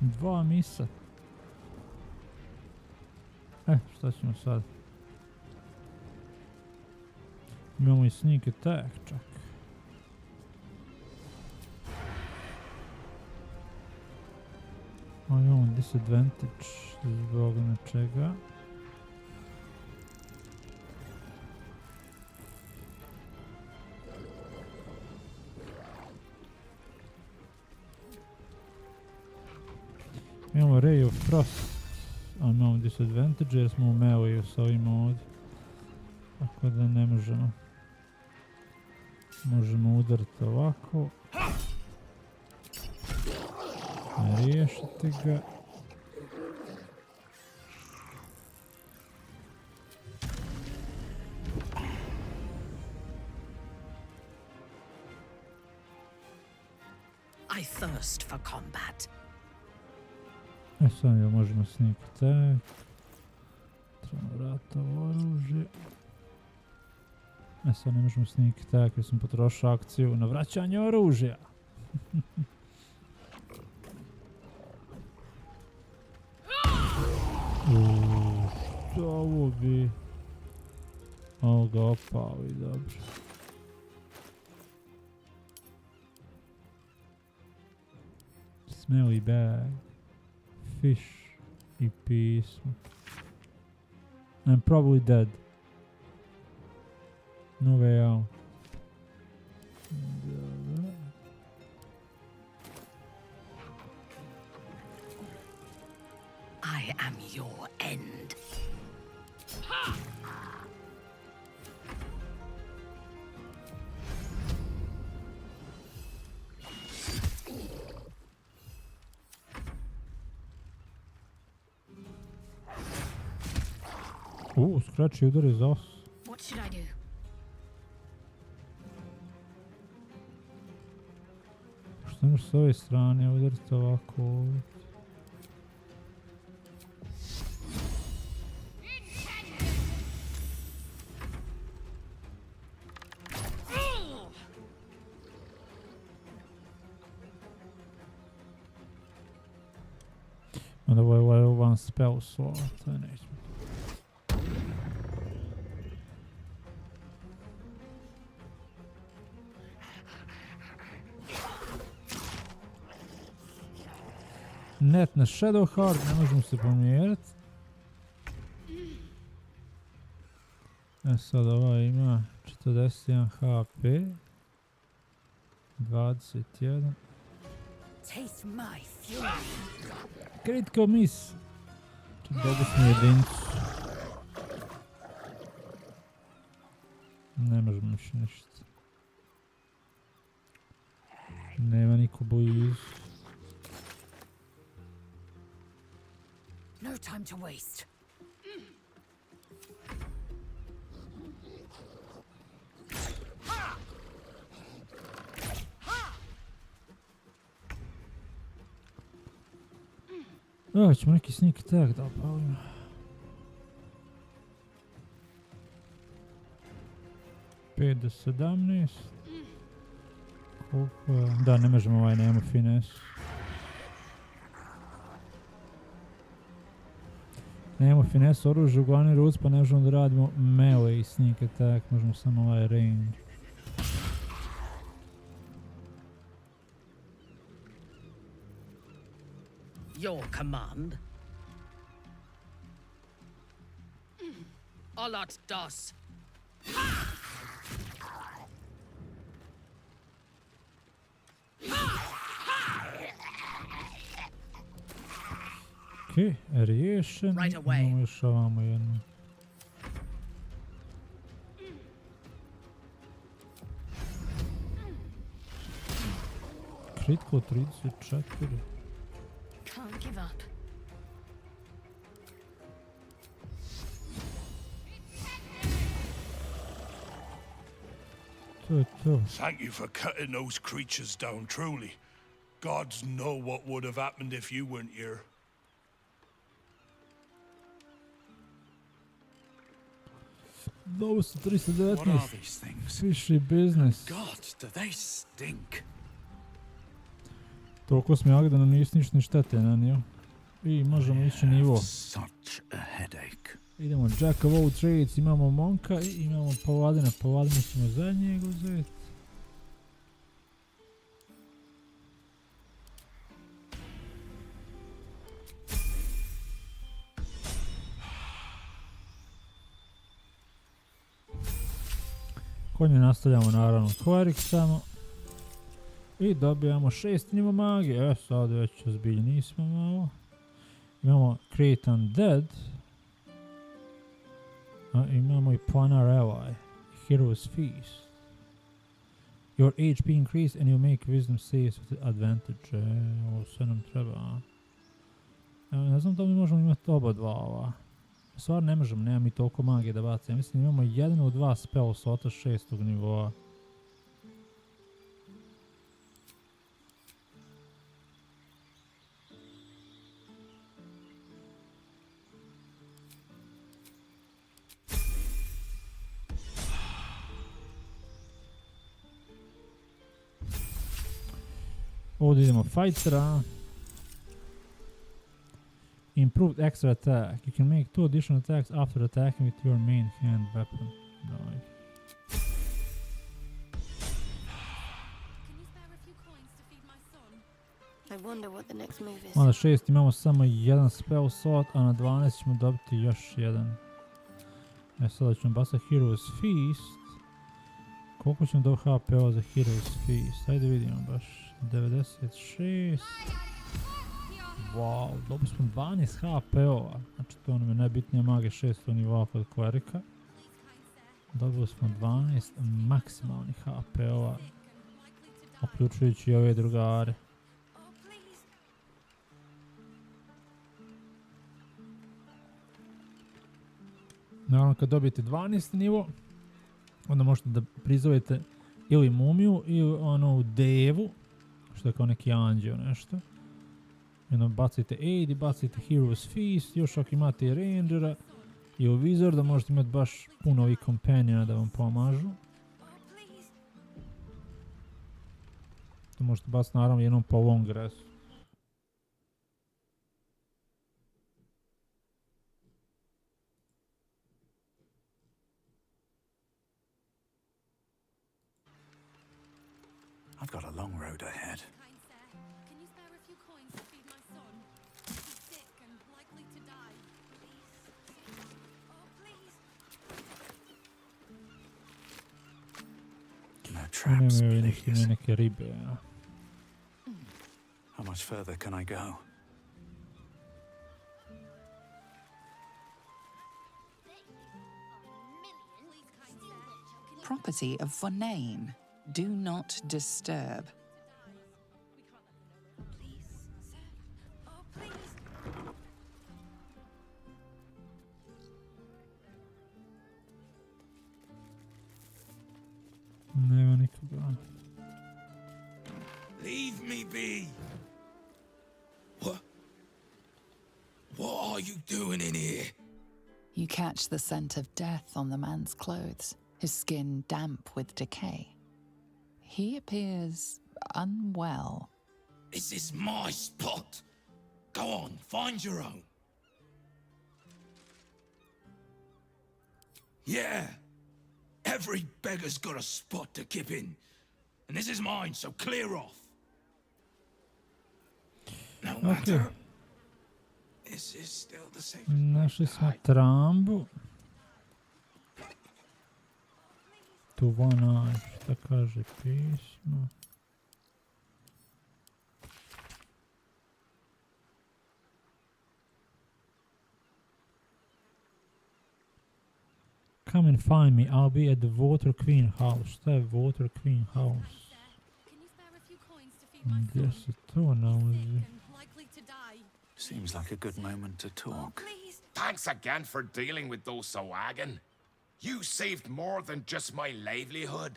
Dva misa. Šta ćemo sad? Imamo i sneak attack čak. A imamo disadvantage zbog nečega. Imamo Ray of Frost, a imamo disadvantage jer smo u melee s ovim ovdje. Tako da ne možemo. Možemo udariti ovako. Riješiti ga. I thirst for combat. Sad možemo sneak attack. Trebamo vratiti ovo oružje. Sad ne možemo sneak attack jer sam potrošio akciju na vraćanje oružja. Što ovo bi... Ovo ga opao i dobro. Smelly bag. Fish i pismo. I'm probably dead. No way out. I am your end. Scratchy udari za os. What should I do? Što imaš s ove strane udariti ovako ovdje? Onda ovo je one spell slot, to je neće. Net na Shadow Heart, ne možemo se pomjeriti. Sad ova ima 41 HP. 21. Taste my fury. Critical miss. Dobili smo jedincu. Ne možemo više ništa. Nema niko blizu. No time to waste. Ćemo neki sneak attack da opalimo. Pet do 17. Koliko je? Da, ne možemo ovaj, nemamo finesse. Nemamo finesse oružje u glavni ruc, pa ne možemo da radimo melee sneak attack, možemo samo ovaj range. Your command. Alat das. Okej, riješen. Imamo još ovamo jednu. Kritko 34. Can't give up. Thank you for cutting those creatures down, truly. Gods know what would have happened if you weren't here. Those 319. What are these things? Fishy business. God, do they stink? Toliko smijali da nam nisu ništa ni štete nanio. I možemo ići nivo. Such a headache. Idemo Jack of all trades, imamo Monka i imamo Paladina. Paladina ćemo zadnjeg uzeti. Konje nastavljamo naravno Korik samo. I dobijamo 6 nivo magije. Sad već zbilj nismo malo. Imamo Create Undead. A imamo i Planar Ally. Hero's Feast. Your HP increase and you make wisdom saves with advantage. Ovo sve nam treba. Ne znam da li možemo imati oba dva ova. Stvar ne možemo, nema mi toliko magije da bacim. Ja mislim imamo jedan od dva spell slota 6. nivoa. Ovdje idemo fightera. Improved extra attack. You can make 2 additional attacks after attacking with your main hand weapon. Nice. I wonder what the next move is. Na 6 imamo samo jedan spell slot, a na 12 ćemo dobiti još jedan. Sada ćemo basati Hero's Feast. Koliko ćemo dobiti HP-a za Hero's Feast? Ajde vidimo baš. 96. Wow, dobili smo 12 HP-ova. Znači to nam je najbitnija magija 6. nivoa kod klerika. Dobili smo 12 maksimalnih HP-ova. Uključujući i ove drugare. Naravno kad dobijete 12. nivo, onda možete da prizovete ili mumiju ili onu devu, što je kao neki anđeo nešto. Jedno bacite aid i bacite Hero's Feast, još ako imate i rangera i u Wizarda možete imati baš puno ovih companiona da vam pomažu. To možete baciti naravno jednom po long restu. I've got a long road ahead. Can you spare a few coins to feed my son? He's sick and likely to die. Oh, please. No traps, please. Neke ribe, ja. How much further can I go? Property of Vonane. Do not disturb. Leave me be. What are you doing in here? You catch the scent of death on the man's clothes, his skin damp with decay. He appears unwell. This is my spot. Go on, find your own. Yeah. Every beggar's got a spot to kip in. And this is mine, so clear off. No matter. This is still the same. Našli smo trambu. Tu vana, šta kaže pismo. Come and find me, I'll be at the Water Queen house. Šta je Water Queen house? Gdje se to nalazi? Seems like a good moment to talk. Thanks again for dealing with those Sawagan. You saved more than just my livelihood.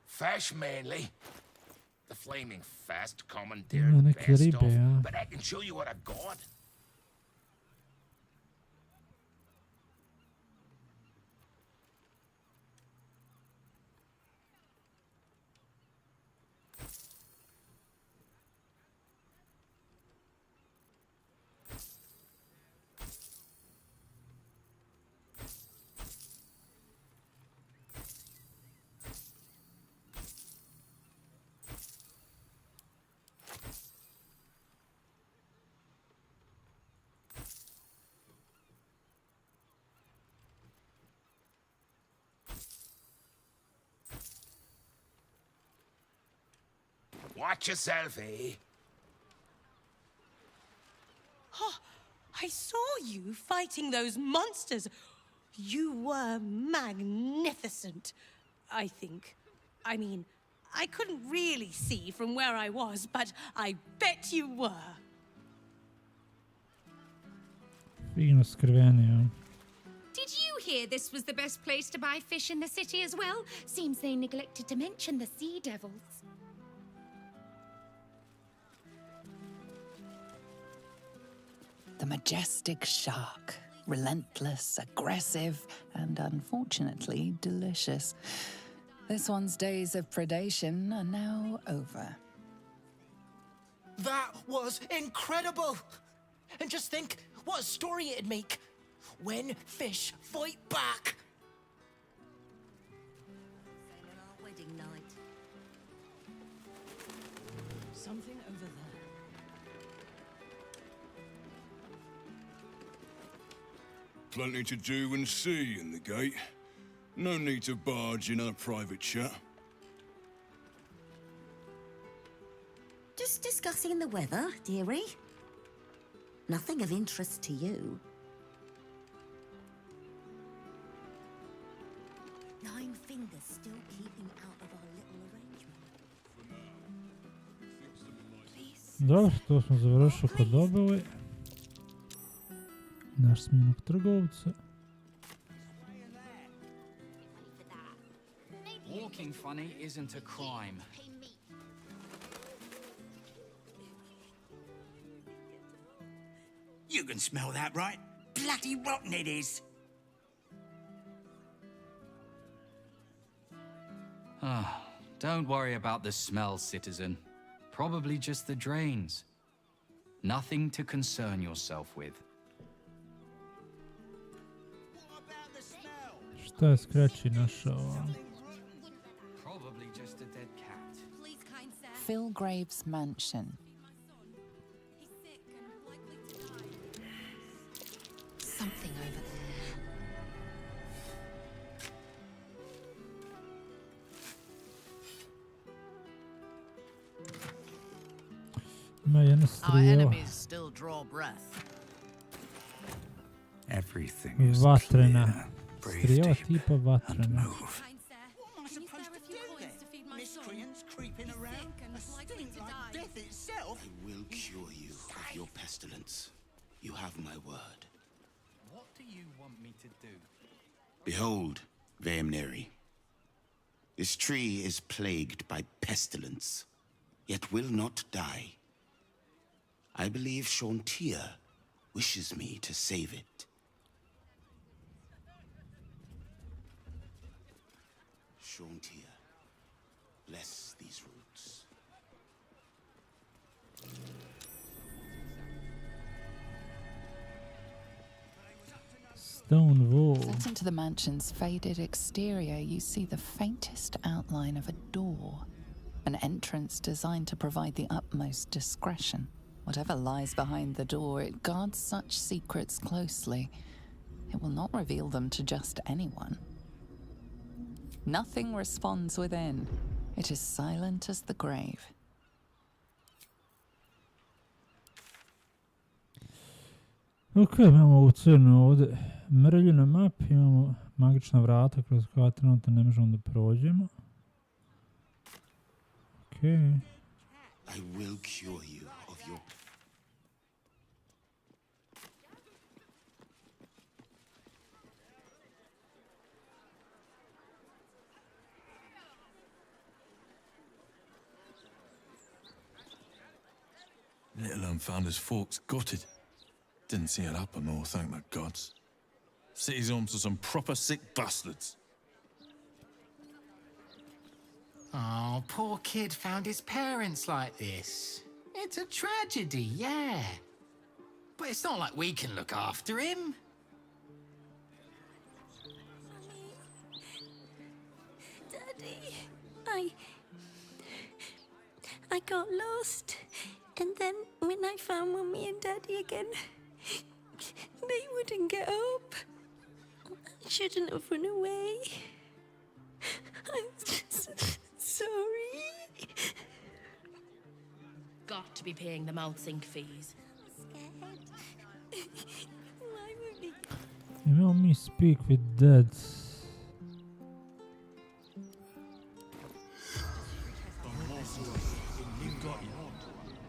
Fish mainly. The flaming fest commandeered the best stuff, but I can show you what I've got. Watch yourself, eh? Oh, I saw you fighting those monsters. You were magnificent, I think. I mean, I couldn't really see from where I was, but I bet you were. Fino scrivenio. Did you hear this was the best place to buy fish in the city as well? Seems they neglected to mention the sea devils. The majestic shark, relentless, aggressive, and unfortunately delicious. This one's days of predation are now over. That was incredible! And just think what a story it'd make when fish fight back. Wedding night. Something over there. Plenty to do and see in the gate. No need to barge in on a private chat. Just discussing the weather, dearie. Nothing of interest to you. 9 fingers still keeping out of our little arrangement. Dobro, to smo završili kod dobili. Naš smjenog trgovca. Walking funny isn't a crime. You can smell that, right? Bloody rotten it is. Don't worry about the smell, citizen. Probably just the drains. Nothing to concern yourself with. Šta je Scratchy našao? Probably just a dead cat. Phil Graves' mansion. Something over there. Ima jedna Our strio. enemies still draw breath. Everything is Vatrena. clear. Breathe Strio deep tipa and vatrena. move. Miscreants creeping around, a sting like death itself. I will cure you of your pestilence. You have my word. What do you want me to do? Behold, Vamneri. This tree is plagued by pestilence, yet will not die. I believe Shauntia wishes me to save it. Shauntia, bless these roots. Stone wall. Set into the mansion's faded exterior, you see the faintest outline of a door. An entrance designed to provide the utmost discretion. Whatever lies behind the door, it guards such secrets closely. It will not reveal them to just anyone. Nothing responds within. It is silent as the grave. Ok, imamo ovu crnu ovdje mrlju na mapi, imamo magična vrata kroz koja trenutno ne možemo da prođemo. Ok. I will cure you of your... Little un found his forks gutted. Didn't see it happen, or thank the gods. City's home to some proper sick bastards. Oh, poor kid found his parents like this. It's a tragedy, yeah. But it's not like we can look after him. Daddy, I got lost. And then when I found Mummy and Daddy again, they wouldn't get up. I shouldn't have run away. I'm just sorry. Got to be paying the mouth sync fees. I'm scared. Why would he? You want me speak with dead.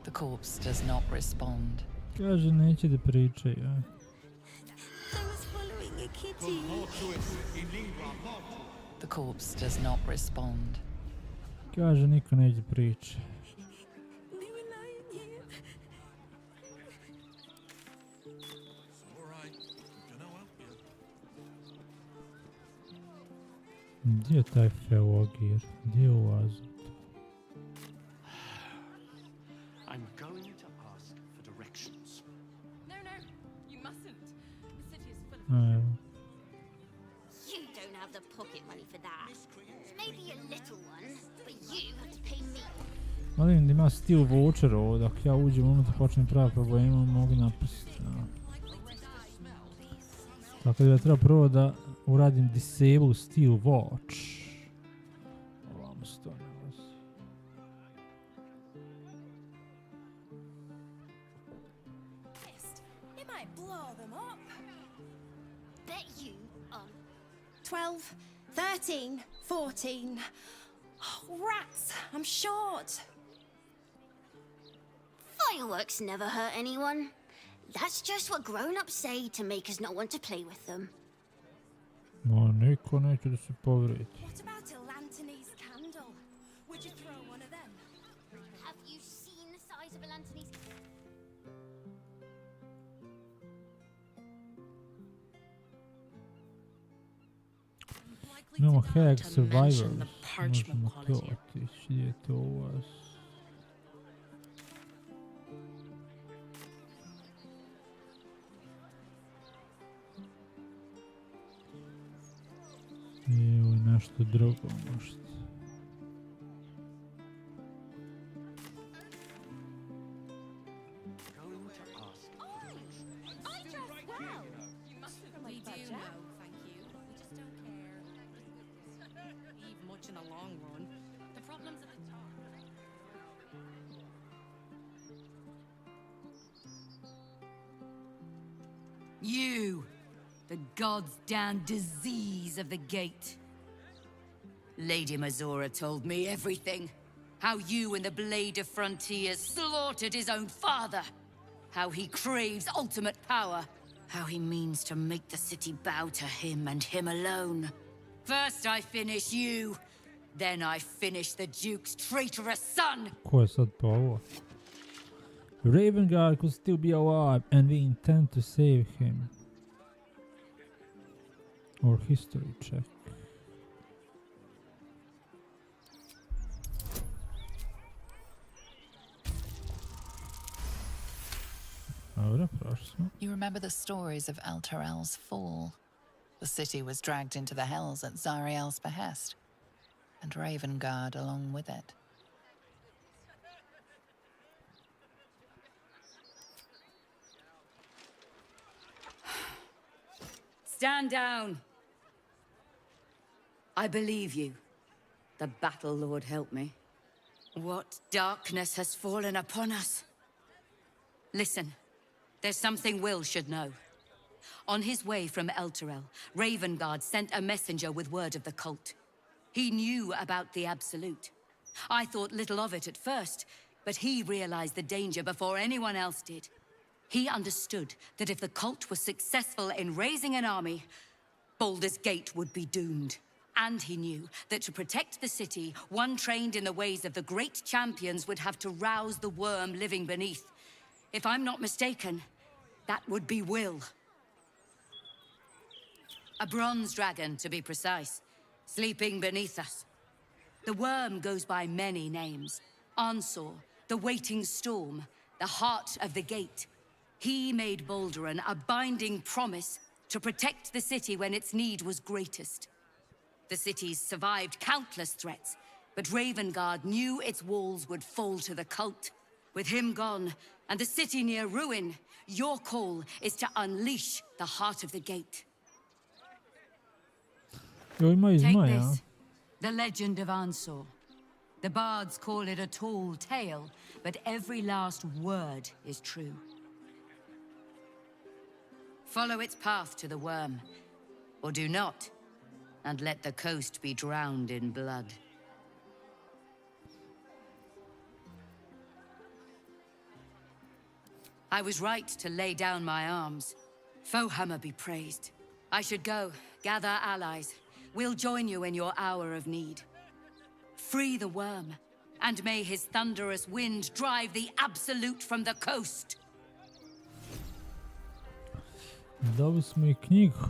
The corpse does not respond. Kaže neće da pričaju. I was following a kitty. The corpse does not respond. Kaže niko neće da priča. They were lying here. Gdje je taj Feogir? Gdje je ulazio? I'm going to ask for directions. No, you mustn't. The city is full of... You don't have the pocket money for that. Maybe a little one, but you have to pay me. Ali vidim da ima Steel Voucher ovo, dok ja uđem unutra počnem pravi problema, mogu napustiti. Tako da ja treba prvo da uradim Disable Steel Watch. Ovamo se to nalazi. It might blow them up. Bet you 12, 13, 14. Oh, rats, I'm short. Fireworks never hurt anyone. That's just what grown-ups say to make us not want to play with them. Ma niko neće da se povredi. What about a Lantanese candle? Would you throw one of them? Have you seen the size of a Lantanese? Imamo Hack Survivors. Možemo to otići. Gdje je to u vas? I ovo je nešto drugo možda. In the long run, the problems at the top. You, the god's damn disease of the gate. Lady Mazora told me everything. How you and the Blade of Frontiers slaughtered his own father. How he craves ultimate power. How he means to make the city bow to him and him alone. First I finish you, Then I finish the Duke's traitorous son. Ko je sad po ovo? Ravengard could still be alive and we intend to save him. Or history check. You remember the stories of Elturel's fall. The city was dragged into the hells at Zariel's behest, and Ravengard along with it. Stand down. I believe you. The battle lord help me. What darkness has fallen upon us? Listen, there's something Will should know. On his way from Elturel, Ravengard sent a messenger with word of the cult. He knew about the Absolute. I thought little of it at first, but he realized the danger before anyone else did. He understood that if the cult was successful in raising an army, Baldur's Gate would be doomed. And he knew that to protect the city, one trained in the ways of the great champions would have to rouse the worm living beneath. If I'm not mistaken, that would be Will. A bronze dragon, to be precise, sleeping beneath us. The worm goes by many names. Ansor, the waiting storm, the heart of the gate. He made Balduran a binding promise to protect the city when its need was greatest. The city's survived countless threats, but Ravengard knew its walls would fall to the cult. With him gone, and the city near ruin, your call is to unleash the heart of the gate. Take this, the legend of Ansor. The bards call it a tall tale, but every last word is true. Follow its path to the worm, or do not, and let the coast be drowned in blood. I was right to lay down my arms. Fohammer be praised. I should go, gather allies. We'll join you in your hour of need. Free the worm, and may his thunderous wind drive the Absolute from the coast. Dali smo i knjigu.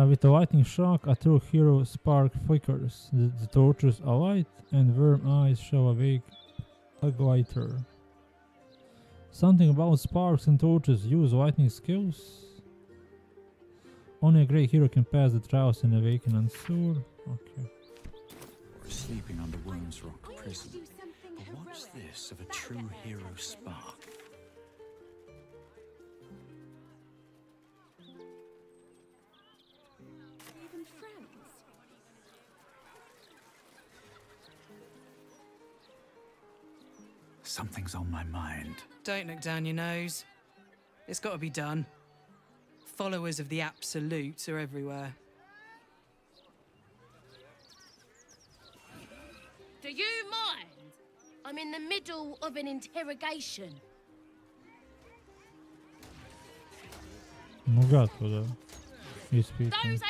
With a lightning shock, a true hero spark flickers. The torches alight, and worm eyes show awake a glitter. Something about sparks and torches use lightning skills. Only a great hero can pass the trials and awaken Ansur. Okay. We're sleeping under Worm's Rock prison. But what's this of a true hero spark? Something's on my mind. Don't look down your nose. It's got to be done. Followers of the Absolute are everywhere. Do you mind? I'm in the middle of an interrogation. Those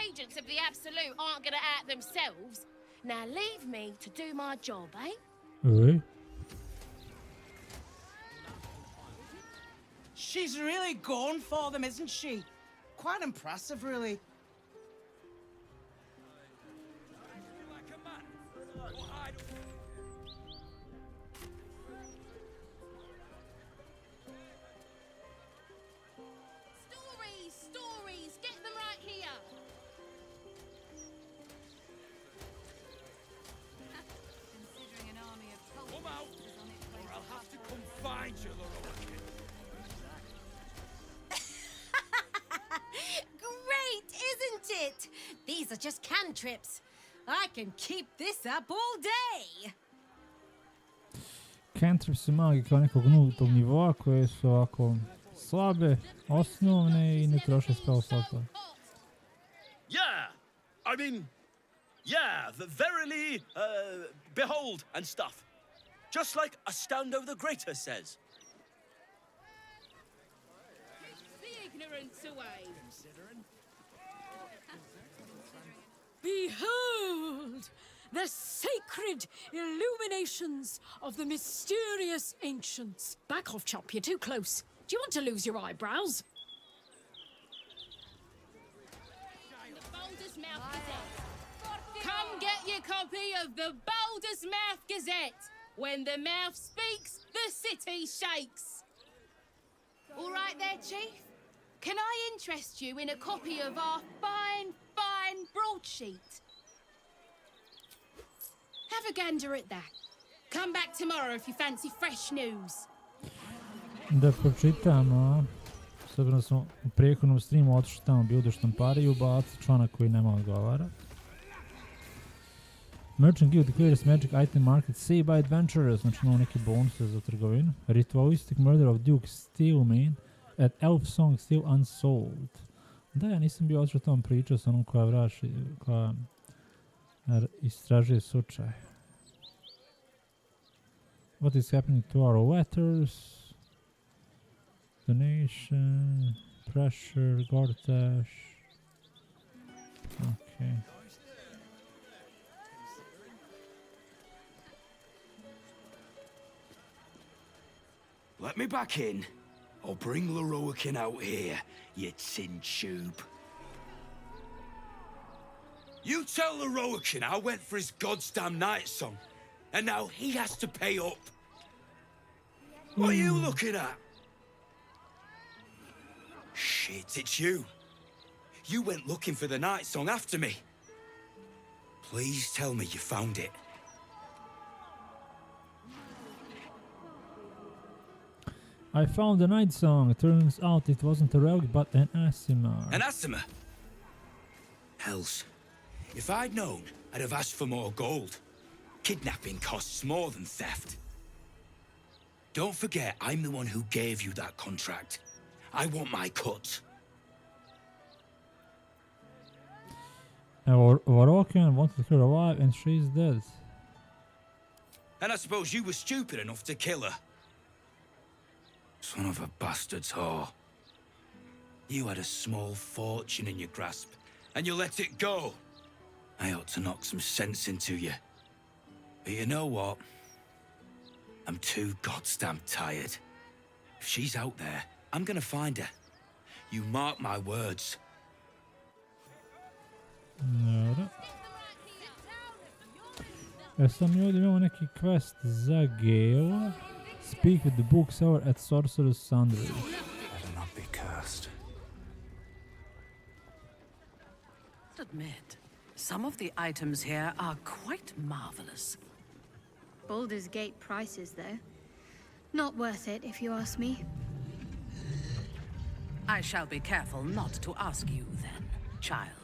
agents of the Absolute aren't gonna act themselves. Now leave me to do my job, eh? Oui. She's really going for them, isn't she? Quite impressive, really. Stories, get them right here. Considering an army of cultists Come out, is on its way or to I'll have to Takodje. come find you, little kid. Great, isn't it? These are just cantrips. I can keep this up all day. Cantrips su magika nekog nultog nivoa koje su ovako slabe, osnovne I ne troše spell slota. Yeah, I mean, yeah, verily, behold and stuff. Just like Astondo the Greater says. away. Behold the sacred illuminations of the mysterious ancients. Back off, chop, you're too close. Do you want to lose your eyebrows? The Baldur's Mouth Gazette. Come get your copy of the Baldur's Mouth Gazette. When the mouth speaks, the city shakes. All right there, Chief. Can I interest you in a copy of our fine broadsheet? Have a gander at that. Come back tomorrow if you fancy fresh news. Da pročitamo. S obzirom da smo u prijekodnom streamu otišli tamo bio do štampara i ubaci članak koji nema odgovara. Merchant Guild declares magic item market saved by adventurers. Znači imamo neke bonuse za trgovinu. Ritualistic murder of Duke Steelman at Elf Song still unsolved. Da, ja nisam bio otišao tamo pričao sa onom koja istražuje slučaj. What is happening to our letters? Donation, pressure, Gortash. Okay. Let me back in. I'll bring Leroican out here, you tin tube. You tell Leroican I went for his goddamn night song, and now he has to pay up. What are you looking at? Shit, it's you. You went looking for the night song after me. Please tell me you found it. I found the night song. Turns out it wasn't a rogue but an Asimar. An Asimar? Hells. If I'd known, I'd have asked for more gold. Kidnapping costs more than theft. Don't forget, I'm the one who gave you that contract. I want my cut. Varokian wanted her alive and she's dead. And I suppose you were stupid enough to kill her. Son of a bastard's whore. You had a small fortune in your grasp, and you let it go. I ought to knock some sense into you. But you know what? I'm too goddamn tired. If she's out there, I'm gonna find her. You mark my words. Dobro. Sam mi ovdje imamo neki quest za Gale. Speak with the bookseller at Sorcerer's Sundry. Better not be cursed. Admit, some of the items here are quite marvelous. Baldur's Gate prices, though. Not worth it, if you ask me. I shall be careful not to ask you then, child.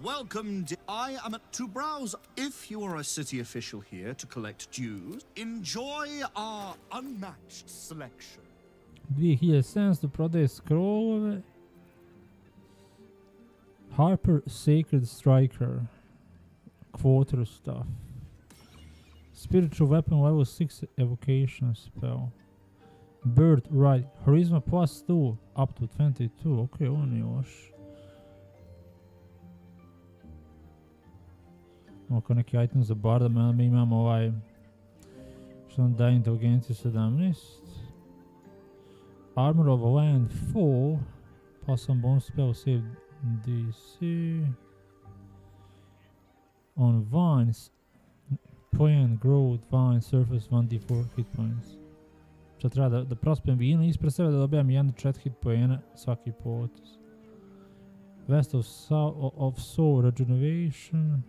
Welcome. I am to browse. If you are a city official here to collect dues, enjoy our unmatched selection. 2700 prodaje scrollove. Harper Sacred Striker. Quarter stuff. Spiritual weapon level 6 evocation spell. Bird right. Charisma plus 2 up to 22. Ok, ovo nije loš. Oko neki item za barda, mi imamo ovaj što nam daje inteligenciju 17. Armor of Land 4. Pa sam bonus spell save DC. On vines. Plant, growth, vine, surface 1d4 hit points. Što treba da prospijem vino ispred sebe da dobijam 1-4 hit poena svaki potez. Vest of Soul Regeneration.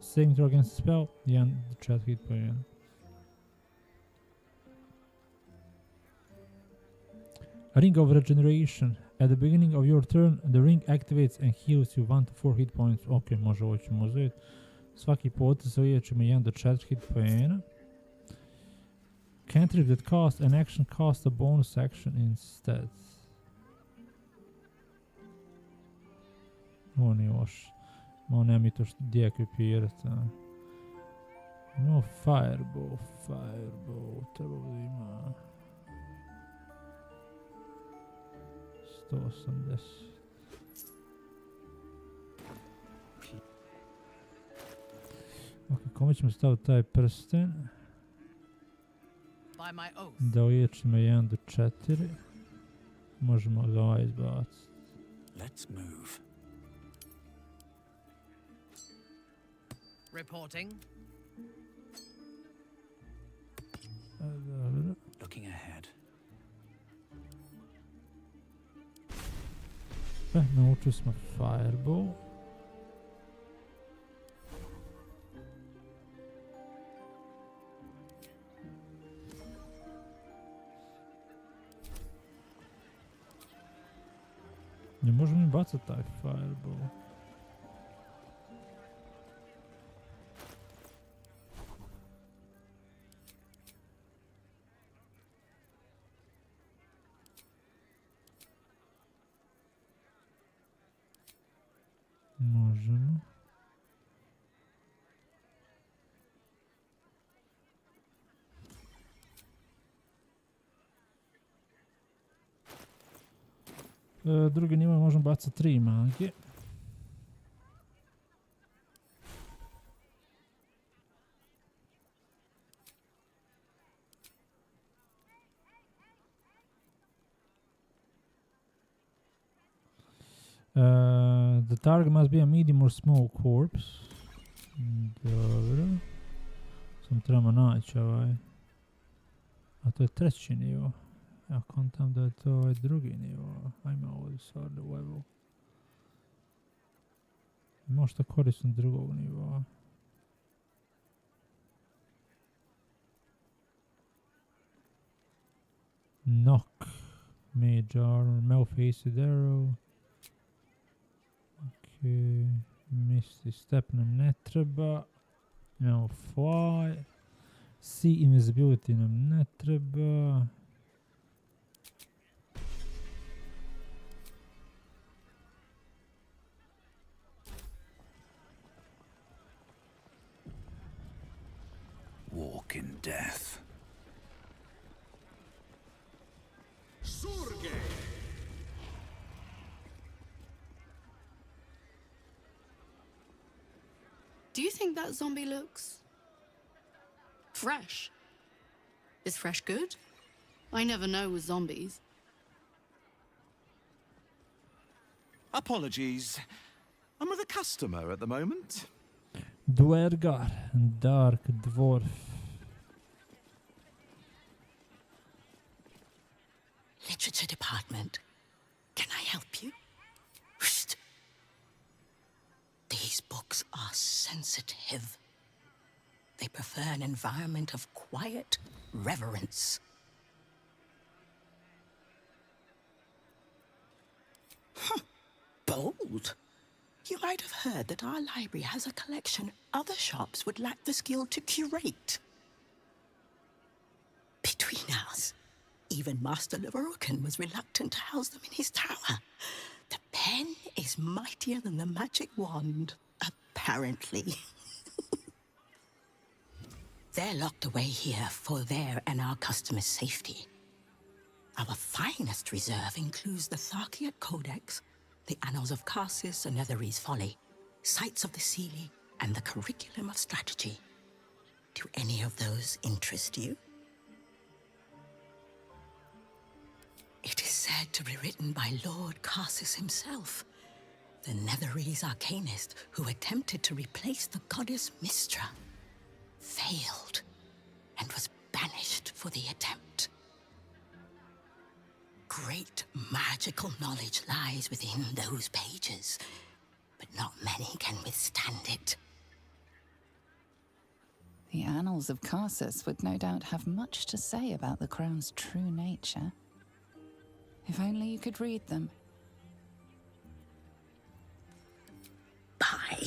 Saving throw against the spell, 1-4 hit poena. Ring of Regeneration. At the beginning of your turn, the ring activates and heals you 1-4 hit points. Ok, može ovo ćemo uzeti. Svaki potez će me 1-4 hit poena. Cantrip that cost an action cost a bonus action instead. Ovo nije loš. Ovo nema mi to gdje ekvipirati. Imamo fireball, trebalo da ima 180. Ok, kome ćemo staviti taj prsten? Da uječimo 1 do 4. Možemo ga ovaj izbaciti. Let's move. Reporting. Dobro. Looking ahead. Naučili smo fireball. Ne možemo mi bacati taj fireball. Možemo. Drugi nivo možemo bacati 3 magije. The target must be a medium or small corpse. Dobro. Sam trebamo naći ovaj. A to je treći nivo. Ja kontam da je to ovaj drugi nivo. Ajme ovdje sad level. Možda koristim drugog nivoa. Knock. Mage armor. Malface arrow. Misty step nam ne treba. Imamo fly. Sea invisibility nam ne treba. Walk in death. Surge. Do you think that zombie looks fresh? Is fresh good? I never know with zombies. Apologies. I'm with a customer at the moment. Dwergar, dark dwarf. Literature department. Can I help you? Whoosh. These books are sensitive. They prefer an environment of quiet reverence. Bold. You might have heard that our library has a collection other shops would lack the skill to curate. Between us, even Master Leverokin was reluctant to house them in his tower. The pen is mightier than the magic wand, apparently. They're locked away here for their and our customers' safety. Our finest reserve includes the Tharkiat Codex, the Annals of Karsus and Netherese Folly, Sights of the Seelie, and the Curriculum of Strategy. Do any of those interest you? It is said to be written by Lord Karsus himself, the Netherese arcanist who attempted to replace the goddess Mystra, failed, and was banished for the attempt. Great magical knowledge lies within those pages, but not many can withstand it. The Annals of Karsus would no doubt have much to say about the crown's true nature. If only you could read them. Buy?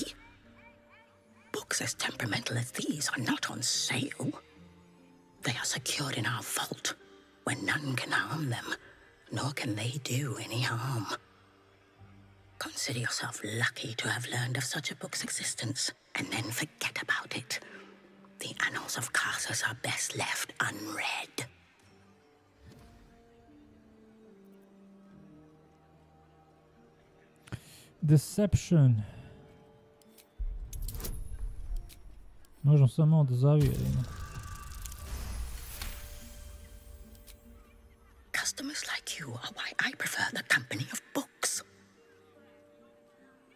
Books as temperamental as these are not on sale. They are secured in our vault, where none can harm them, nor can they do any harm. Consider yourself lucky to have learned of such a book's existence, and then forget about it. The annals of Casus are best left unread. Deception. Možemo samo da zavjerimo. Customers like you are why I prefer the company of books.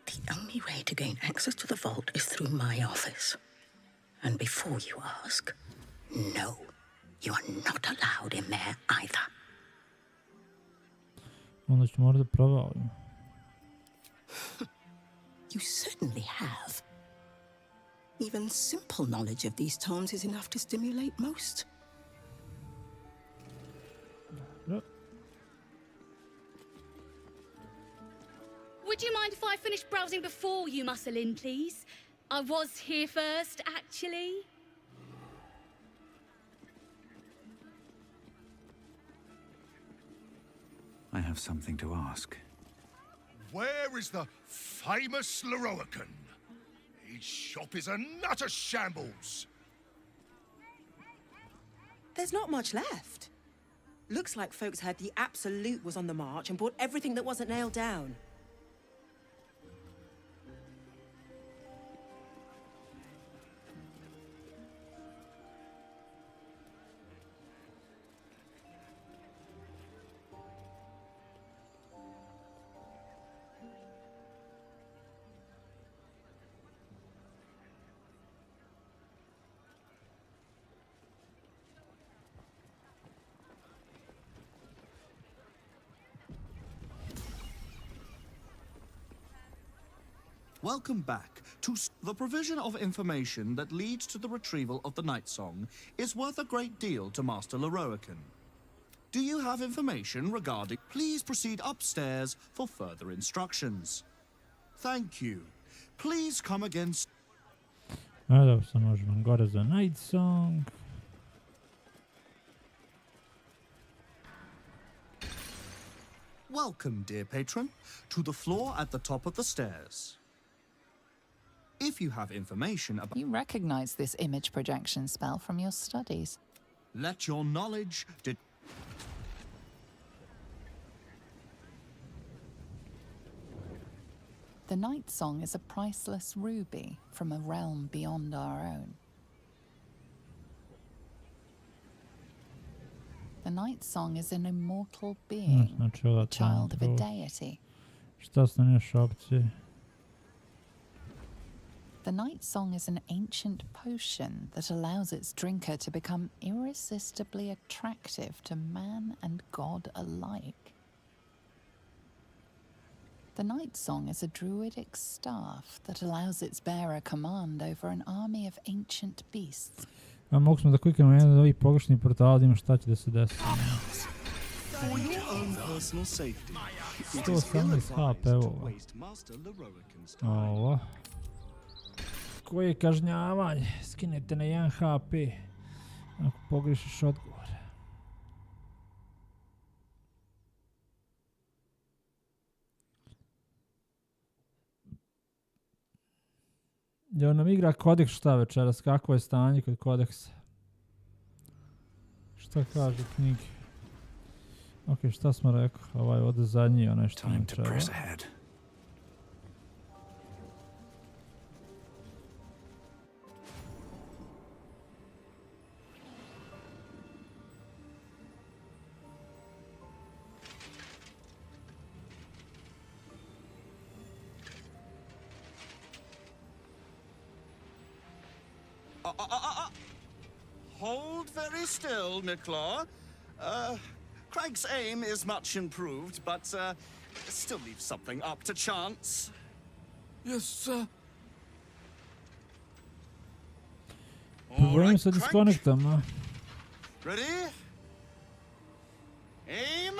The only way to gain access to the vault is through my office. And before you ask, no, you are not allowed in there either. Onda ću morati da provalim. You certainly have. Even simple knowledge of these tomes is enough to stimulate most. Would you mind if I finished browsing before you muscle in, please? I was here first, actually. I have something to ask. Where is the famous Larian? His shop is a nutter shambles. There's not much left. Looks like folks heard the Absolute was on the march and bought everything that wasn't nailed down. Welcome back to the provision of information that leads to the retrieval of the Night Song is worth a great deal to Master Larian. Do you have information regarding? Please proceed upstairs for further instructions. Thank you. Please come again. Dobro, sad možemo gore za Night Song. Welcome, dear patron, to the floor at the top of the stairs. If you have information about... You recognize this image projection spell from your studies. Let your knowledge... The Night Song is a priceless ruby from a realm beyond our own. The Night Song is an immortal being, a child of a deity. Šta su nam još opcije? The Night Song is an ancient potion that allows its drinker to become irresistibly attractive to man and god alike. The Night Song is a druidic staff that allows its bearer command over an army of ancient beasts. A mogu smo da kliknemo jedan od ovih pogrešnih portala da imamo šta će da se desi. For your own personal safety. 118 HP ovo. Ovo. Koje kažnjavanje? Skinete na 1 HP ako pogrešiš odgovor. Jel nam igra kodeks šta večeras? Kako je stanje kod kodeksa? Šta kaže knjige? Ok, šta smo rekli? Ovaj ovdje zadnji, onaj što nam treba. Hold very still, Nicola. Craig's aim is much improved, but still leaves something up to chance. Yes, sir. Problem sa disconnectom, no? Ready? Aim.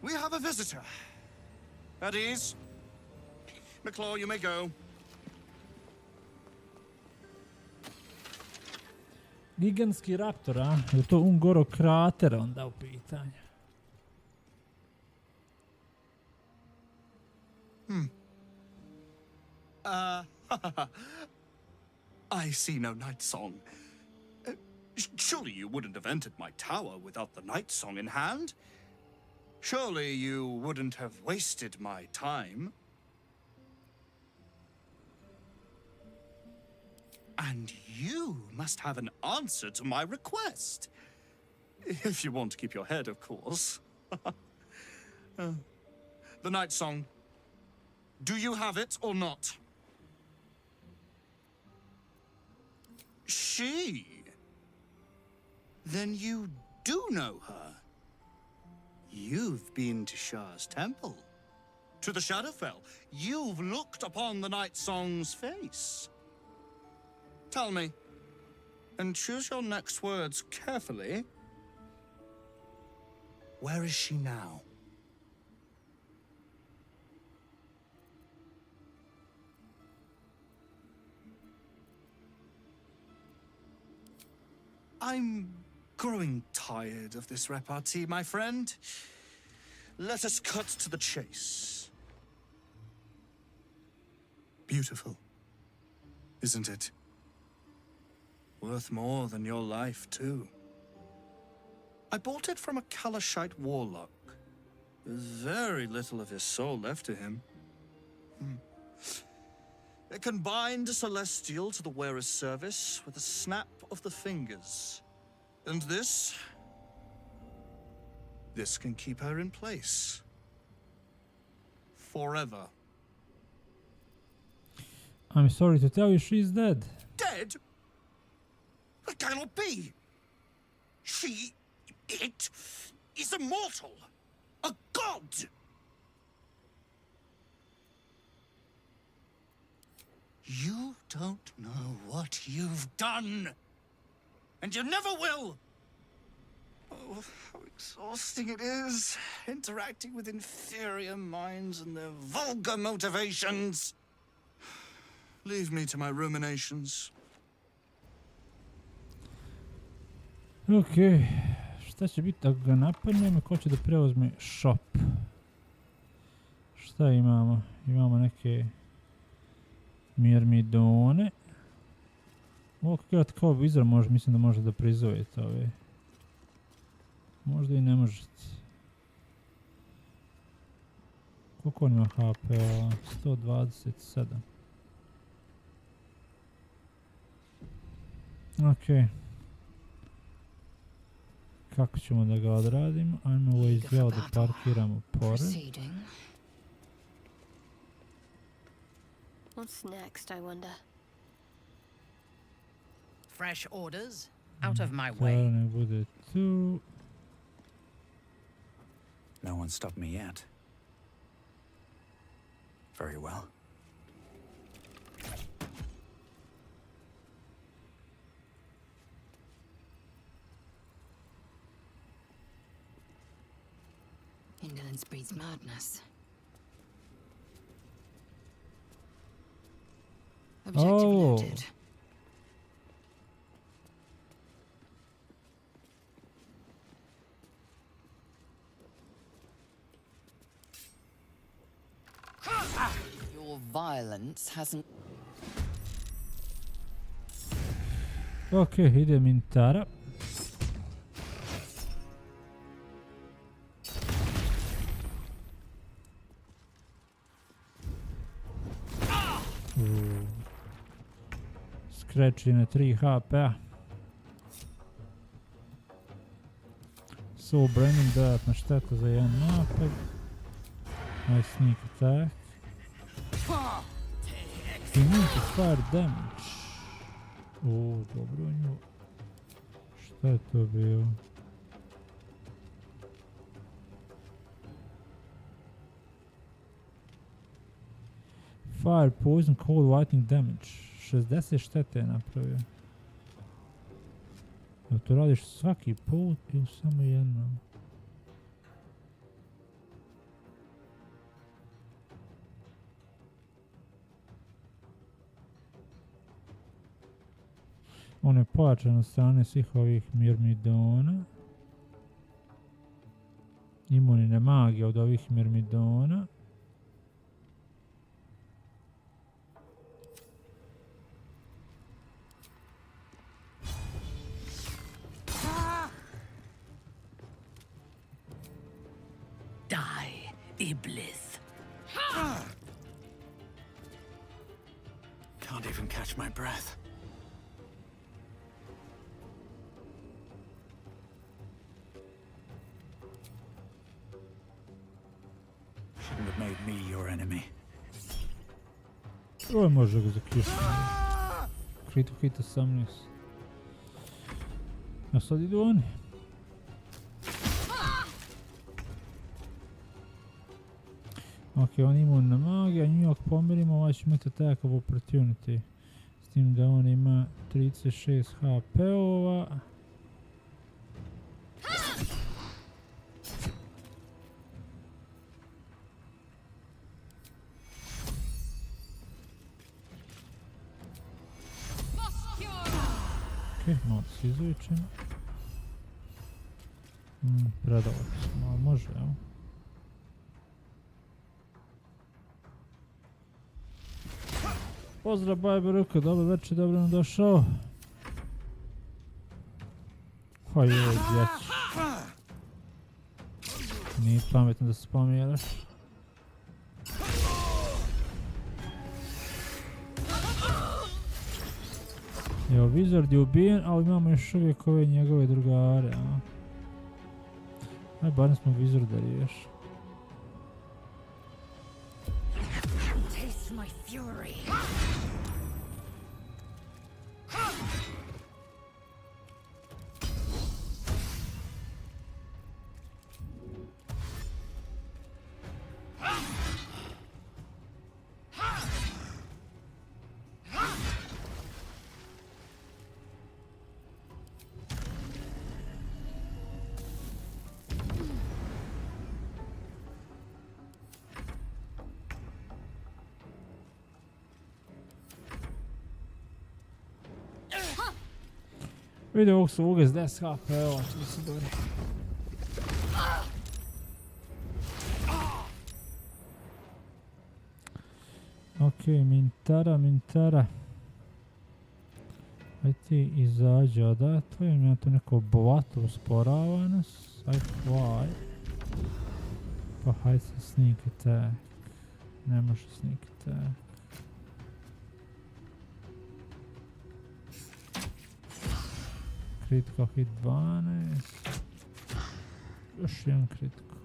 We have a visitor. At ease. McClaw, you may go. Gigantski raptor, a? Je to Ungoro krater onda u pitanju? I see no night song. Surely you wouldn't have entered my tower without the night song in hand? Surely you wouldn't have wasted my time? And you must have an answer to my request. If you want to keep your head, of course. The night song. Do you have it or not? She? Then you do know her. You've been to Shah's temple. To the Shadowfell. You've looked upon the night song's face. Tell me, and choose your next words carefully. Where is she now? I'm growing tired of this repartee, my friend. Let us cut to the chase. Beautiful, isn't it? Worth more than your life, too. I bought it from a Kalashite warlock. There's very little of his soul left to him. It can bind a celestial to the wearer's service with a snap of the fingers. And this can keep her in place. Forever. I'm sorry to tell you, she's dead. Dead? That cannot be. It is immortal. A god. You don't know what you've done. And you never will. Oh, how exhausting it is, interacting with inferior minds and their vulgar motivations. Leave me to my ruminations. Ok, šta će biti ako ga napadnem i ko će da preuzme shop? Šta imamo? Imamo neke mirmidone. Ovo kako kao vizor može, mislim da može da prizovete ove. Možda i ne možete. Koliko on ima HP? 127. Ok. Kako ćemo da ga odradimo? Ajmo ovo izgleda da parkiramo pored. What's next, I wonder? Fresh orders? Out of my way. Ne bude tu. No one stopped me yet. Very well. Indolence breeds madness. Objective noted. Your violence hasn't... Ok, idem intara. Skreči na 3 HP-a. So branding dodatna šteta za jedan napad. Nice sneak attack. Immune to fire damage. O, dobro nju. Šta je to bilo? Fire, poison, cold, lightning damage. 60 štete je napravio. Da to radiš svaki put ili samo jednom? On je pojačan od strane svih ovih mirmidona. Imunine magije od ovih mirmidona. Iblis. Can't even catch my breath. Shouldn't have made me your enemy. Ovo može ga zaključiti. Krito hit 18. A sad idu oni. Ok, on ima na magija, nju ako pomirimo, ovaj će imati attack of opportunity. S tim da on ima 36 HP-ova. Ok, malo da se izvučem. Predavati smo, ali može, evo. Pozdrav, Bajbe Ruka, dobro večer, dobro nam došao. Hoj, joj, djeć. Nije pametno da se pomijelaš. Evo, Wizard je ubijen, ali imamo još uvijek ove njegove drugare, a? Aj, barem smo Wizarda riješili. Taste my fury. Vidi ovog su Uljez 10 HP, evo će da se bori. Ok, Mintara. Aj ti izađi odatle, ima tu neko blato usporava nas. Aj fly. Pa hajde se sneak attack. Ne može sneak attack. Critical hit 12. Još jedan critical.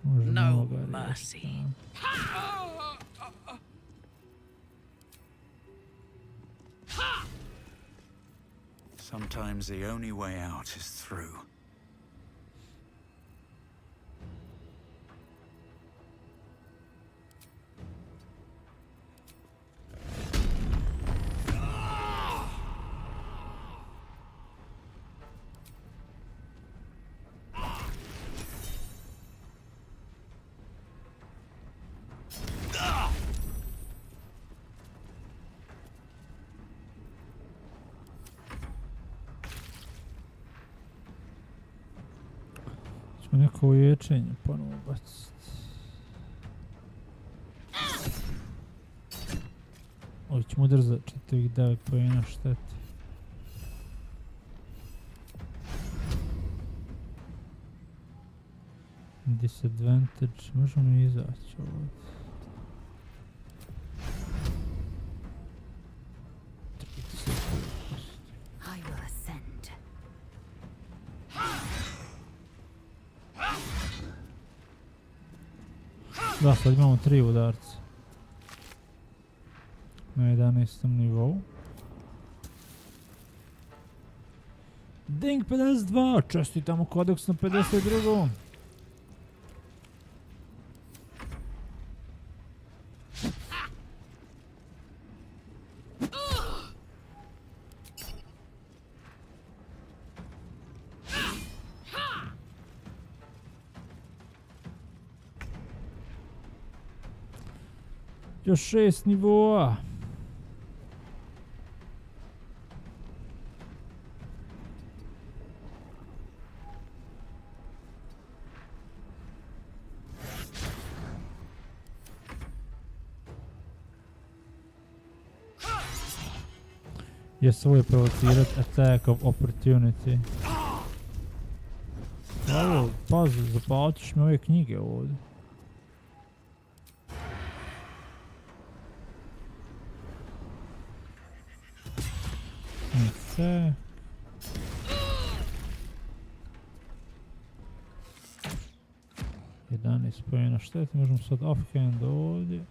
Može No mercy. Sometimes the only way out is through. Neko uječenje ponovo baciti. Ovo ćemo udar za 4-9 pojena štete. Disadvantage, možemo mi izaći ovdje. Da, sad imamo 3 udarca. Na 11. nivou. Ding 52, čestitamo kodeks na 52. Još 6 nivoa. Jes, ovo je provocirat attack of opportunity. Ovo Pazi, zapalit ćeš mi ove knjige ovdje. Ok. Ispojena šteta, možemo sad offhand ovdje.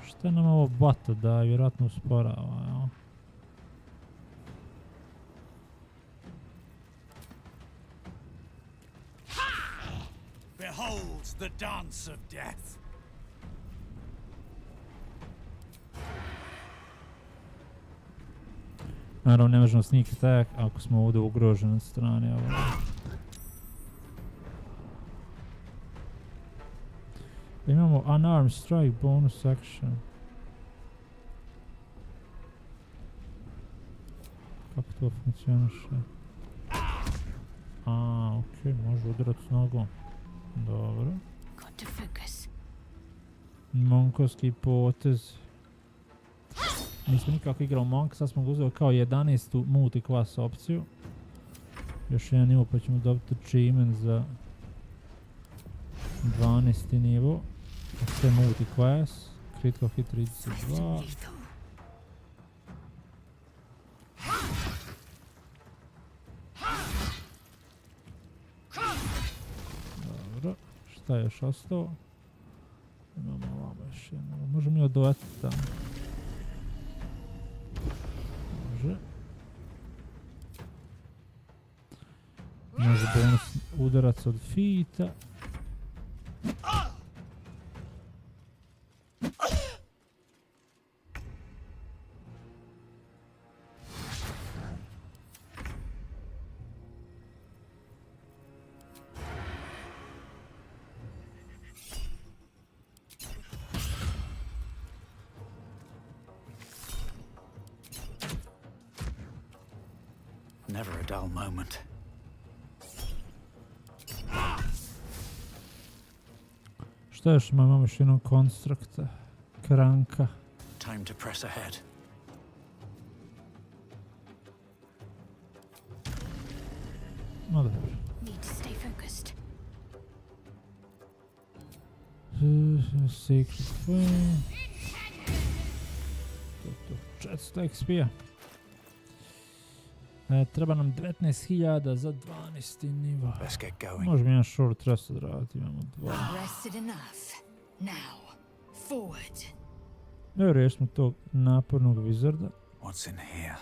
Šta nam ovo bata da vjerojatno usporava, jel? Behold the dance of death. Naravno ne možemo sneak attack ako smo ovdje ugroženi od strane ovoga. Imamo unarmed strike bonus action. Kako to funkcioniše? Okej, može udarat s nogom. Dobro. Monkovski potez. Nismo nikako igrali Monk, sad smo ga uzeli kao 11. multi-class opciju. Još jedan nivo pa ćemo dobiti achievement za 12. nivo. Sve multi-class. Critical hit 32. Dobro, šta je još ostao? Imamo ovamo još jedno. Možemo mi odvojati tamo. Može. Može bonus udarac od fita. Never a dull moment. Šta još imamo još jednog konstrukta? Kranka. Time to press ahead. No dobro. Need to stay focused. Secret Flame. 400 XP-a. Treba nam 19.000 za 12. nivo. Možemo jedan short rest odraditi, imamo 2. Evo riješimo tog napornog wizarda. What's in here?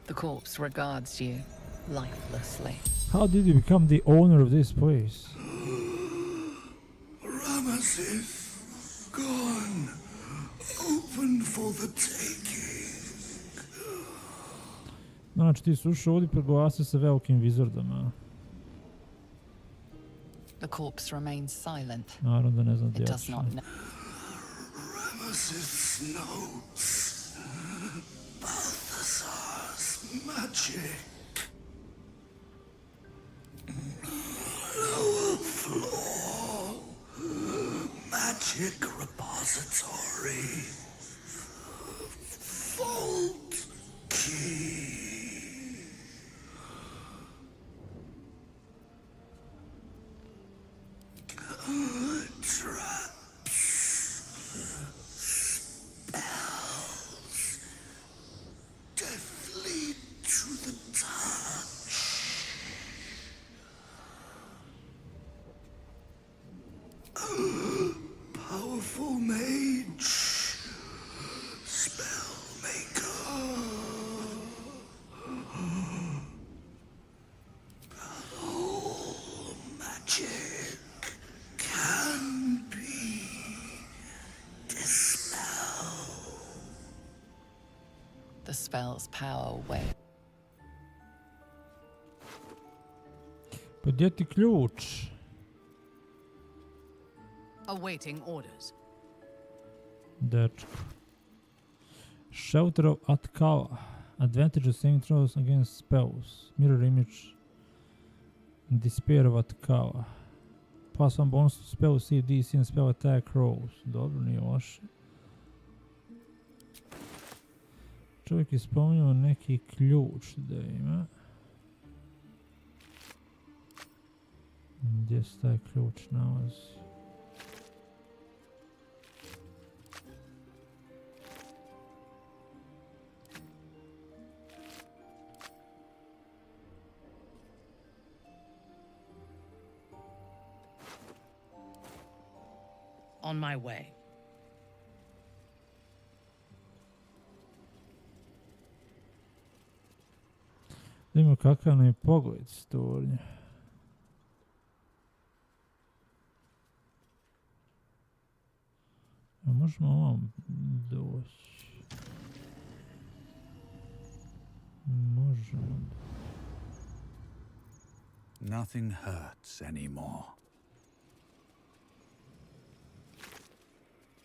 The corpse regards you lifelessly. How did you become the owner of this place? Ramesses gone. Open for the taking. Znači ti su ušao ovdje proglasio se velikim wizardama. The corpse remains silent. Naravno da ne znam gdje je. Ramesses notes. Balthasar's magic. Lower floor. Magic repository. Vault key. Traps. Spells. Deathly to the touch. Powerful mage. Spell maker. All magic can be dispelled. The spell's power way. Pa gdje ti ključ? Awaiting orders. Dečko. Shelter of Atkava. Advantage of saving throws against spells. Mirror image. Despair of Atkava. Pass on bonus to spell save DC and spell attack rolls. Dobro, nije loše. Čovjek je spomenuo neki ključ da ima. Gdje se taj ključ nalazi? On my way. Vidimo kakav nam je pogled s tornja. A možemo ovom doći. Možemo. Nothing hurts anymore.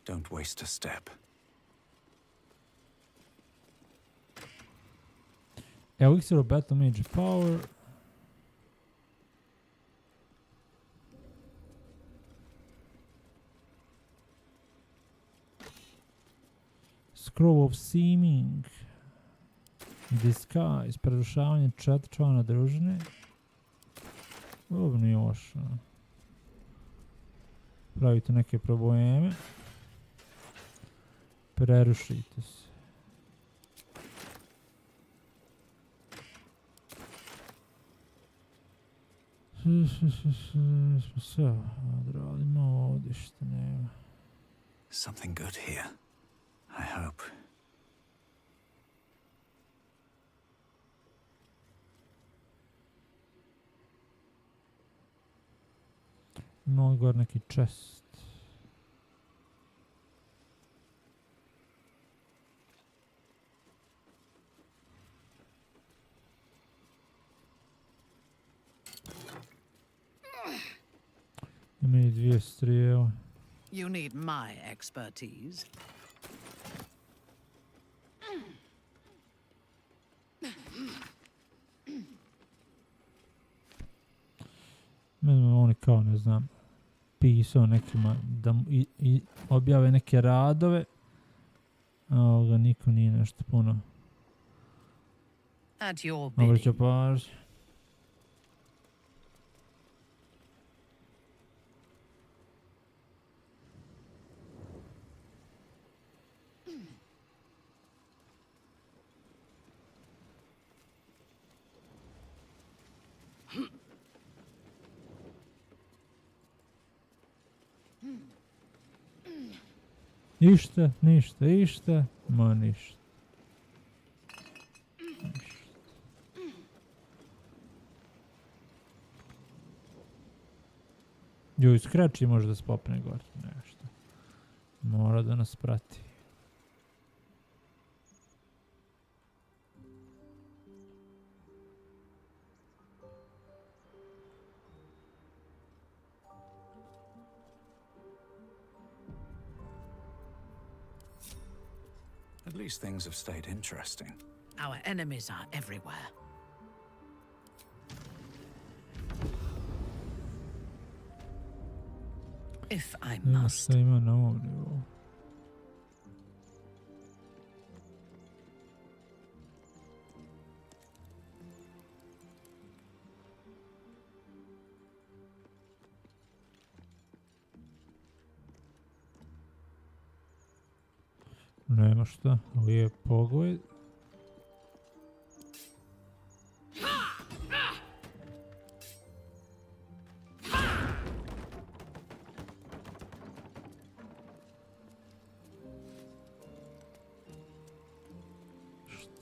Don't waste a step. Elixir of Battle Mage Power. Scroll of Seeming. Disguise. Prerušavanje 4 člana družine. Ovo nije loše. Pravite neke probleme. Prerušite se. Sve odradimo ovdje što nema. Something good here. I hope. Ima ovdje gore neki chest. Ima i 2 strijele. You need my expertise. Oni kao, ne znam, pisao nekima da objave neke radove, a ovoga niko nije nešto puno obraća pažnju. Ništa, ma ništa. Joj, Scratchy može da spopne gore, nešto. Mora da nas prati. At least things have stayed interesting. Our enemies are everywhere. If I must. Šta ima na ovom nivou? Nema šta, lijep pogled.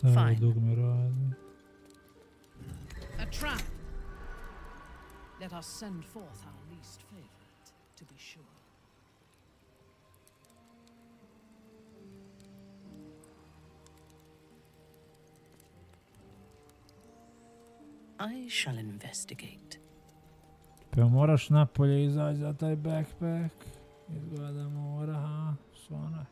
Šta je dugme radi? A trap. Let us send forth our least favorite, to be sure. I shall investigate. Pa moraš napolje izaći za taj backpack. Izgleda mora, ha? Svana.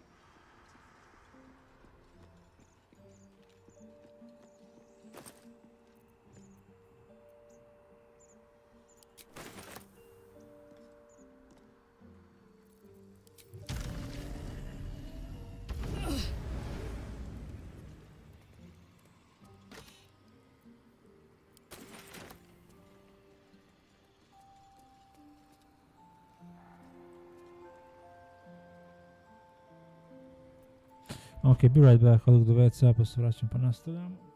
Ok, be right back, odluk do WC-a pa se vraćam pa nastavljamo.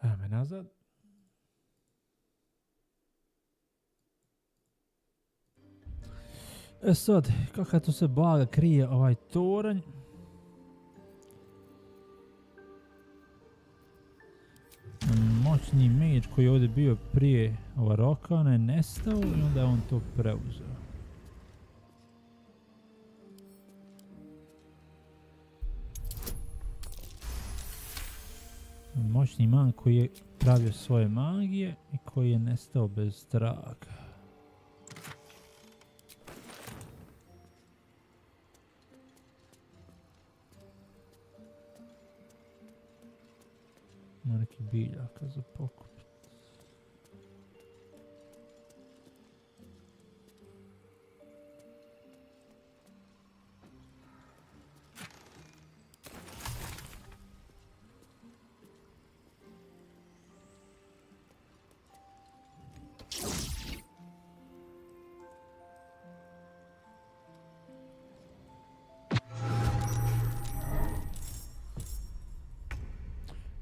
Ajme nazad. E sad, kakva tu se blaga krije ovaj toranj. Moćni meč koji je ovdje bio prije ova rokana je nestao i onda je on to preuzeo. Moćni man koji je pravio svoje magije i koji je nestao bez traga. Ima neki biljaka za pokupiti.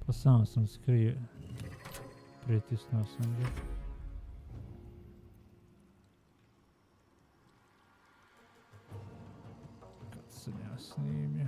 Pa sam sam skrio. Pritisnuo sam ga. Kad sam ja snimio.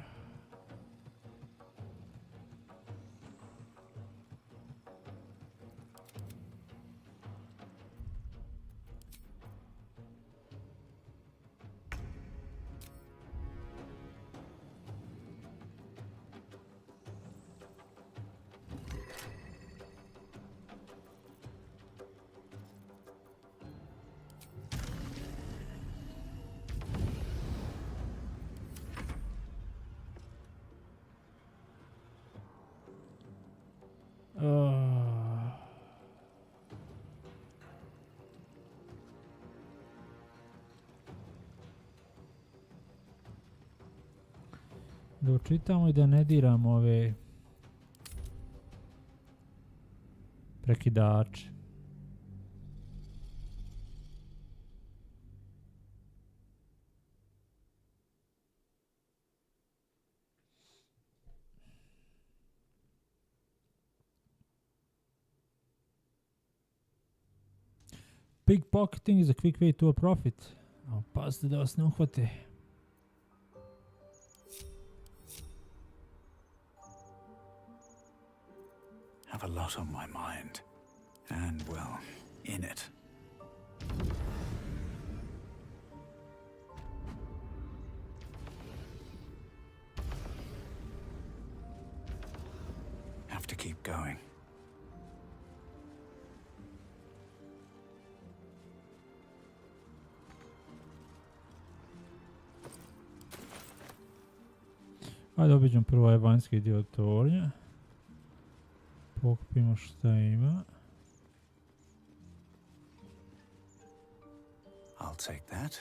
Da učitamo i da ne diramo ove prekidače. Pickpocketing is a quick way to a profit. Pazite da vas ne uhvate. Have a lot on my mind. And, well, in it. Have to keep going. Ajde obiđem prvo ovaj vanjski dio tornja. Pokupimo šta ima. I'll take that.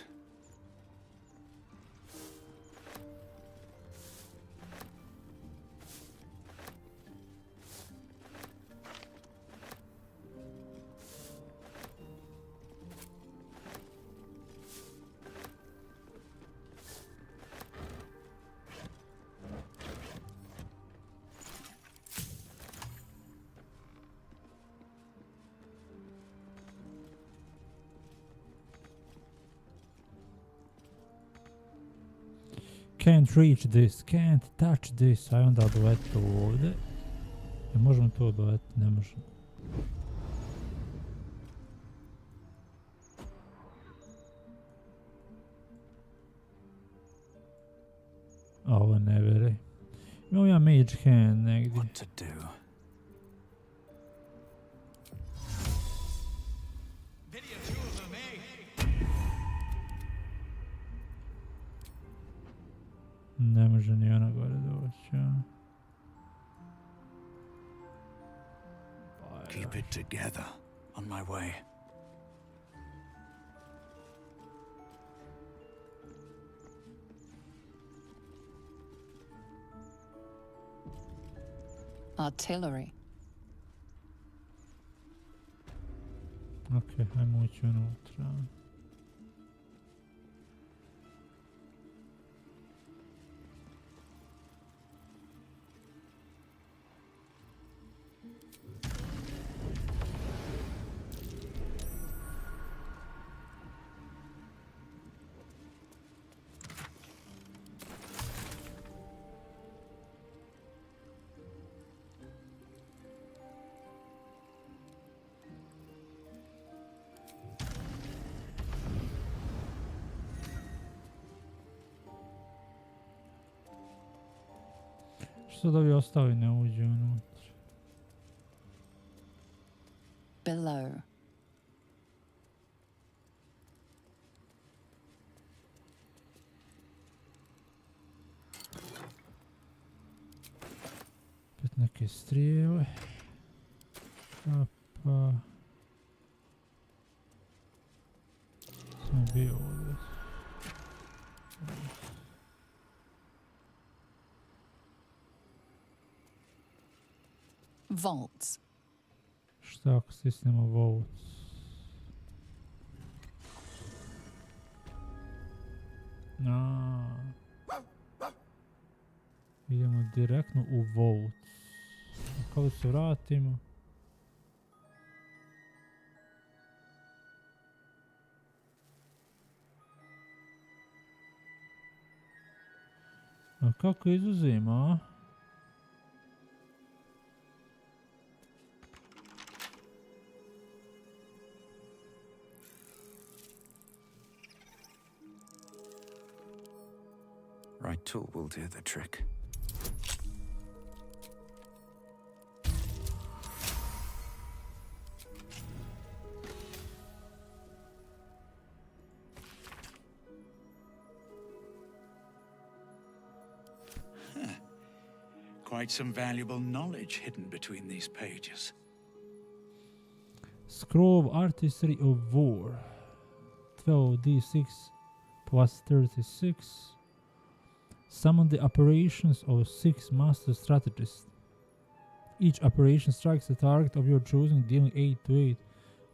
Can't reach this, can't touch this. Aj onda odvojeti to ovdje. Možemo to odvojeti? Ne možemo. A ovo ne veri. Imam ja mage hand negdje. What to do? Ne može ni ona gore doći, ja. Keep it together. On my way. Artillery. Ok, ajmo ući unutra. Što da bi ostao i ne uđe unutra? below. Opet neke strijele. Kapa. Sam bio ovdje. Vaults. Šta ako stisnemo vaults? Idemo direktno u vaults. Kako se vratimo? A kako izuzima, a? Right tool will do the trick. Quite some valuable knowledge hidden between these pages. Scroll of Artistry of War. 12d6 plus 36. Summon the operations of 6 master strategists. Each operation strikes the target of your choosing, dealing 8 to 8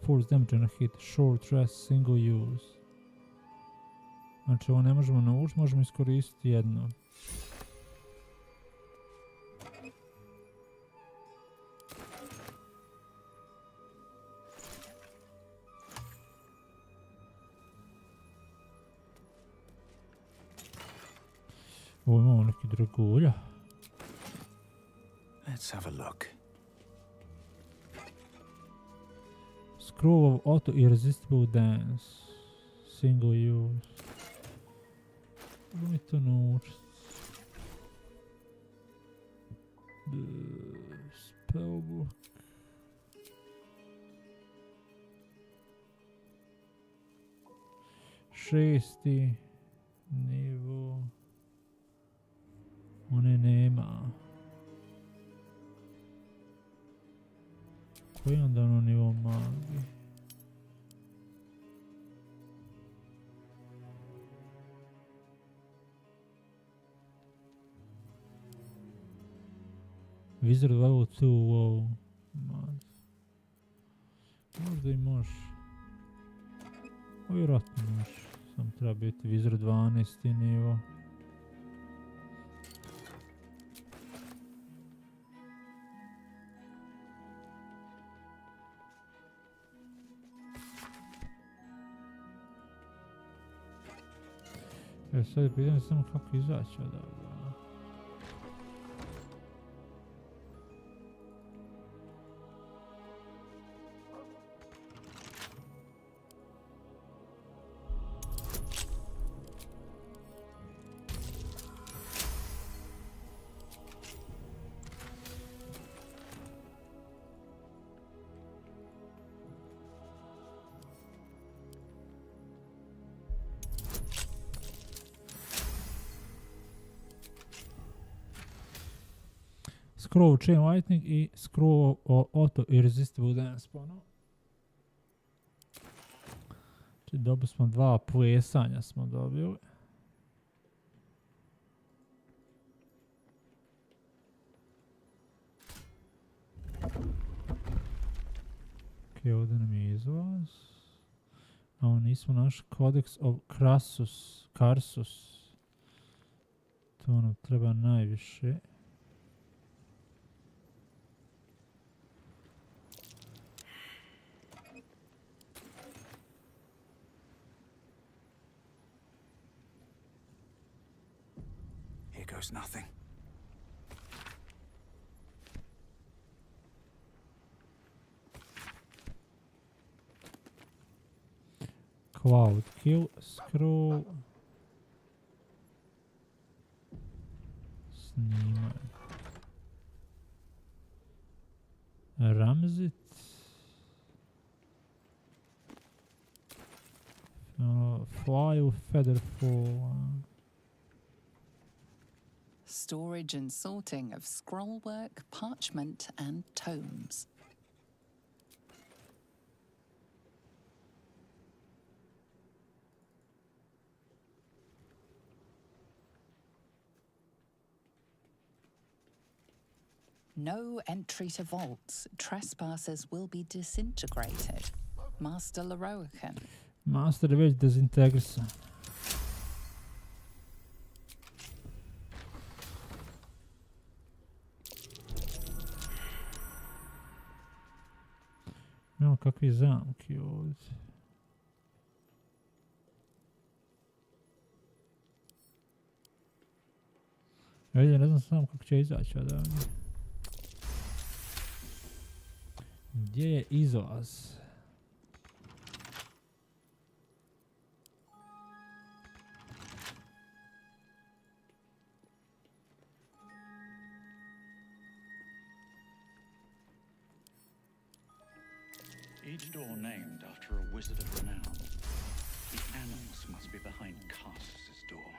force damage on a hit. Short rest, single use. Znači ovo ne možemo naučiti, možemo iskoristiti jedno. Ovo imamo neki dragulja. Let's have a look. Scroll of Auto Irresistible Dance. Single use. Kako mi to naučiti? Spellbook. Šesti nivo. One nema. Koji onda ono nivo magije? Wizard level 2, wow. Možda i može. Vjerojatno može. Sam treba biti Wizard 12. nivo. Sad je pitanje samo kako izaći odavde. Scroll Chain Lightning i Scroll Auto Irresistible Dance ponovo. Znači dobili smo 2 plesanja smo dobili. Ok, ovdje nam je izlaz. A ovo nismo naš Codex of Karsus. To nam treba najviše. Nothing. Cloud kill, scroll. Snimaj. Ramzit. Fly feather fall. Storage and sorting of scrollwork, parchment, and tomes. No entry to vaults. Trespassers will be disintegrated. Master Larian. Master je već dezintegrisan. Imamo kakvi zamki ovdje. Ja ne znam sam kako će izaći odavde. Gdje je izlaz? Each door named after a wizard of renown. The annals must be behind Cass's door.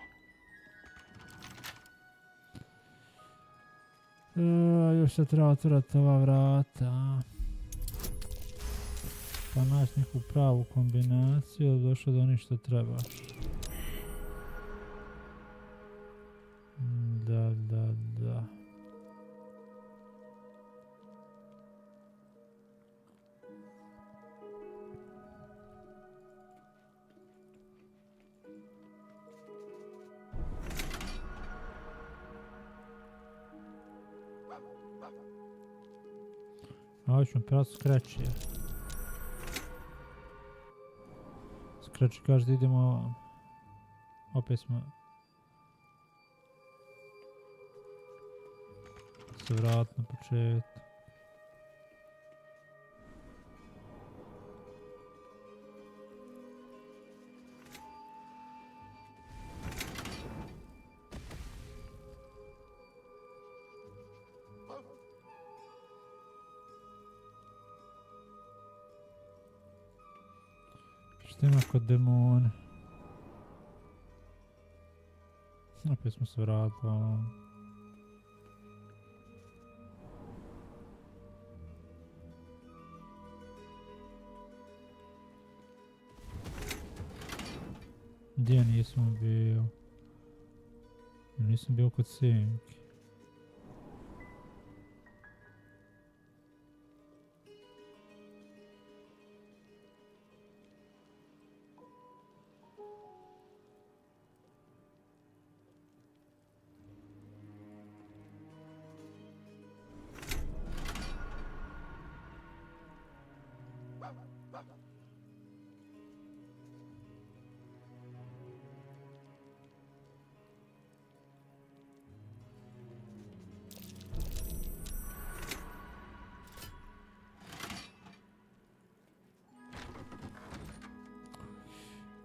Još se treba otvorati ova vrata. Pa naći neku pravu kombinaciju, došlo do onih što trebaš. Da. Ovo ćemo pravo skreći. Skreći kaže da idemo ovam. Opet smo se vratiti na početak. Što ima kod demona? Opet smo se vratili. Gdje nisam bio? Nisam bio kod Sinki.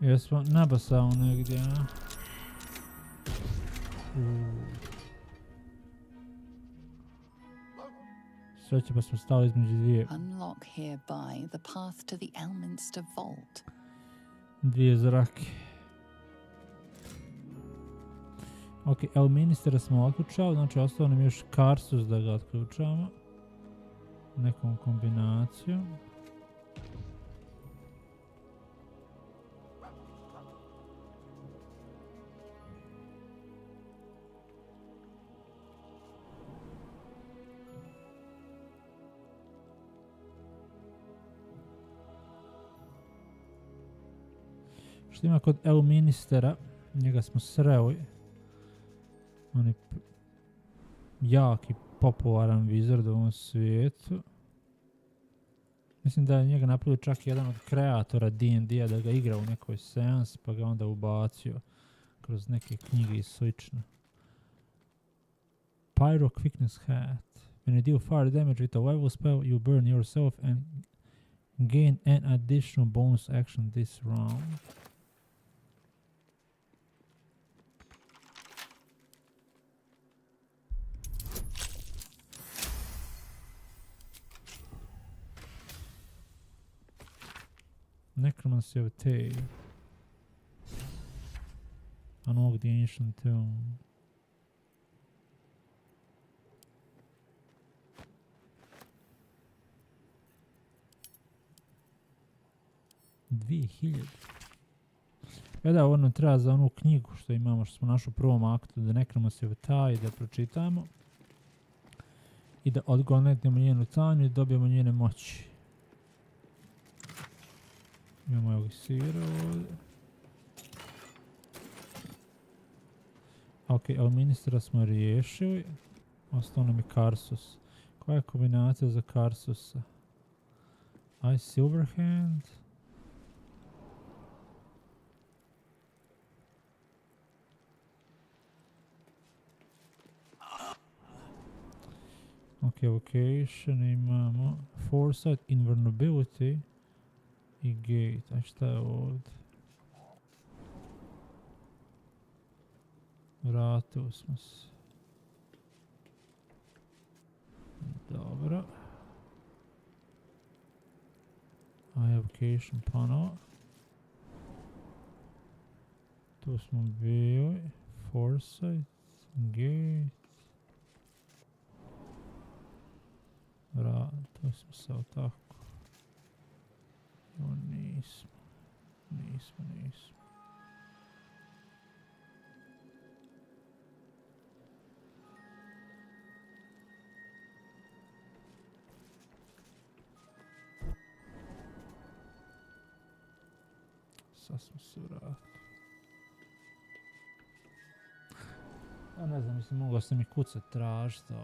Jesmo nabasao negdje, a? Sreće pa smo stali između dvije. Unlock hereby the path to the Elminster vault. Dvije zrake. Ok, Elminstera smo otključali, znači ostao nam još Karsus da ga otključamo. Nekom kombinacijom. Što ima kod Elminstera, njega smo sreli. On je jak i popularan wizard u ovom svijetu. Mislim da je njega napravio čak jedan od kreatora D&D-a da ga igra u nekoj seans, pa ga onda ubacio kroz neke knjige i slično. Pyro Quickness Hat. When you deal fire damage with a level spell, you burn yourself and gain an additional bonus action this round. Necromancy of Tail. Unlock the ancient tomb. Da, ovo nam treba za onu knjigu što imamo, što smo našli u prvom aktu, da nekrenemo se u taj, da pročitamo i da odgonetnemo njenu tanju i dobijemo njene moći. Imamo ovog sira ovdje. Ok, evo ministra smo riješili. Ostao nam je Karsus. Koja je kombinacija za Karsusa? Silverhand. Ok, vocation imamo Foresight, Invulnerability i Gate. A šta je ovdje? Vratili smo se. Dobro. Vocation panel. Tu smo bili. Foresight, Gate. Vratili smo se o tako. Nismo. Sad smo se vratili. Ja ne znam, mislim, mogao sam i kucat tražiti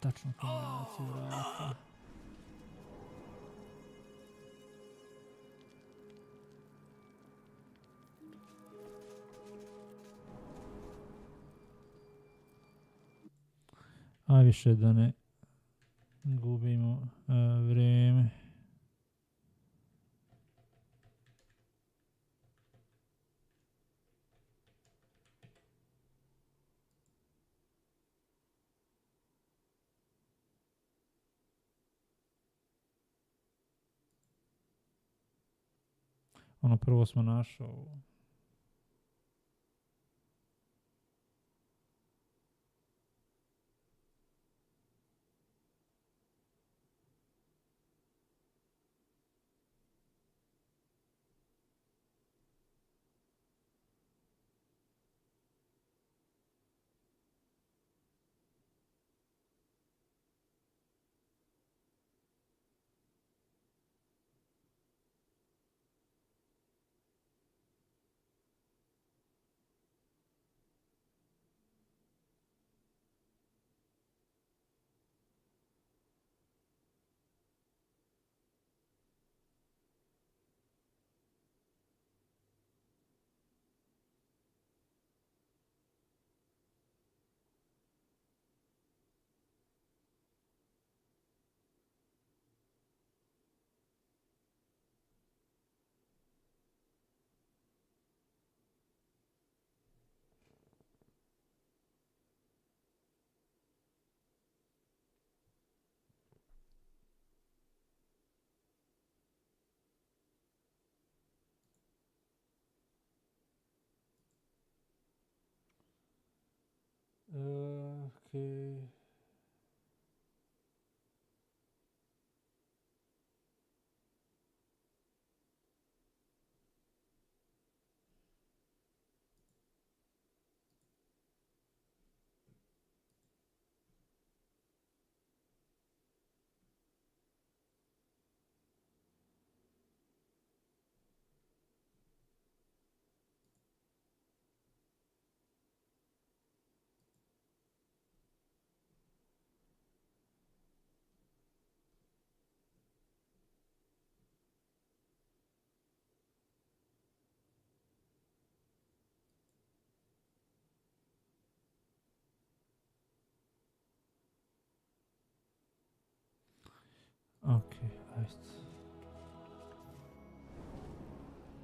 tačnu kombinaciju vrata. A više da ne gubimo vrijeme. Ono prvo smo našao. Okay. Okay,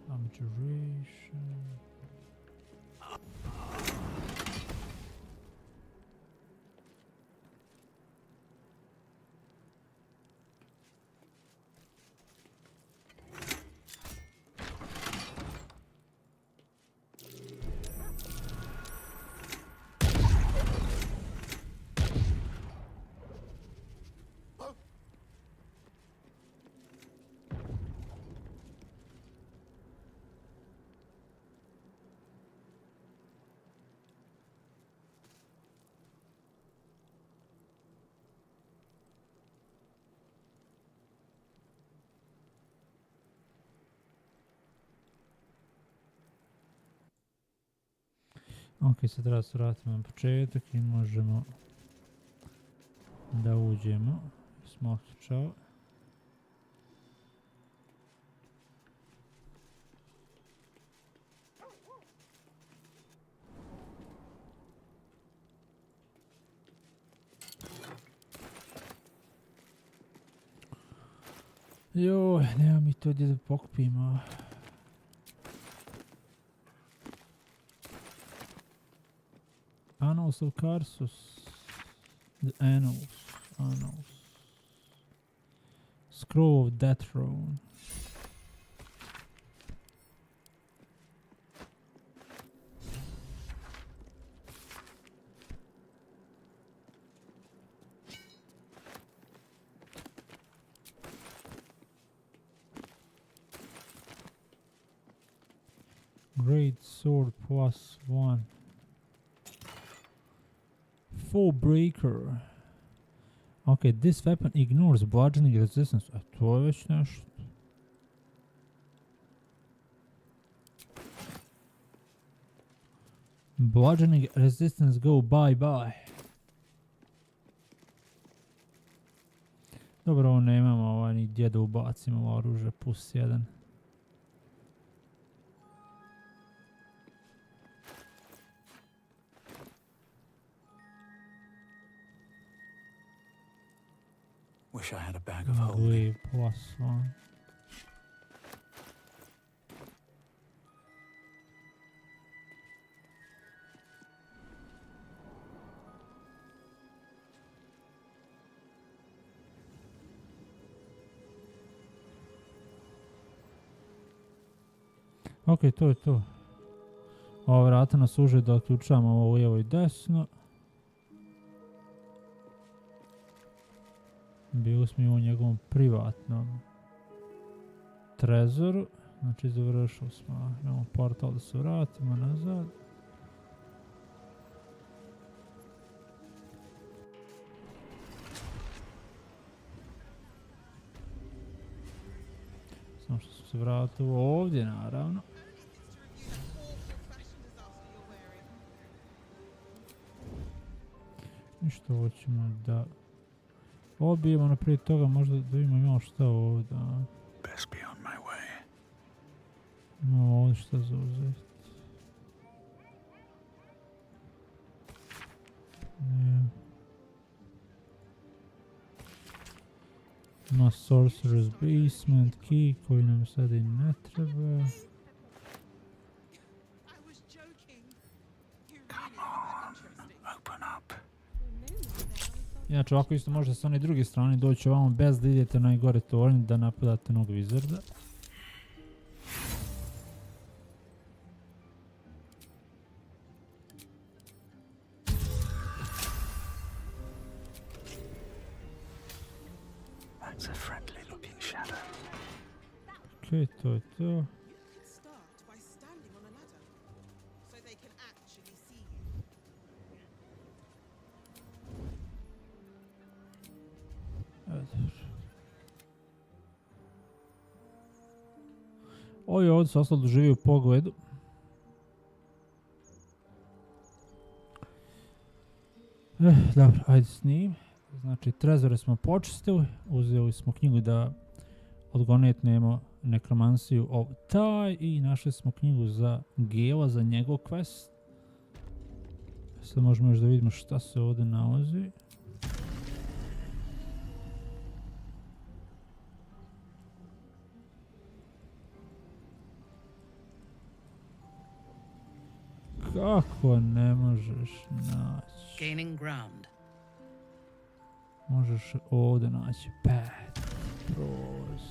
abjuration. Ok, sad treba se vratimo na početak i možemo da uđemo. Smo otključao. Joj, nema mi to gdje da pokupimo. Annals of Karsus. The Annals. Scroll of Death Throne. Great Sword +1. Full Breaker. Okay, this weapon ignores bludgeoning resistance. A to je već nešto. Bludgeoning resistance go bye. Dobro, ovo nemamo ni gdje da ubacimo oružje +1. Wish I had a bag of holding. +1. Ok, to je to. Ova vrata nas služe da otključamo ovo lijevo i desno. Bili smo u njegovom privatnom trezoru. Znači završili smo. Imamo portal da se vratimo nazad. Samo što smo se vratili ovdje naravno. I što hoćemo da obijemo naprije toga, možda da imamo šta ovdje. Best be on my way. Imamo ovdje šta za uzeti. Ima Sorcerer's Basement Key koji nam sada i ne treba. Inače ovako isto možete s one druge strane doći ovamo bez da idete najgore tornje da napadate nog wizarda. Ok, to je to. Ovi ovdje su ostali doživio u pogledu. Dobro, ajde s njim. Znači, trezore smo počistili. Uzeli smo knjigu da odgonetnemo nekromansiju of taj i našli smo knjigu za Gela, za njegov quest. Sad možemo još da vidimo šta se ovdje nalazi. Kako ne možeš naći? Gaining ground. Možeš ovdje naći pad. Pros.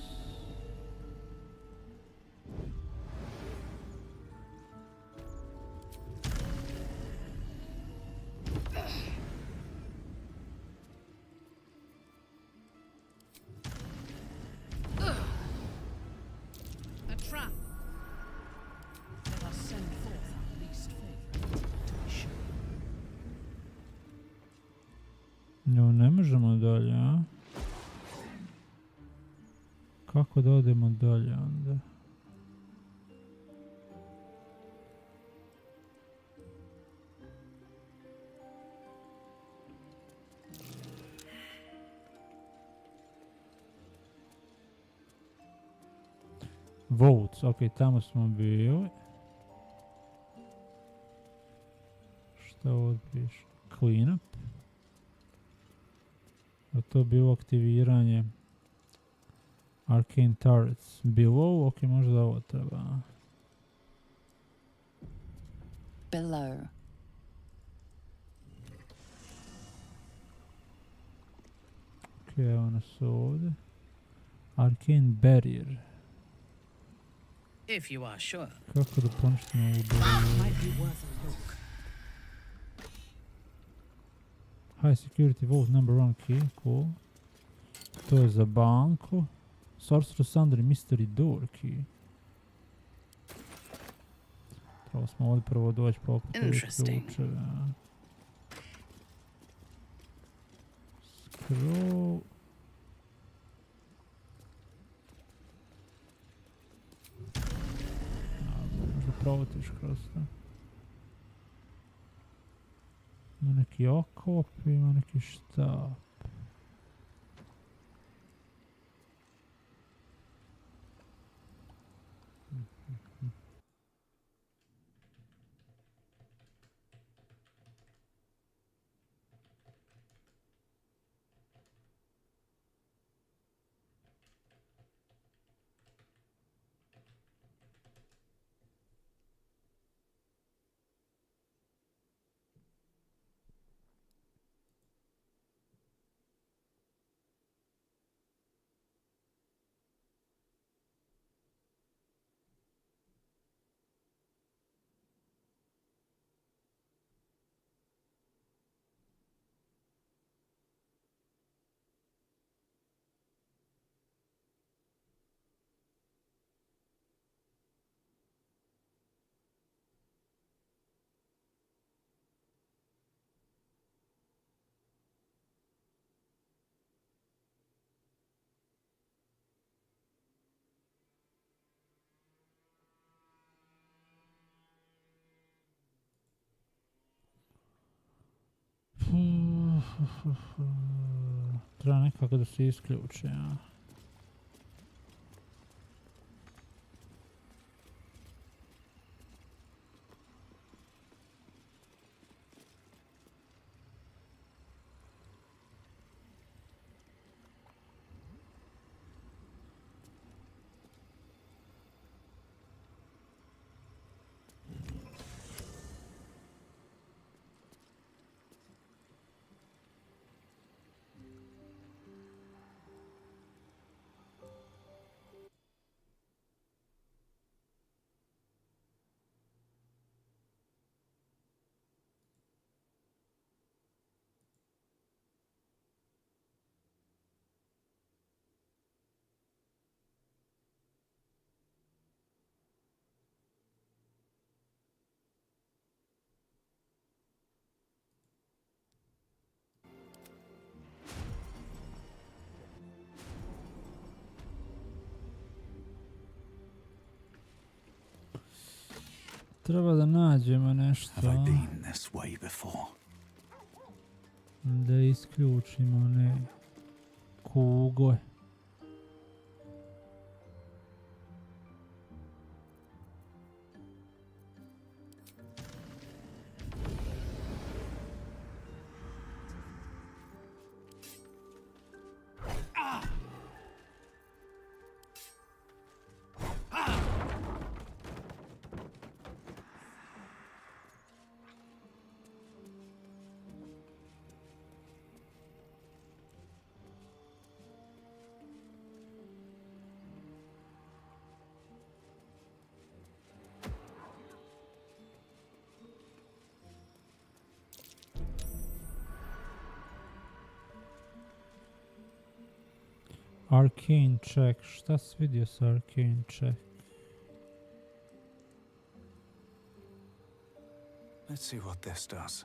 A trap. Let us send forth our least favorite to be sure. No, ne možemo dalje, a? Kako da odemo dalje onda? Votes, ok, tamo smo bili. Šta ovo piše? Clean up. A to bilo aktiviranje Arcane Turrets. Below, ok, možda ovo treba. Below. Ok, evo nas ovdje. Arcane Barrier. If you are sure. Kako da poništimo ovu Might be barrier? worth a look. High security vault number 1 key, cool. To je za banku. Sorcerer's Thunder mystery door key. Trebalo smo ovdje prvo doći pokupiti ključeve. Scroll. Možda provatiš kroz to. Ima neki oklop, ima neki štap. Treba nekako da se isključe, ja. Treba da nađemo nešto. Da isključimo one kugle. Arcane check. Šta si vidio sa Arcane check? Let's see what this does.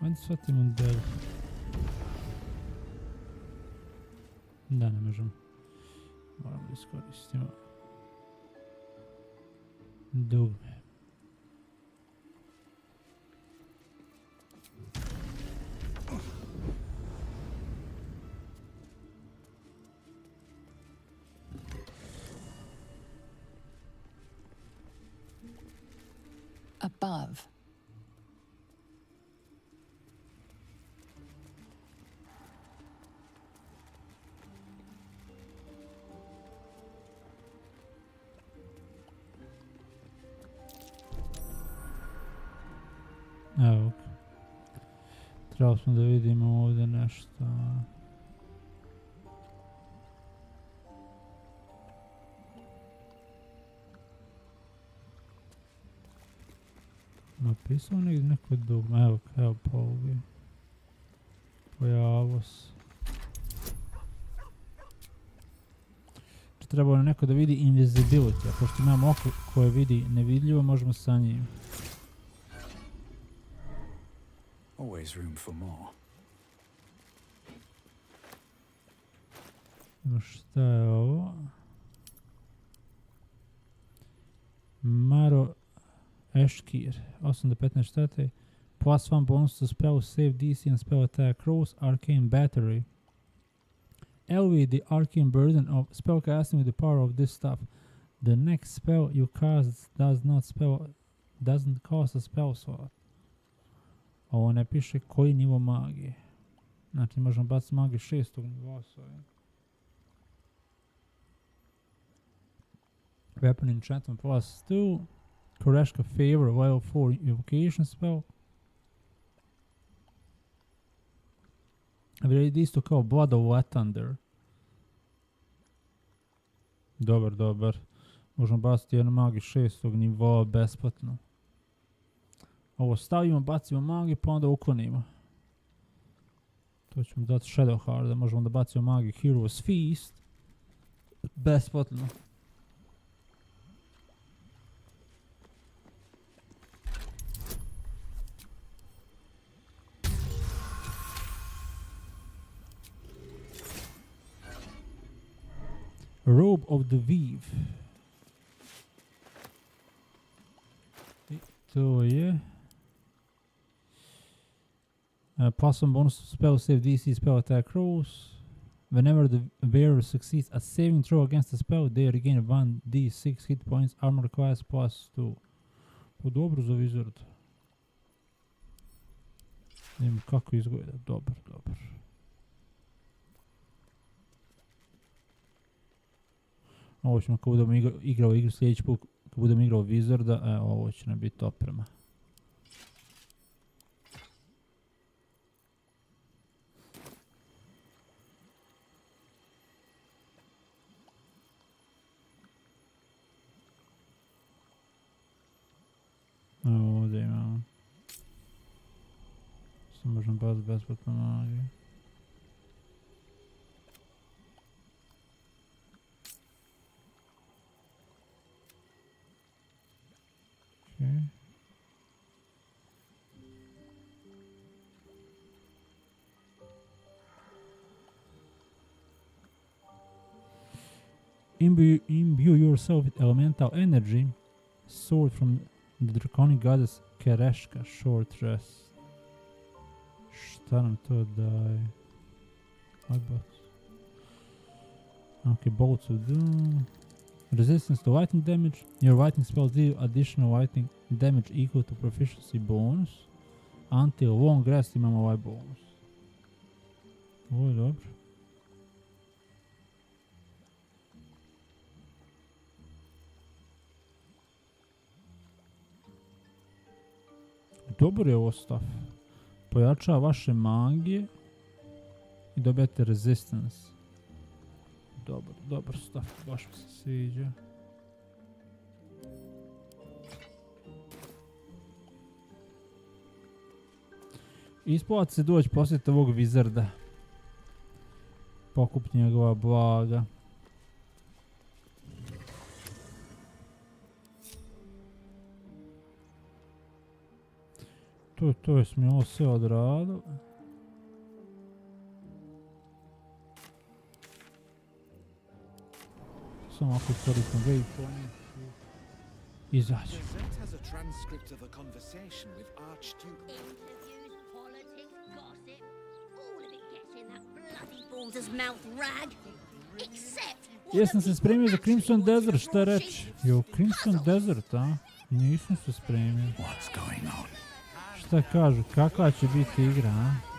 Ajde shvatimo model. Da, ne možemo. Moramo da iskoristimo dugme. Above. Evo. Trebali smo da vidimo ovdje nešto. Napisao negdje neko dugme. Evo pa ovdje. Pojavilo se. Trebalo je neko da vidi invisibility, a pošto imamo oko koje vidi nevidljivo, možemo sa njim. Always room for more. Šta je ovo? Maro Eškir, 8 do 15 štete. Plus 1 bonus to spell, save DC and spell attack rolls, arcane battery. Elevate the arcane burden of spellcasting with the power of this stuff. The next spell you cast doesn't cost a spell slot. Ovo ne piše koji nivo magije. Znači možemo baciti magije 6. nivoa s ovim. Weapon enchantment plus 2. Koreshka favor level 4 evocation spell. Vrijedi isto kao Blood of Lathander. Dobar. Možemo baciti jednu magiju 6. nivoa besplatno. Ovo stavimo, bacimo magiju, pa onda uklonimo. To ćemo dati Shadowheart, možemo da bacimo magiju Hero's Feast. Besplatno. Robe of the Weave. I to je... plus 1 bonus to spell save DC spell attack rolls. Whenever the wearer succeeds a saving throw against the spell, they regain 1d6 hit points, armor class plus 2. Po dobro za Wizard. Vidimo kako izgleda. Dobar. Ovo ćemo kad budemo igrao igru sljedeći put, kad budemo igrao Wizarda, ovo će nam biti oprema. Evo ovdje imamo. Samo možemo baciti besplatno magiju. Imbue yourself with elemental energy. Sword from the draconic goddess Kereshka, short rest. Šta nam to daje? Okay, bolts of doom. Resistance to lightning damage. Your lightning spells deal additional lightning damage equal to proficiency bonus. Until long rest imamo ovaj bonus. Ovo je dobro. Dobar je ovo stav. Pojačava vaše magije i dobijete resistance. Dobar stav, baš mi se sviđa. Isplati se doći posjetiti ovog Wizarda. Pokup njegova blaga. To je smo ovo sve odradili. samo ako koristimo ga i izaći. Gazette has a transcript of a conversation with Archduke. Interviews, politics, gossip, all of it gets in that bloody Balder's mouth rag. Except Jesam se spremio za Crimson Desert, šta reći? Jo, Crimson Desert, a? Nisam se spremio. Šta kažu, kakva će biti igra, a?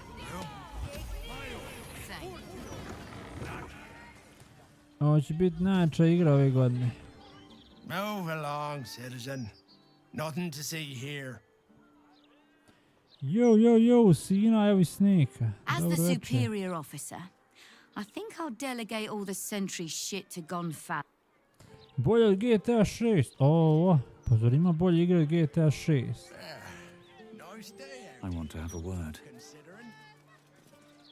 Ovo će biti najjača igra ove godine. Move along, citizen. Nothing to see here. Yo, Sina, evo i Snake. As Dobro the večer. superior officer, I think I'll delegate all the sentry shit to Gonfat. Bolje od GTA 6. O, pa zar ima bolje igre od GTA 6? I want to have a word.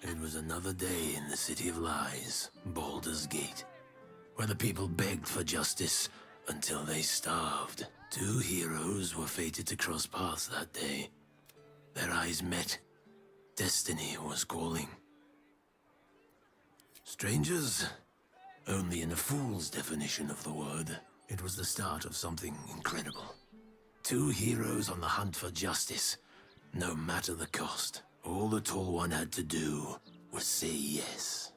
It was another day in the City of Lies, Baldur's Gate, where the people begged for justice until they starved. Two heroes were fated to cross paths that day. Their eyes met. Destiny was calling. Strangers? Only in a fool's definition of the word. It was the start of something incredible. Two heroes on the hunt for justice, no matter the cost. All the Tall One had to do was say yes.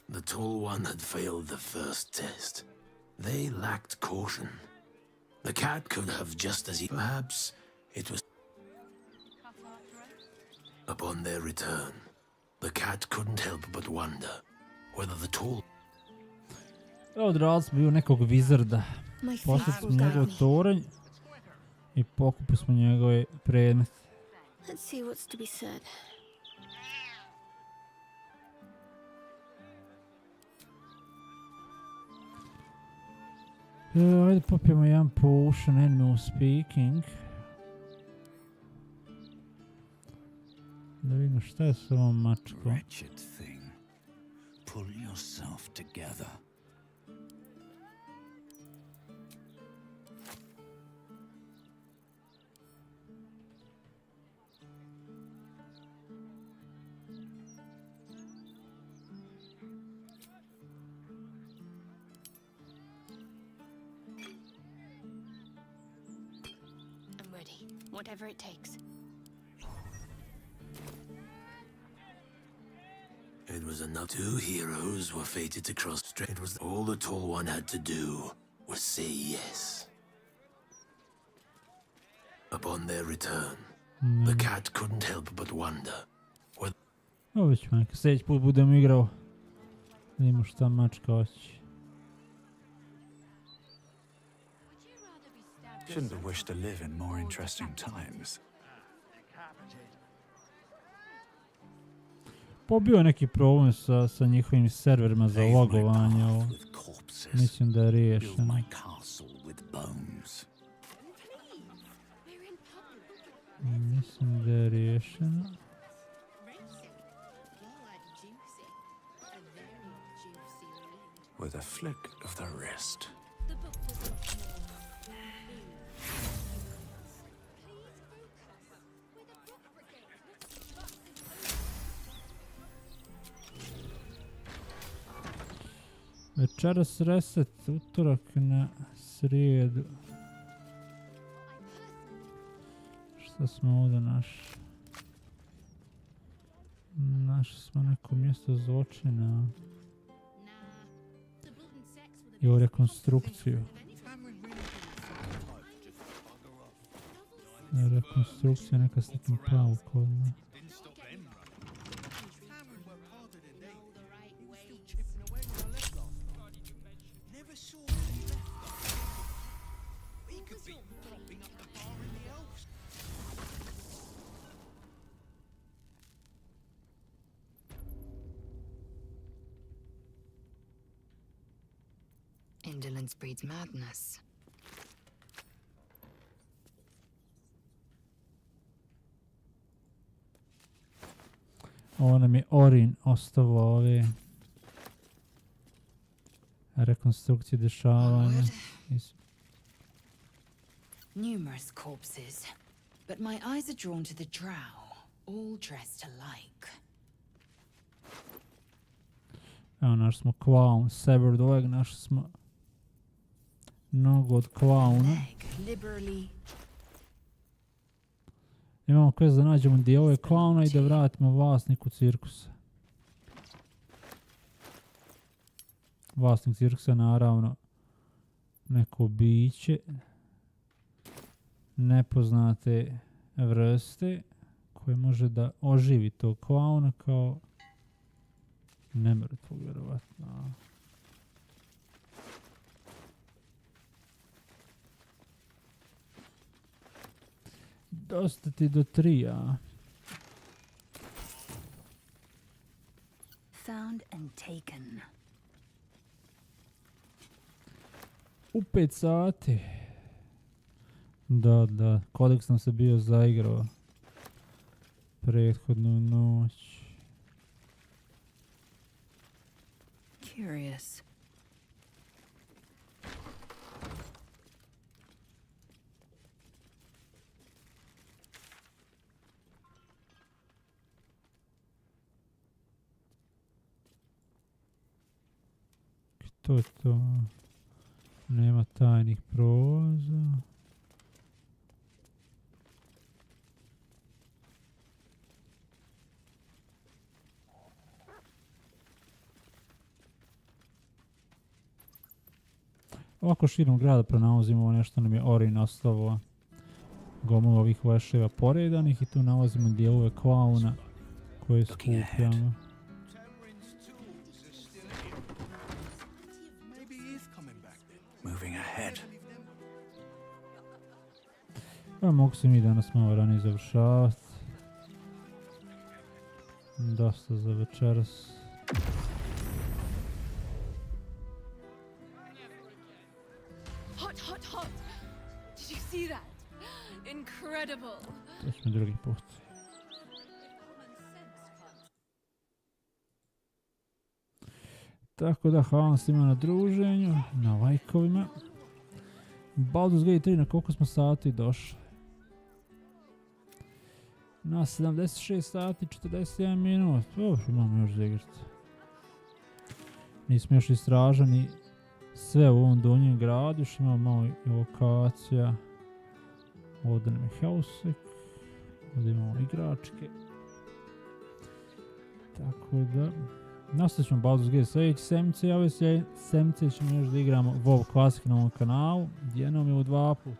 The Tall One had failed the first test. They lacked caution. The cat could have just as perhaps it was. Upon their return, the cat couldn't help but wonder whether the Tall... Odradili smo bio nekog wizarda. Poslali smo njegov toranj i pokupili smo njegove predmet. Let's see what's to be said. Ajde popijemo jedan potion, Nvme speaking. Da vidimo šta je s ovom mačkom. Wretched thing. Pull yourself together. I'm ready, whatever it takes. It was enough. Two heroes were fated to cross straight. It was all the Tall One had to do was say yes. Upon their return, the cat couldn't help but wonder whether... Ovo ćemo neka sljedeći put budem igrao. Vidimo šta mačka hoće. Shouldn't have wished to live in more interesting times. Pobio je neki problem sa njihovim serverima za logovanje. Ovo. Mislim da je riješeno. Mislim da je riješeno. With a flick of the wrist. Večeras reset, utorak na srijedu. Šta smo ovdje našli? Našli smo neko mjesto zločina. I u rekonstrukciju. Rekonstrukcija neka s nekim paukom. Indolence breeds madness. Ovo nam je Orin ostavio ove rekonstrukcije dešavanja. Numerous corpses, but my eyes are drawn to the drow, all dressed alike. Evo, našli smo clown, severed leg, našli smo nogu od clowna. Imamo quest da nađemo dijelove clowna i da vratimo vlasniku cirkusa. Vlasnik cirkusa naravno neko biće nepoznate vrste koje može da oživi tog klauna kao nemrtvog, vjerovatno. Dosta ti do 3, a? Found and taken. U 5 sati. Da, kodeks nam se bio zaigrao prethodnu noć. Curious. Što je to? Nema tajnih prolaza. Ovako širom grada pronalazimo nešto nam je Orin ostavila. Gomilu ovih leševa poredanih i tu nalazimo dijelove klauna koje skupljamo. Moving ahead. Pa mogu se mi danas malo ranije završavati. Dosta za večeras. Hot. Did you see that? Incredible. To smo drugi put. Tako da, hvala vam svima na druženju, na lajkovima. Baldur's Gate 3, na koliko smo sati došli? Na 76 sati 41 minut. Imamo još za igrati. Nismo još istraženi sve u ovom donjem gradu, još imamo malo i lokacija. Ovdje nam je hausek, ovdje imamo igračke. Tako da, nastavit ćemo Baldur's Gate sljedeće sedmice, a ove sedmice ćemo još da igramo WoW Classic na ovom kanalu, jednom je u 2 puta.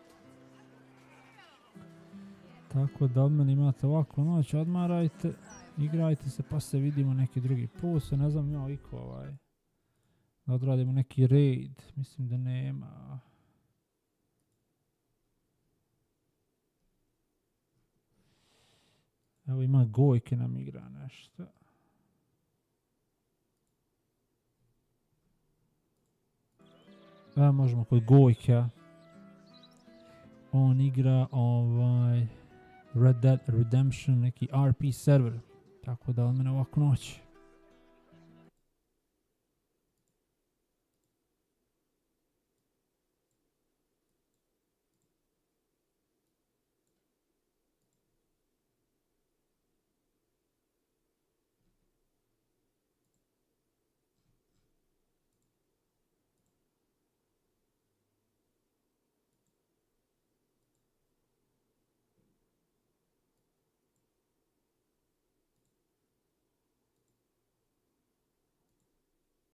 Tako da od mene imate ovakvu noć, odmarajte, igrajte se pa se vidimo neki drugi put, ne znam imao iko da odradimo neki raid, mislim da nema. Evo ima Gojke nam igra nešto. Možemo kod Gojka. On igra Red Dead Redemption, neki RP server. Tako da od mene ovako noć.